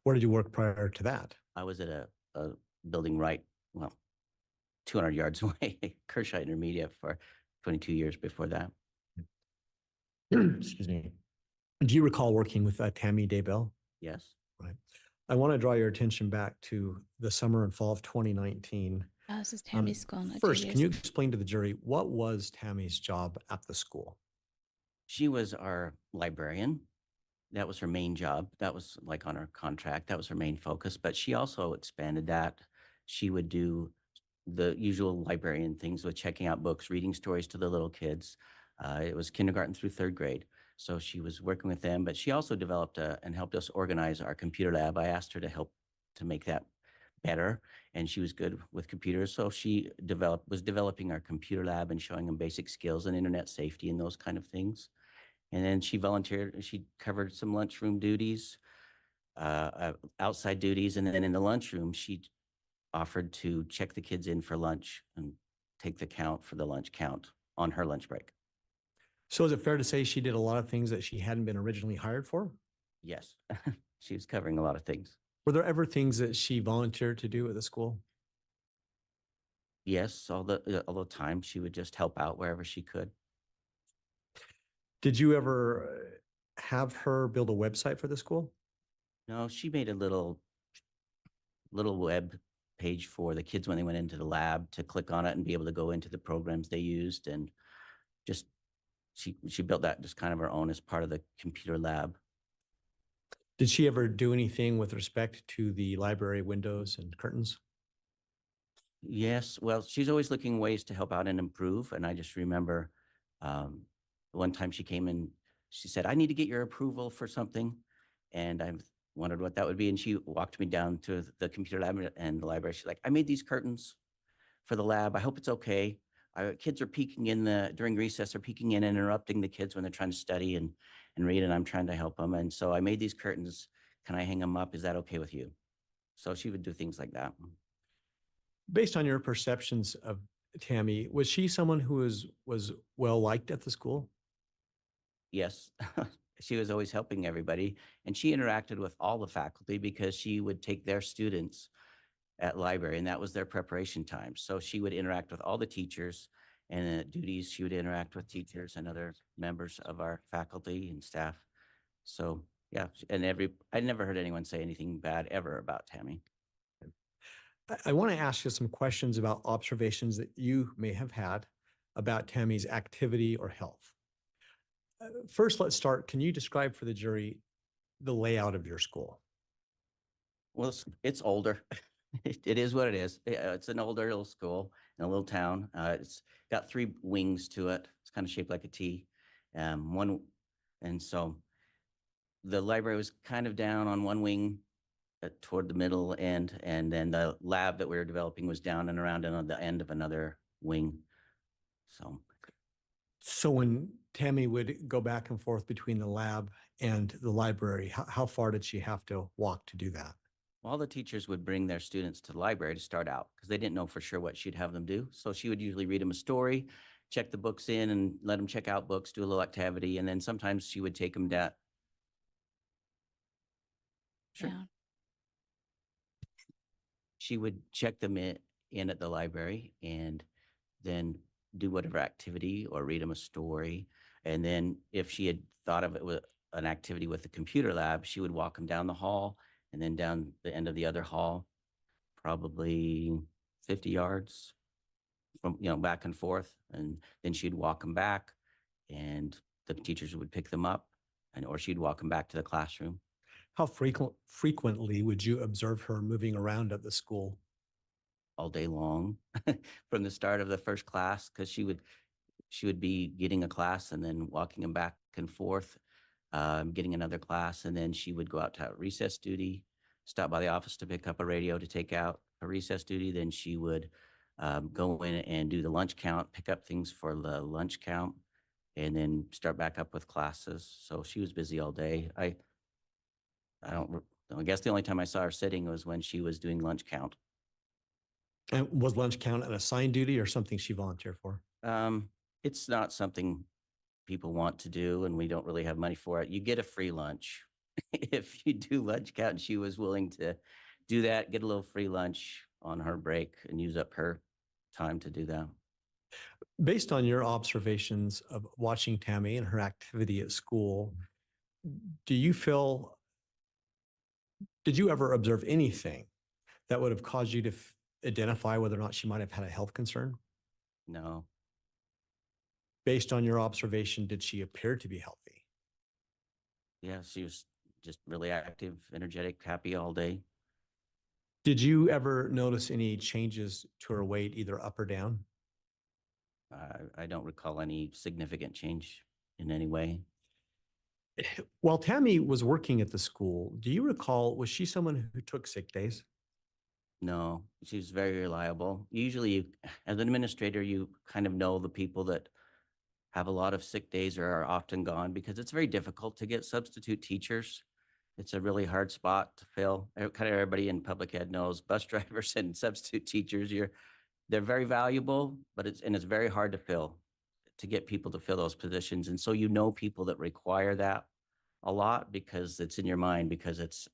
Where did you work prior to that? I was at a building 200 yards away, Kershaw Intermediate, for 22 years before that. Excuse me. Do you recall working with Tammy Daybell? Yes. Right. I want to draw your attention back to the summer and fall of 2019. Oh, this is Tammy's school, not First, JJ's. can you explain to the jury what was Tammy's job at the school? She was our librarian. That was her main job. That was like on her contract. That was her main focus, but she also expanded that. She would do the usual librarian things with checking out books, reading stories to the little kids. It was kindergarten through 3rd grade. So she was working with them, but she also developed and helped us organize our computer lab. I asked her to help to make that better, and she was good with computers. So she was developing our computer lab and showing them basic skills and internet safety and those kind of things. And then she volunteered, she covered some lunchroom duties, outside duties. And then in the lunchroom, she offered to check the kids in for lunch and take the count for the lunch count on her lunch break. So is it fair to say she did a lot of things that she hadn't been originally hired for? Yes, she was covering a lot of things. Were there ever things that she volunteered to do at the school? Yes, all the time she would just help out wherever she could. Did you ever have her build a website for the school? No, she made a little web page for the kids when they went into the lab to click on it and be able to go into the programs they used, and just she built that just kind of her own as part of the computer lab. Did she ever do anything with respect to the library windows and curtains? Yes, well, she's always looking ways to help out and improve. And I just remember one time she came in, she said, "I need to get your approval for something." And I wondered what that would be. And she walked me down to the computer lab and the library. She's like, "I made these curtains for the lab. I hope it's okay. Kids are peeking in during recess, are peeking in and interrupting the kids when they're trying to study and read, and I'm trying to help them. And so I made these curtains. Can I hang them up? Is that okay with you? So she would do things like that. Based on your perceptions of Tammy, was she someone who was well liked at the school? Yes, she was always helping everybody, and she interacted with all the faculty because she would take their students at library, and that was their preparation time. So she would interact with all the teachers, and at duties, she would interact with teachers and other members of our faculty and staff. So yeah, and I never heard anyone say anything bad ever about Tammy. I want to ask you some questions about observations that you may have had about Tammy's activity or health. First, let's start. Can you describe for the jury the layout of your school? Well, it's older. It is what it is. It's an older little school in a little town. It's got 3 wings to it. It's kind of shaped like a T. And so the library was kind of down on one wing toward the middle end, and then the lab that we were developing was down and around and on the end of another wing. So when Tammy would go back and forth between the lab and the library, how far did she have to walk to do that? All the teachers would bring their students to the library to start out because they didn't know for sure what she'd have them do. So she would usually read them a story, check the books in and let them check out books, do a little activity. And then sometimes she would take them down. Sure. Yeah. She would check them in at the library and then do whatever activity or read them a story. And then if she had thought of it with an activity with the computer lab, she would walk them down the hall and then down the end of the other hall, probably 50 yards from, back and forth. And then she'd walk them back and the teachers would pick them up or she'd walk them back to the classroom. How frequently would you observe her moving around at the school? All day long from the start of the first class, because she would be getting a class and then walking them back and forth, getting another class, and then she would go out to recess duty, stop by the office to pick up a radio to take out for recess duty. Then she would go in and do the lunch count, pick up things for the lunch count, and then start back up with classes. So she was busy all day. I guess the only time I saw her sitting was when she was doing lunch count. And was lunch count an assigned duty or something she volunteered for? It's not something people want to do, and we don't really have money for it. You get a free lunch if you do lunch count, and she was willing to do that, get a little free lunch on her break and use up her time to do that. Based on your observations of watching Tammy and her activity at school, did you ever observe anything that would have caused you to identify whether or not she might have had a health concern? No. Based on your observation, did she appear to be healthy? Yeah, she was just really active, energetic, happy all day. Did you ever notice any changes to her weight, either up or down? I don't recall any significant change in any way. While Tammy was working at the school, do you recall, was she someone who took sick days? No, she was very reliable. Usually, as an administrator, you kind of know the people that have a lot of sick days or are often gone because it's very difficult to get substitute teachers. It's a really hard spot to fill. Kind of everybody in public ed knows bus drivers and substitute teachers. They're very valuable, but it's very hard to fill, to get people to fill those positions. And so people that require that a lot because it's in your mind, because it's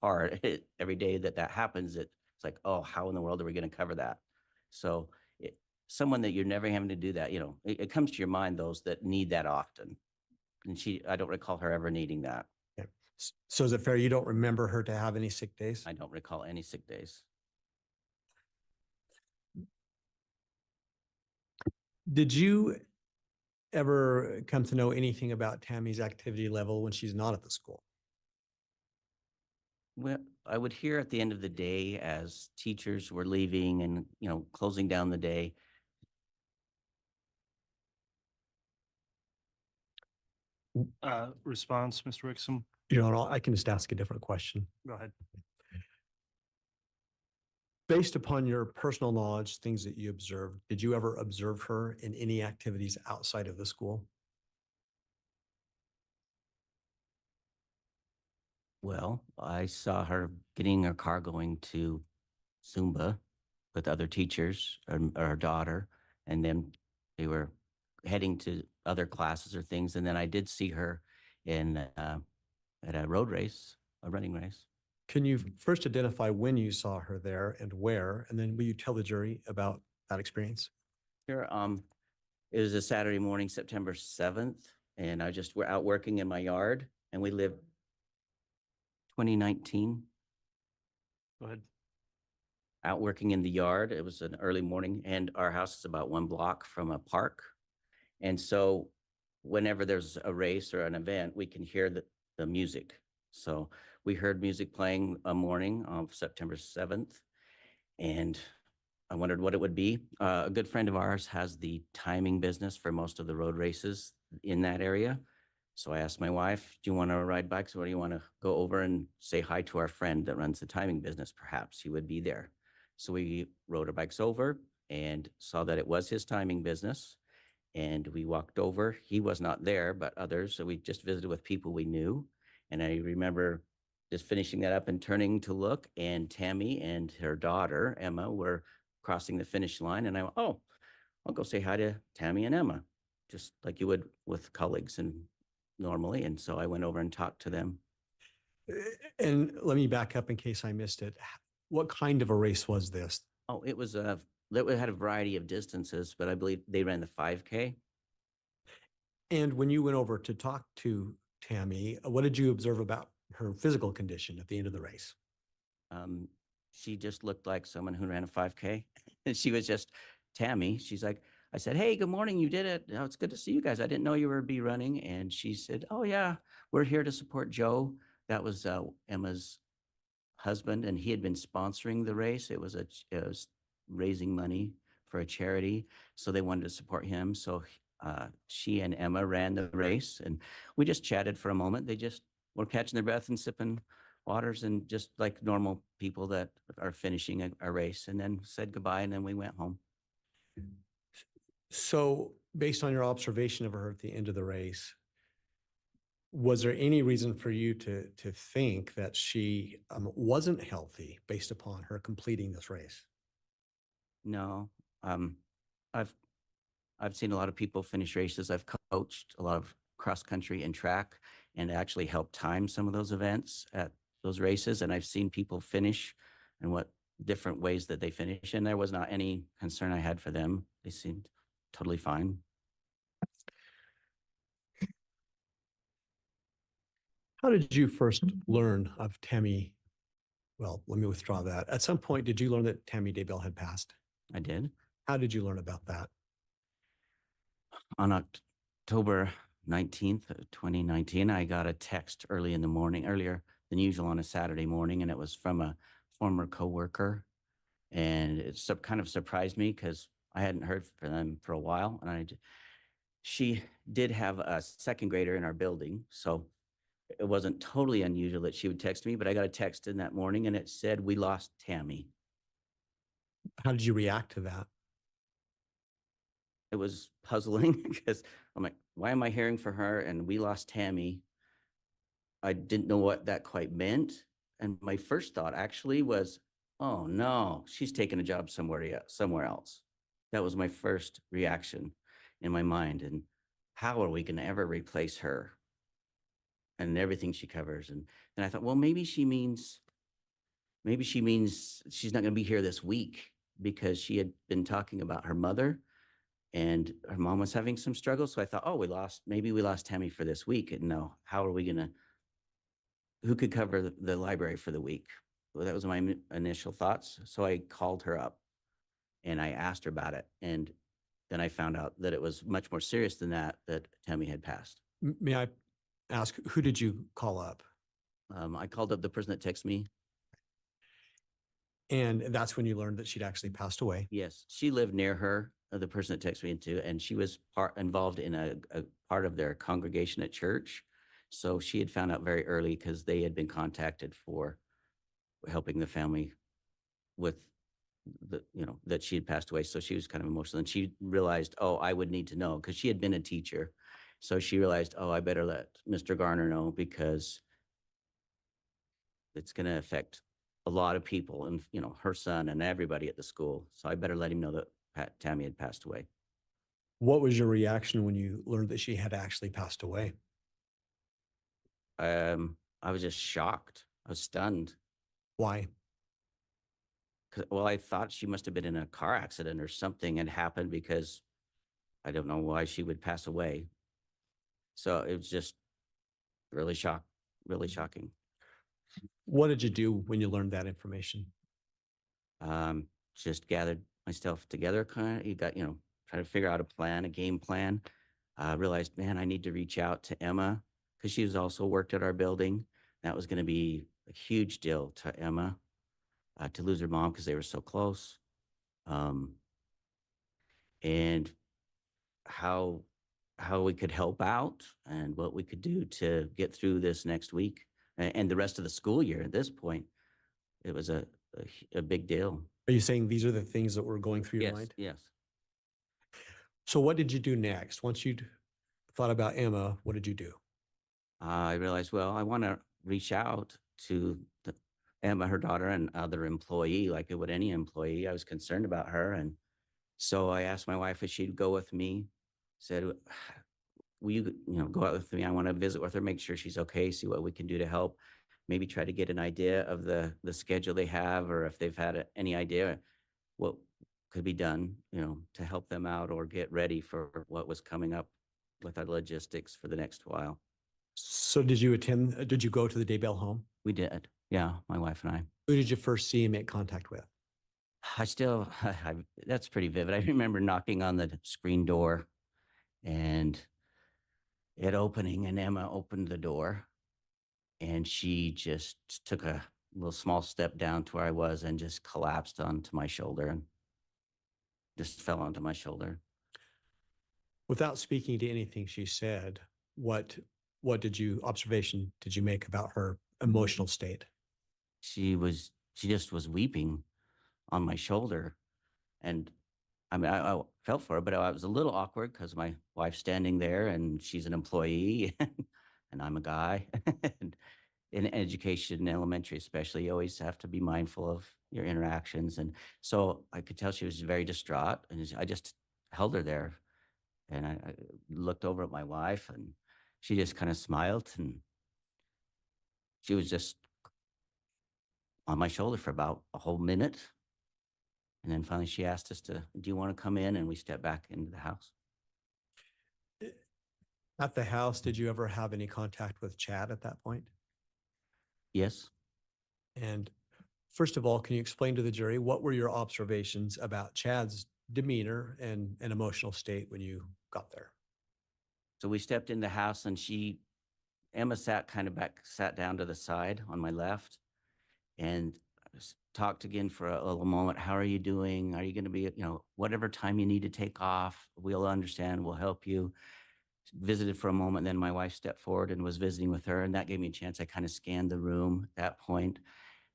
hard. Every day that happens, it's like, oh, how in the world are we going to cover that? So someone that you're never having to do that, it comes to your mind, those that need that often. And I don't recall her ever needing that. Yeah. So is it fair you don't remember her to have any sick days? I don't recall any sick days. Did you ever come to know anything about Tammy's activity level when she's not at the school? Well, I would hear at the end of the day as teachers were leaving and, closing down the day. Response, Mr. Wixom? Your Honor, I can just ask a different question. Go ahead. Based upon your personal knowledge, things that you observed, did you ever observe her in any activities outside of the school? Well, I saw her getting her car going to Zumba with other teachers or her daughter, and then they were heading to other classes or things. And then I did see her in at a road race, a running race. Can you first identify when you saw her there and where, and then will you tell the jury about that experience? Sure. It was a Saturday morning, September 7th, and I just were out working in my yard, and we lived 2019. Go ahead. Out working in the yard. It was an early morning, and our house is about 1 block from a park. And so whenever there's a race or an event, we can hear the music. So we heard music playing a morning of September 7th, and I wondered what it would be. A good friend of ours has the timing business for most of the road races in that area. So I asked my wife, do you want to ride bikes, or do you want to go over and say hi to our friend that runs the timing business? Perhaps he would be there. So we rode our bikes over and saw that it was his timing business. And we walked over. He was not there, but others. So we just visited with people we knew. And I remember just finishing that up and turning to look, and Tammy and her daughter, Emma, were crossing the finish line. And I went, oh, I'll go say hi to Tammy and Emma, just like you would with colleagues and normally. And so I went over and talked to them. And let me back up in case I missed it. What kind of a race was this? Oh, it had a variety of distances, but I believe they ran the 5K. And when you went over to talk to Tammy, what did you observe about her physical condition at the end of the race? She just looked like someone who ran a 5K. And she was just Tammy. She's like, I said, hey, good morning. You did it. Oh, it's good to see you guys. I didn't know you were be running. And she said, oh, yeah, we're here to support Joe. That was Emma's husband, and he had been sponsoring the race. It was raising money for a charity, so they wanted to support him. So she and Emma ran the race, and we just chatted for a moment. They just were catching their breath and sipping waters, and just like normal people that are finishing a race, and then said goodbye, and then we went home. So based on your observation of her at the end of the race, was there any reason for you to think that she wasn't healthy based upon her completing this race? No, I've seen a lot of people finish races. I've coached a lot of cross country and track, and actually helped time some of those events at those races. And I've seen people finish and what different ways that they finish. And there was not any concern I had for them. They seemed totally fine. How did you first learn of Tammy? Well, let me withdraw that. At some point, did you learn that Tammy Daybell had passed? I did. How did you learn about that? On October 19th, 2019, I got a text early in the morning, earlier than usual on a Saturday morning, and it was from a former coworker. And it kind of surprised me because I hadn't heard from them for a while. And she did have a second grader in our building, so it wasn't totally unusual that she would text me, but I got a text in that morning and it said, we lost Tammy. How did you react to that? It was puzzling because I'm like, why am I hearing from her? And we lost Tammy. I didn't know what that quite meant. And my first thought actually was, oh no, she's taking a job somewhere else. That was my first reaction in my mind. And how are we going to ever replace her and everything she covers? And I thought, well, maybe she means she's not going to be here this week, because she had been talking about her mother and her mom was having some struggles. So I thought, oh, maybe we lost Tammy for this week. And no, how are we going to, who could cover the library for the week? Well, that was my initial thoughts. So I called her up and I asked her about it. And then I found out that it was much more serious than that Tammy had passed. May I ask, who did you call up? I called up the person that texted me. And that's when you learned that she'd actually passed away. Yes, she lived near her, the person that texted me into, and she was involved in a part of their congregation at church. So she had found out very early because they had been contacted for helping the family with that she had passed away. So she was kind of emotional, and she realized, oh, I would need to know, because she had been a teacher. So she realized, oh, I better let Mr. Garner know, because it's going to affect a lot of people, and, her son and everybody at the school. So I better let him know that Tammy had passed away. What was your reaction when you learned that she had actually passed away? I was just shocked. I was stunned. Why? Well, I thought she must have been in a car accident or something had happened, because I don't know why she would pass away. So it was just really shocking. What did you do when you learned that information? Just gathered myself together, kind of, try to figure out a game plan. Realized, man, I need to reach out to Emma, because she was also worked at our building. That was going to be a huge deal to Emma, to lose her mom, because they were so close. And how we could help out, and what we could do to get through this next week, and the rest of the school year. At this point, it was a big deal. Are you saying these are the things that were going through your Yes, mind? yes. So what did you do next? Once you'd thought about Emma, what did you do? I realized, well, I want to reach out to Emma, her daughter, and other employee, like I would any employee. I was concerned about her, and so I asked my wife if she'd go with me. Said, will you, go out with me? I want to visit with her, make sure she's okay, see what we can do to help. Maybe try to get an idea of the schedule they have, or if they've had any idea what could be done, to help them out or get ready for what was coming up with our logistics for the next while. So did you go to the Daybell home? We did. Yeah, my wife and I. Who did you first see and make contact with? That's pretty vivid. I remember knocking on the screen door and it opening, and Emma opened the door, and she just took a little small step down to where I was and just collapsed onto my shoulder, and just fell onto my shoulder. Without speaking to anything she said, what observation did you make about her emotional state? She just was weeping on my shoulder. And I mean, I felt for her, but I was a little awkward, because my wife's standing there and she's an employee and I'm a guy. And in education, elementary especially, you always have to be mindful of your interactions. And so I could tell she was very distraught, and I just held her there. And I looked over at my wife, and she just kind of smiled, and she was just on my shoulder for about a whole minute. And then finally she asked us do you want to come in? And we stepped back into the house. At the house, did you ever have any contact with Chad at that point? Yes. And first of all, can you explain to the jury, what were your observations about Chad's demeanor and emotional state when you got there? So we stepped in the house, and Emma sat down to the side on my left, and talked again for a little moment. How are you doing? Are you going to be, whatever time you need to take off, we'll understand, we'll help you. Visited for a moment. Then my wife stepped forward and was visiting with her, and that gave me a chance. I kind of scanned the room at that point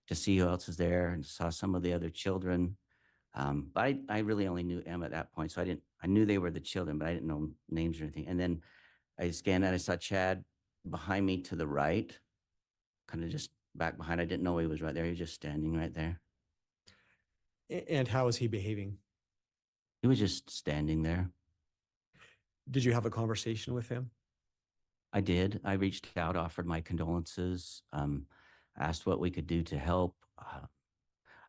to see who else is there, and saw some of the other children. But I really only knew Emma at that point. So I knew they were the children, but I didn't know names or anything. And then I scanned and I saw Chad behind me to the right, kind of just back behind. I didn't know he was right there. He was just standing right there. And how was he behaving? He was just standing there. Did you have a conversation with him? I did. I reached out, offered my condolences, asked what we could do to help.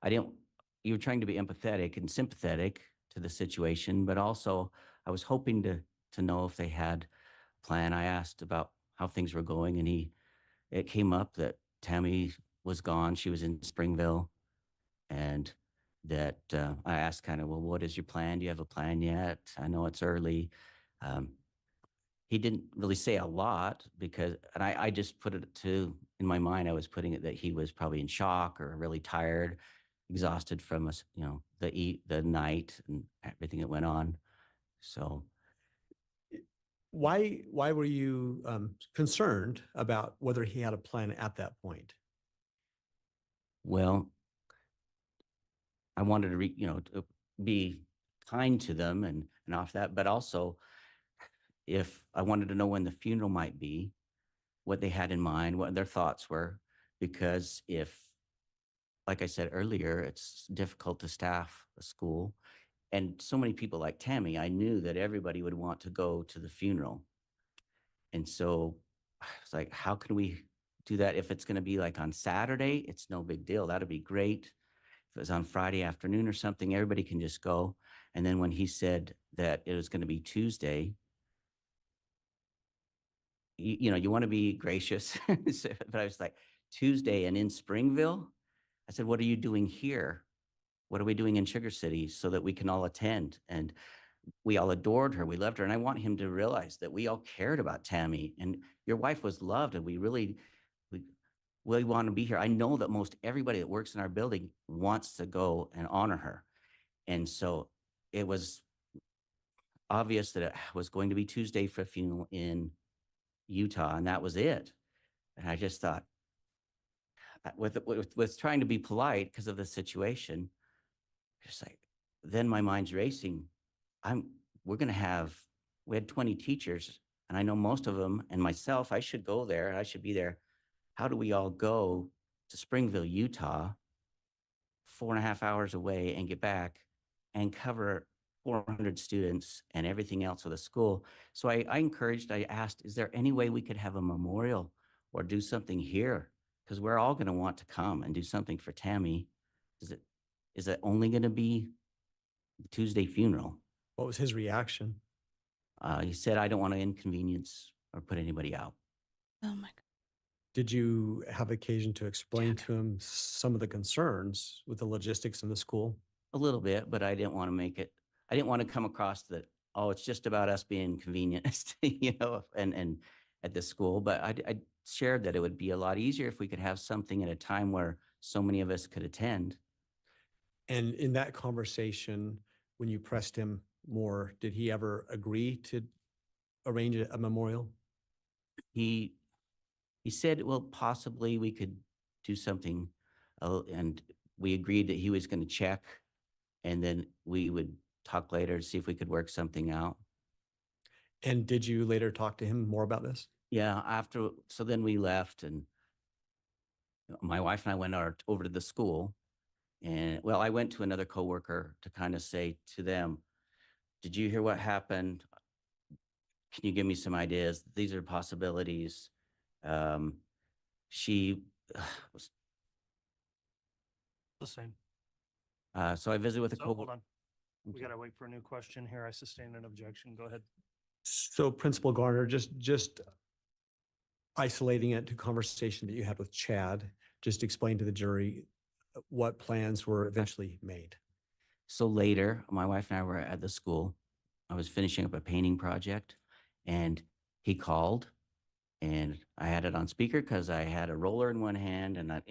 You were trying to be empathetic and sympathetic to the situation, but also I was hoping to know if they had a plan. I asked about how things were going, and it came up that Tammy was gone. She was in Springville, and that I asked kind of, well, what is your plan? Do you have a plan yet? I know it's early. He didn't really say a lot, and I just put it in my mind, I was putting it that he was probably in shock or really tired, exhausted from us, the night and everything that went on. So why were you concerned about whether he had a plan at that point? Well, I wanted to to be kind to them and off that, but also if I wanted to know when the funeral might be, what they had in mind, what their thoughts were, because if, like I said earlier, it's difficult to staff a school, and so many people like Tammy, I knew that everybody would want to go to the funeral. And so I was like, how can we do that? If it's going to be like on Saturday, it's no big deal. That'd be great. If it was on Friday afternoon or something, everybody can just go. And then when he said that it was going to be Tuesday, you want to be gracious. But I was like, Tuesday and in Springville? I said, what are you doing here? What are we doing in Sugar City so that we can all attend? And we all adored her. We loved her. And I want him to realize that we all cared about Tammy, and your wife was loved. And we want to be here. I know that most everybody that works in our building wants to go and honor her. And so it was obvious that it was going to be Tuesday for a funeral in Utah, and that was it. And I just thought, with trying to be polite because of the situation, just like, then my mind's racing. We're going to we had 20 teachers, and I know most of them, and myself, I should go there. I should be there. How do we all go to Springville, Utah, 4.5 hours away, and get back and cover 400 students and everything else of the school? So I asked, is there any way we could have a memorial or do something here? Because we're all going to want to come and do something for Tammy. Is it only going to be the Tuesday funeral? What was his reaction? He said, I don't want to inconvenience or put anybody out. Oh my God. Did you have occasion to explain to him some of the concerns with the logistics in the school? A little bit, but I didn't want to come across that, oh, it's just about us being convenient, and at the school. But I shared that it would be a lot easier if we could have something at a time where so many of us could attend. And in that conversation, when you pressed him more, did he ever agree to arrange a memorial? He said, well, possibly we could do something, and we agreed that he was going to check, and then we would talk later to see if we could work something out. And did you later talk to him more about this? Yeah, so then we left, and my wife and I went over to the school, and well, I went to another coworker to kind of say to them, did you hear what happened? Can you give me some ideas? These are possibilities. She was The same. so I visited with a So hold coworker. on. We got to wait for a new question here. I sustain an objection. Go ahead. So Principal Garner, just isolating it to conversation that you had with Chad, just explain to the jury what plans were eventually made. So later, my wife and I were at the school. I was finishing up a painting project, and he called, and I had it on speaker because I had a roller in one hand, and I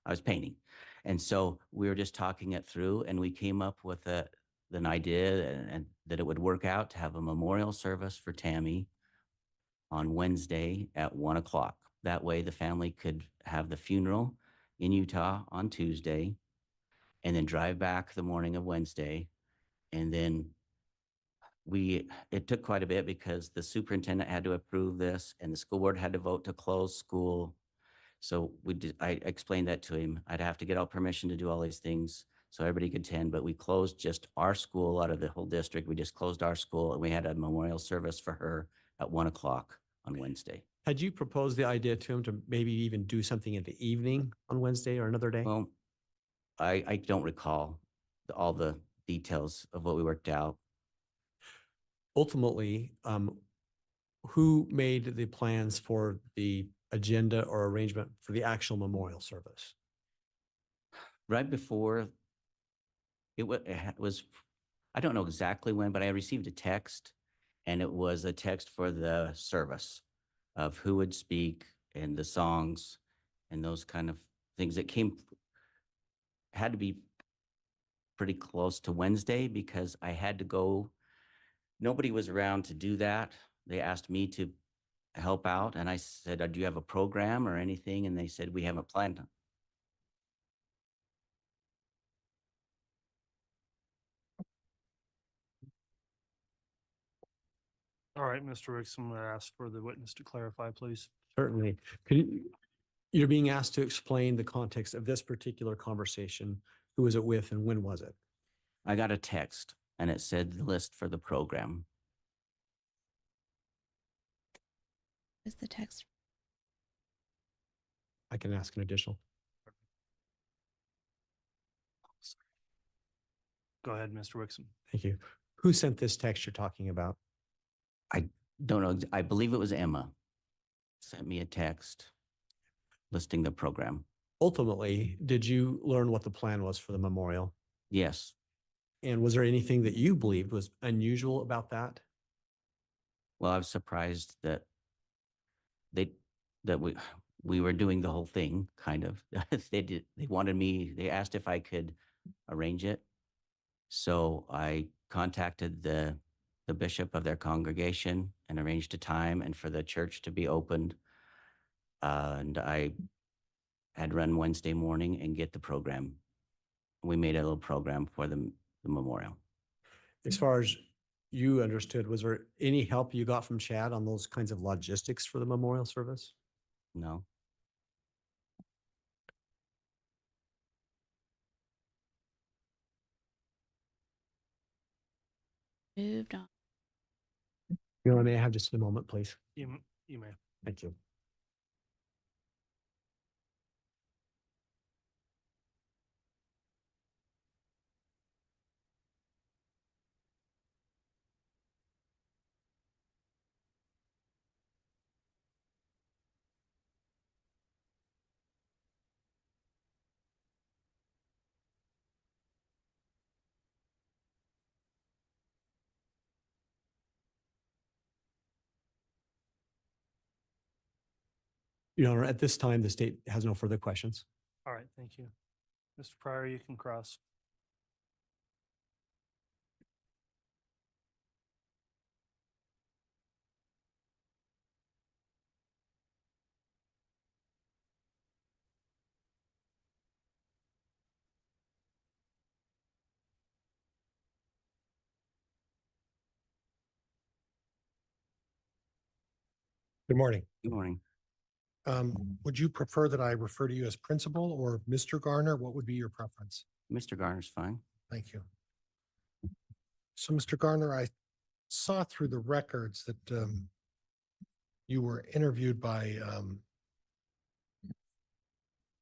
was painting. And so we were just talking it through, and we came up with an idea and that it would work out to have a memorial service for Tammy on Wednesday at 1:00. That way the family could have the funeral in Utah on Tuesday and then drive back the morning of Wednesday. And then it took quite a bit because the superintendent had to approve this and the school board had to vote to close school. So I explained that to him. I'd have to get all permission to do all these things so everybody could attend, but we closed just our school out of the whole district. We just closed our school, and we had a memorial service for her at 1:00 on Wednesday. Had you proposed the idea to him to maybe even do something in the evening on Wednesday or another day? Well, I don't recall all the details of what we worked out. Ultimately, who made the plans for the agenda or arrangement for the actual memorial service? Right before it was, I don't know exactly when, but I received a text, and it was a text for the service of who would speak and the songs and those kind of things. It had to be pretty close to Wednesday because I had to go. Nobody was around to do that. They asked me to help out, and I said, do you have a program or anything? And they said, we haven't planned. All right, Mr. Ricks, I'm going to ask for the witness to clarify, please. Certainly. You're being asked to explain the context of this particular conversation. Who was it with and when was it? I got a text and it said the list for the program. Is the text I can ask an additional. Go ahead, Mr. Wixom. Thank you. Who sent this text you're talking about? I don't know. I believe it was Emma. Sent me a text listing the program. Ultimately, did you learn what the plan was for the memorial? Yes. And was there anything that you believed was unusual about that? Well, I was surprised that we were doing the whole thing, kind of. They wanted me, they asked if I could arrange it. So I contacted the bishop of their congregation and arranged a time and for the church to be opened. And I had run Wednesday morning and get the program. We made a little program for the memorial. As far as you understood, was there any help you got from Chad on those kinds of logistics for the memorial service? No. moved on? You know, may I have just a moment, please? You may. Thank you. Your Honor, at this time, the state has no further questions. All right, thank you. Mr. Pryor, you can cross. Good morning. Good morning. Would you prefer that I refer to you as principal or Mr. Garner? What would be your preference? Mr. Garner's fine. Thank you. So, Mr. Garner, I saw through the records that you were interviewed by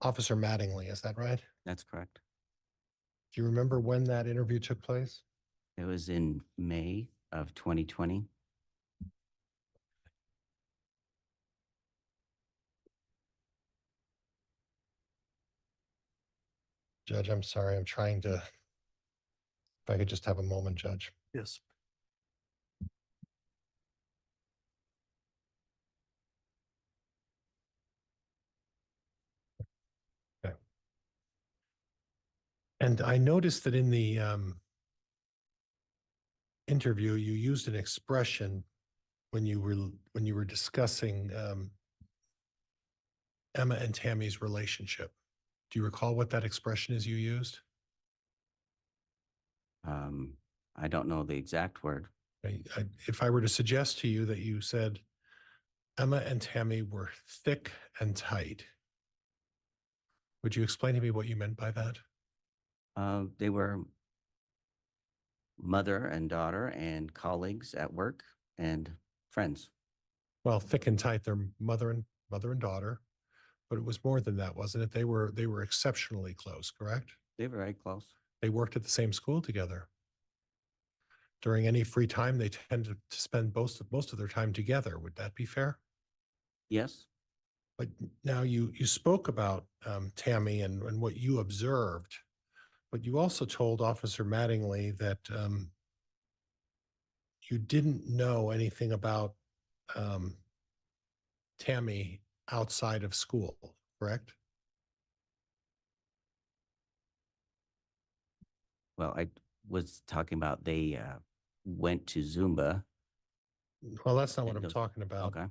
Officer Mattingly. Is that right? That's correct. Do you remember when that interview took place? It was in May of 2020. Judge, I'm sorry. I'm trying to, if I could just have a moment, Judge. Yes. Okay. And I noticed that in the interview, you used an expression when you were discussing Emma and Tammy's relationship. Do you recall what that expression is you used? I don't know the exact word. If I were to suggest to you that you said Emma and Tammy were thick and tight, would you explain to me what you meant by that? They were mother and daughter and colleagues at work and friends. Well, thick and tight, they're mother and daughter, but it was more than that, wasn't it? They were exceptionally close, correct? They were very close. They worked at the same school together. During any free time, they tended to spend most of their time together. Would that be fair? Yes. But now you spoke about Tammy and what you observed, but you also told Officer Mattingly that you didn't know anything about Tammy outside of school, correct? Well, I was talking about they went to Zumba. Well, that's not what And I'm those- talking about. Okay.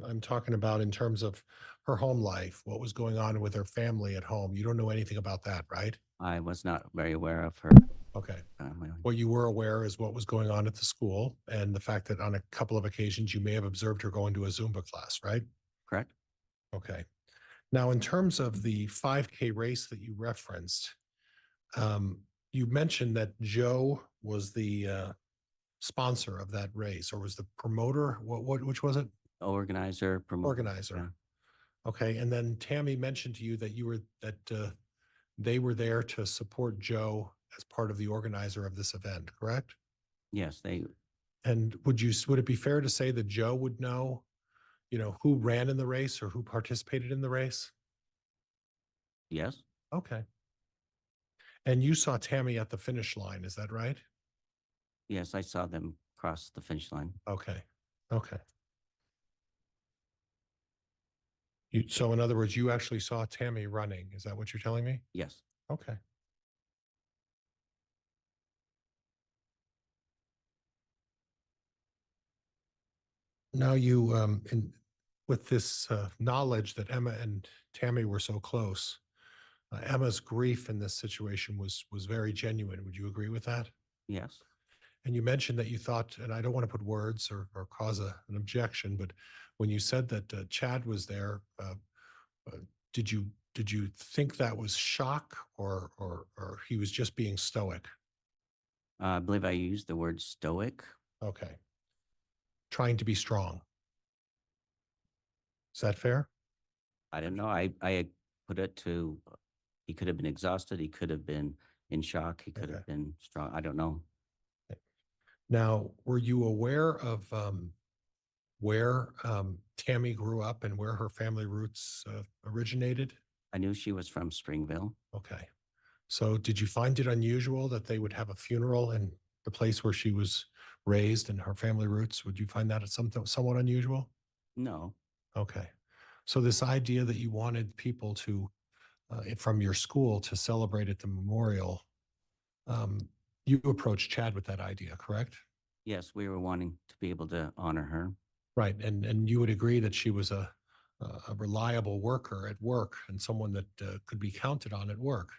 I'm talking about in terms of her home life, what was going on with her family at home. You don't know anything about that, right? I was not very aware of her. Okay. my own. What you were aware is what was going on at the school and the fact that on a couple of occasions you may have observed her going to a Zumba class, right? Correct? Okay. Now, in terms of the 5K race that you referenced, you mentioned that Joe was the sponsor of that race, or was the promoter? Which was it? Organizer, promoter. Organizer. Yeah. Okay. And then Tammy mentioned to you that they were there to support Joe as part of the organizer of this event, correct? Yes, And would it be fair to say that Joe would know, who ran in the race or who participated in the race? yes, Okay. And you saw Tammy at the finish line, is that right? yes, I saw them cross the finish line. Okay. Okay. So in other words, you actually saw Tammy running. Is that what you're telling me? Yes. Okay. Now with this knowledge that Emma and Tammy were so close, Emma's grief in this situation was very genuine. Would you agree with that? Yes. And you mentioned that you thought, and I don't want to put words or cause an objection, but when you said that Chad was there, did you think that was shock or he was just being stoic? I believe I used the word stoic. Okay. Trying to be strong. Is that fair? I don't know. I put it to, he could have been exhausted. He could have been in shock. He could Okay. have been strong. I don't know. Now, were you aware of where Tammy grew up and where her family roots originated? I knew she was from Springville. Okay. So did you find it unusual that they would have a funeral in the place where she was raised and her family roots? Would you find that somewhat unusual? No. Okay. So this idea that you wanted people to, from your school to celebrate at the memorial, you approached Chad with that idea, correct? Yes, we were wanting to be able to honor her. Right. And you would agree that she was a reliable worker at work and someone that could be counted on at work.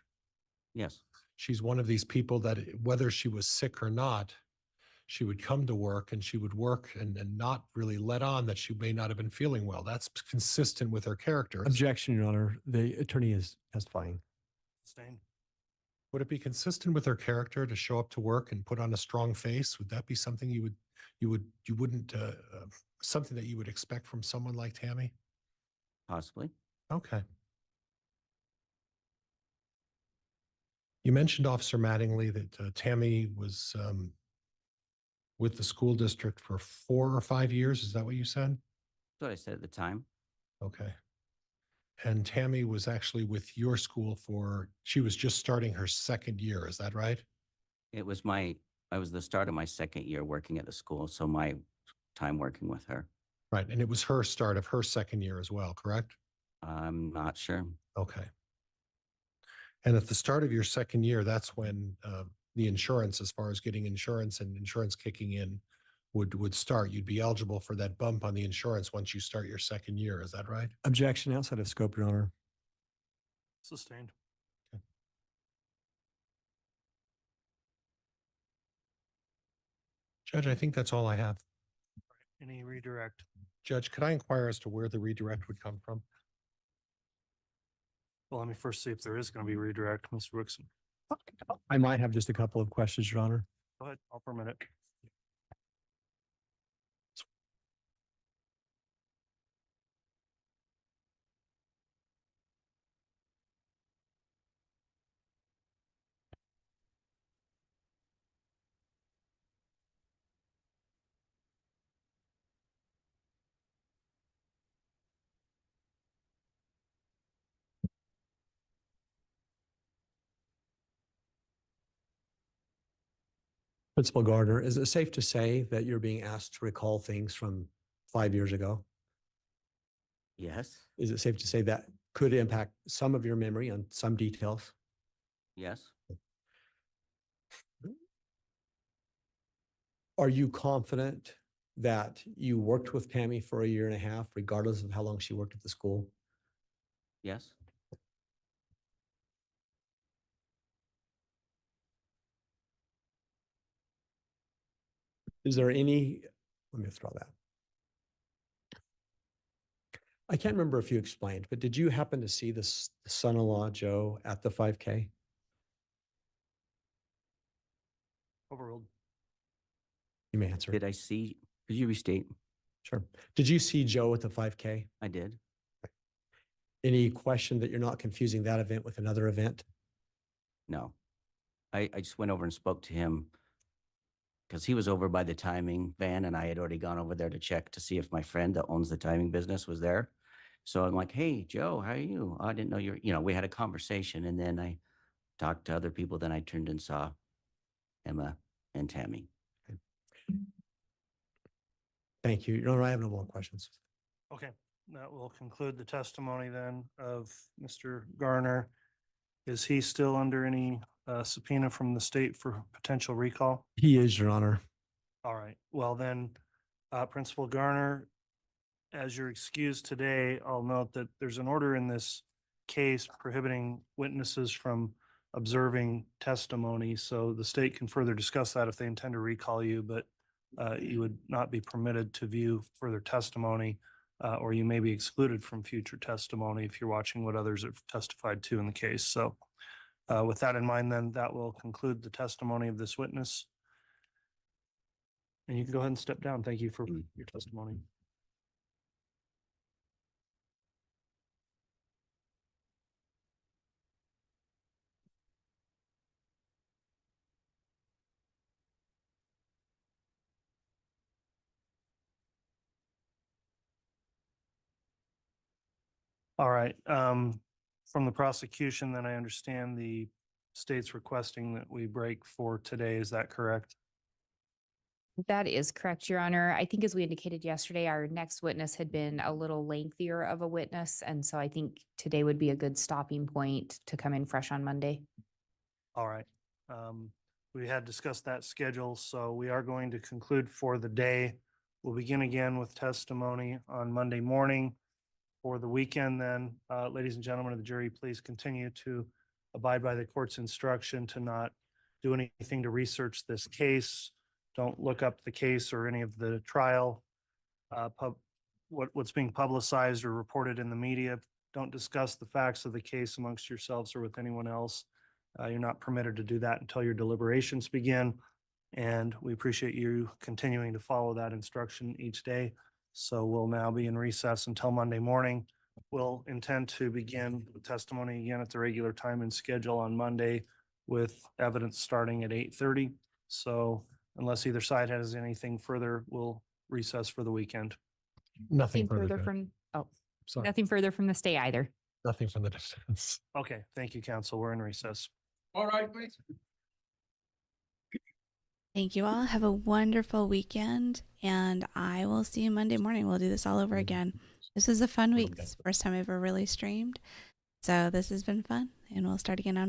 Yes. She's one of these people that whether she was sick or not, she would come to work and she would work and not really let on that she may not have been feeling well. That's consistent with her character. Objection, Your Honor. The attorney is testifying. Sustained. Would it be consistent with her character to show up to work and put on a strong face? Would that be something you wouldn't something that you would expect from someone like Tammy? Possibly. Okay. You mentioned, Officer Mattingly, that Tammy was with the school district for 4 or 5 years. Is that what you said? That's what I said at the time. Okay. And Tammy was actually with your school she was just starting her second year. Is that right? It was I was the start of my second year working at the school. So my time working with her. Right. And it was her start of her second year as well, correct? I'm not sure. Okay. And at the start of your second year, that's when the insurance, as far as getting insurance and insurance kicking in, would start. You'd be eligible for that bump on the insurance once you start your second year. Is that right? Objection outside of scope, Your Honor. Sustained. Judge, I think that's all I have. Any redirect? Judge, could I inquire as to where the redirect would come from? Well, let me first see if there is going to be redirect, Mr. Wixom. I might have just a couple of questions, Your Honor. Go ahead. I'll permit it. Principal Gardner, is it safe to say that you're being asked to recall things from 5 years ago? Yes. Is it safe to say that could impact some of your memory on some details? Yes. Are you confident that you worked with Tammy for 1.5 years, regardless of how long she worked at the school? Yes. Is there any, let me withdraw that. I can't remember if you explained, but did you happen to see this son-in-law, Joe, at the 5K? Overruled. You may answer. Did I see, could you restate? Sure. Did you see Joe at the 5K? I did. Any question that you're not confusing that event with another event? No. I just went over and spoke to him because he was over by the timing van and I had already gone over there to check to see if my friend that owns the timing business was there. So I'm like, hey, Joe, how are you? I didn't know we had a conversation and then I talked to other people. Then I turned and saw Emma and Tammy. Thank you. Your Honor, I have no more questions. Okay, that will conclude the testimony then of Mr. Garner. Is he still under any subpoena from the state for potential recall? He is, Your Honor. All right, well then, Principal Garner, as you're excused today, I'll note that there's an order in this case prohibiting witnesses from observing testimony. So the state can further discuss that if they intend to recall you, but you would not be permitted to view further testimony, or you may be excluded from future testimony if you're watching what others have testified to in the case. So with that in mind, then that will conclude the testimony of this witness. And you can go ahead and step down. Thank you for your testimony. All right. From the prosecution, then I understand the state's requesting that we break for today. Is that correct? That is correct, Your Honor. I think as we indicated yesterday, our next witness had been a little lengthier of a witness. And so I think today would be a good stopping point to come in fresh on Monday. All right. We had discussed that schedule, so we are going to conclude for the day. We'll begin again with testimony on Monday morning. For the weekend, then, ladies and gentlemen of the jury, please continue to abide by the court's instruction to not do anything to research this case. Don't look up the case or any of the trial, what's being publicized or reported in the media. Don't discuss the facts of the case amongst yourselves or with anyone else. You're not permitted to do that until your deliberations begin. And we appreciate you continuing to follow that instruction each day. So we'll now be in recess until Monday morning. We'll intend to begin the testimony again at the regular time and schedule on Monday with evidence starting at 8:30. So unless either side has anything further, we'll recess for the weekend. Nothing further. Sorry. Nothing further from the state either. Nothing from the defense. Okay, thank you, counsel. We're in recess. All right, please. Thank you all. Have a wonderful weekend, and I will see you Monday morning. We'll do this all over again. This is a fun week. This is the first time I've ever really streamed. So this has been fun, and we'll start again on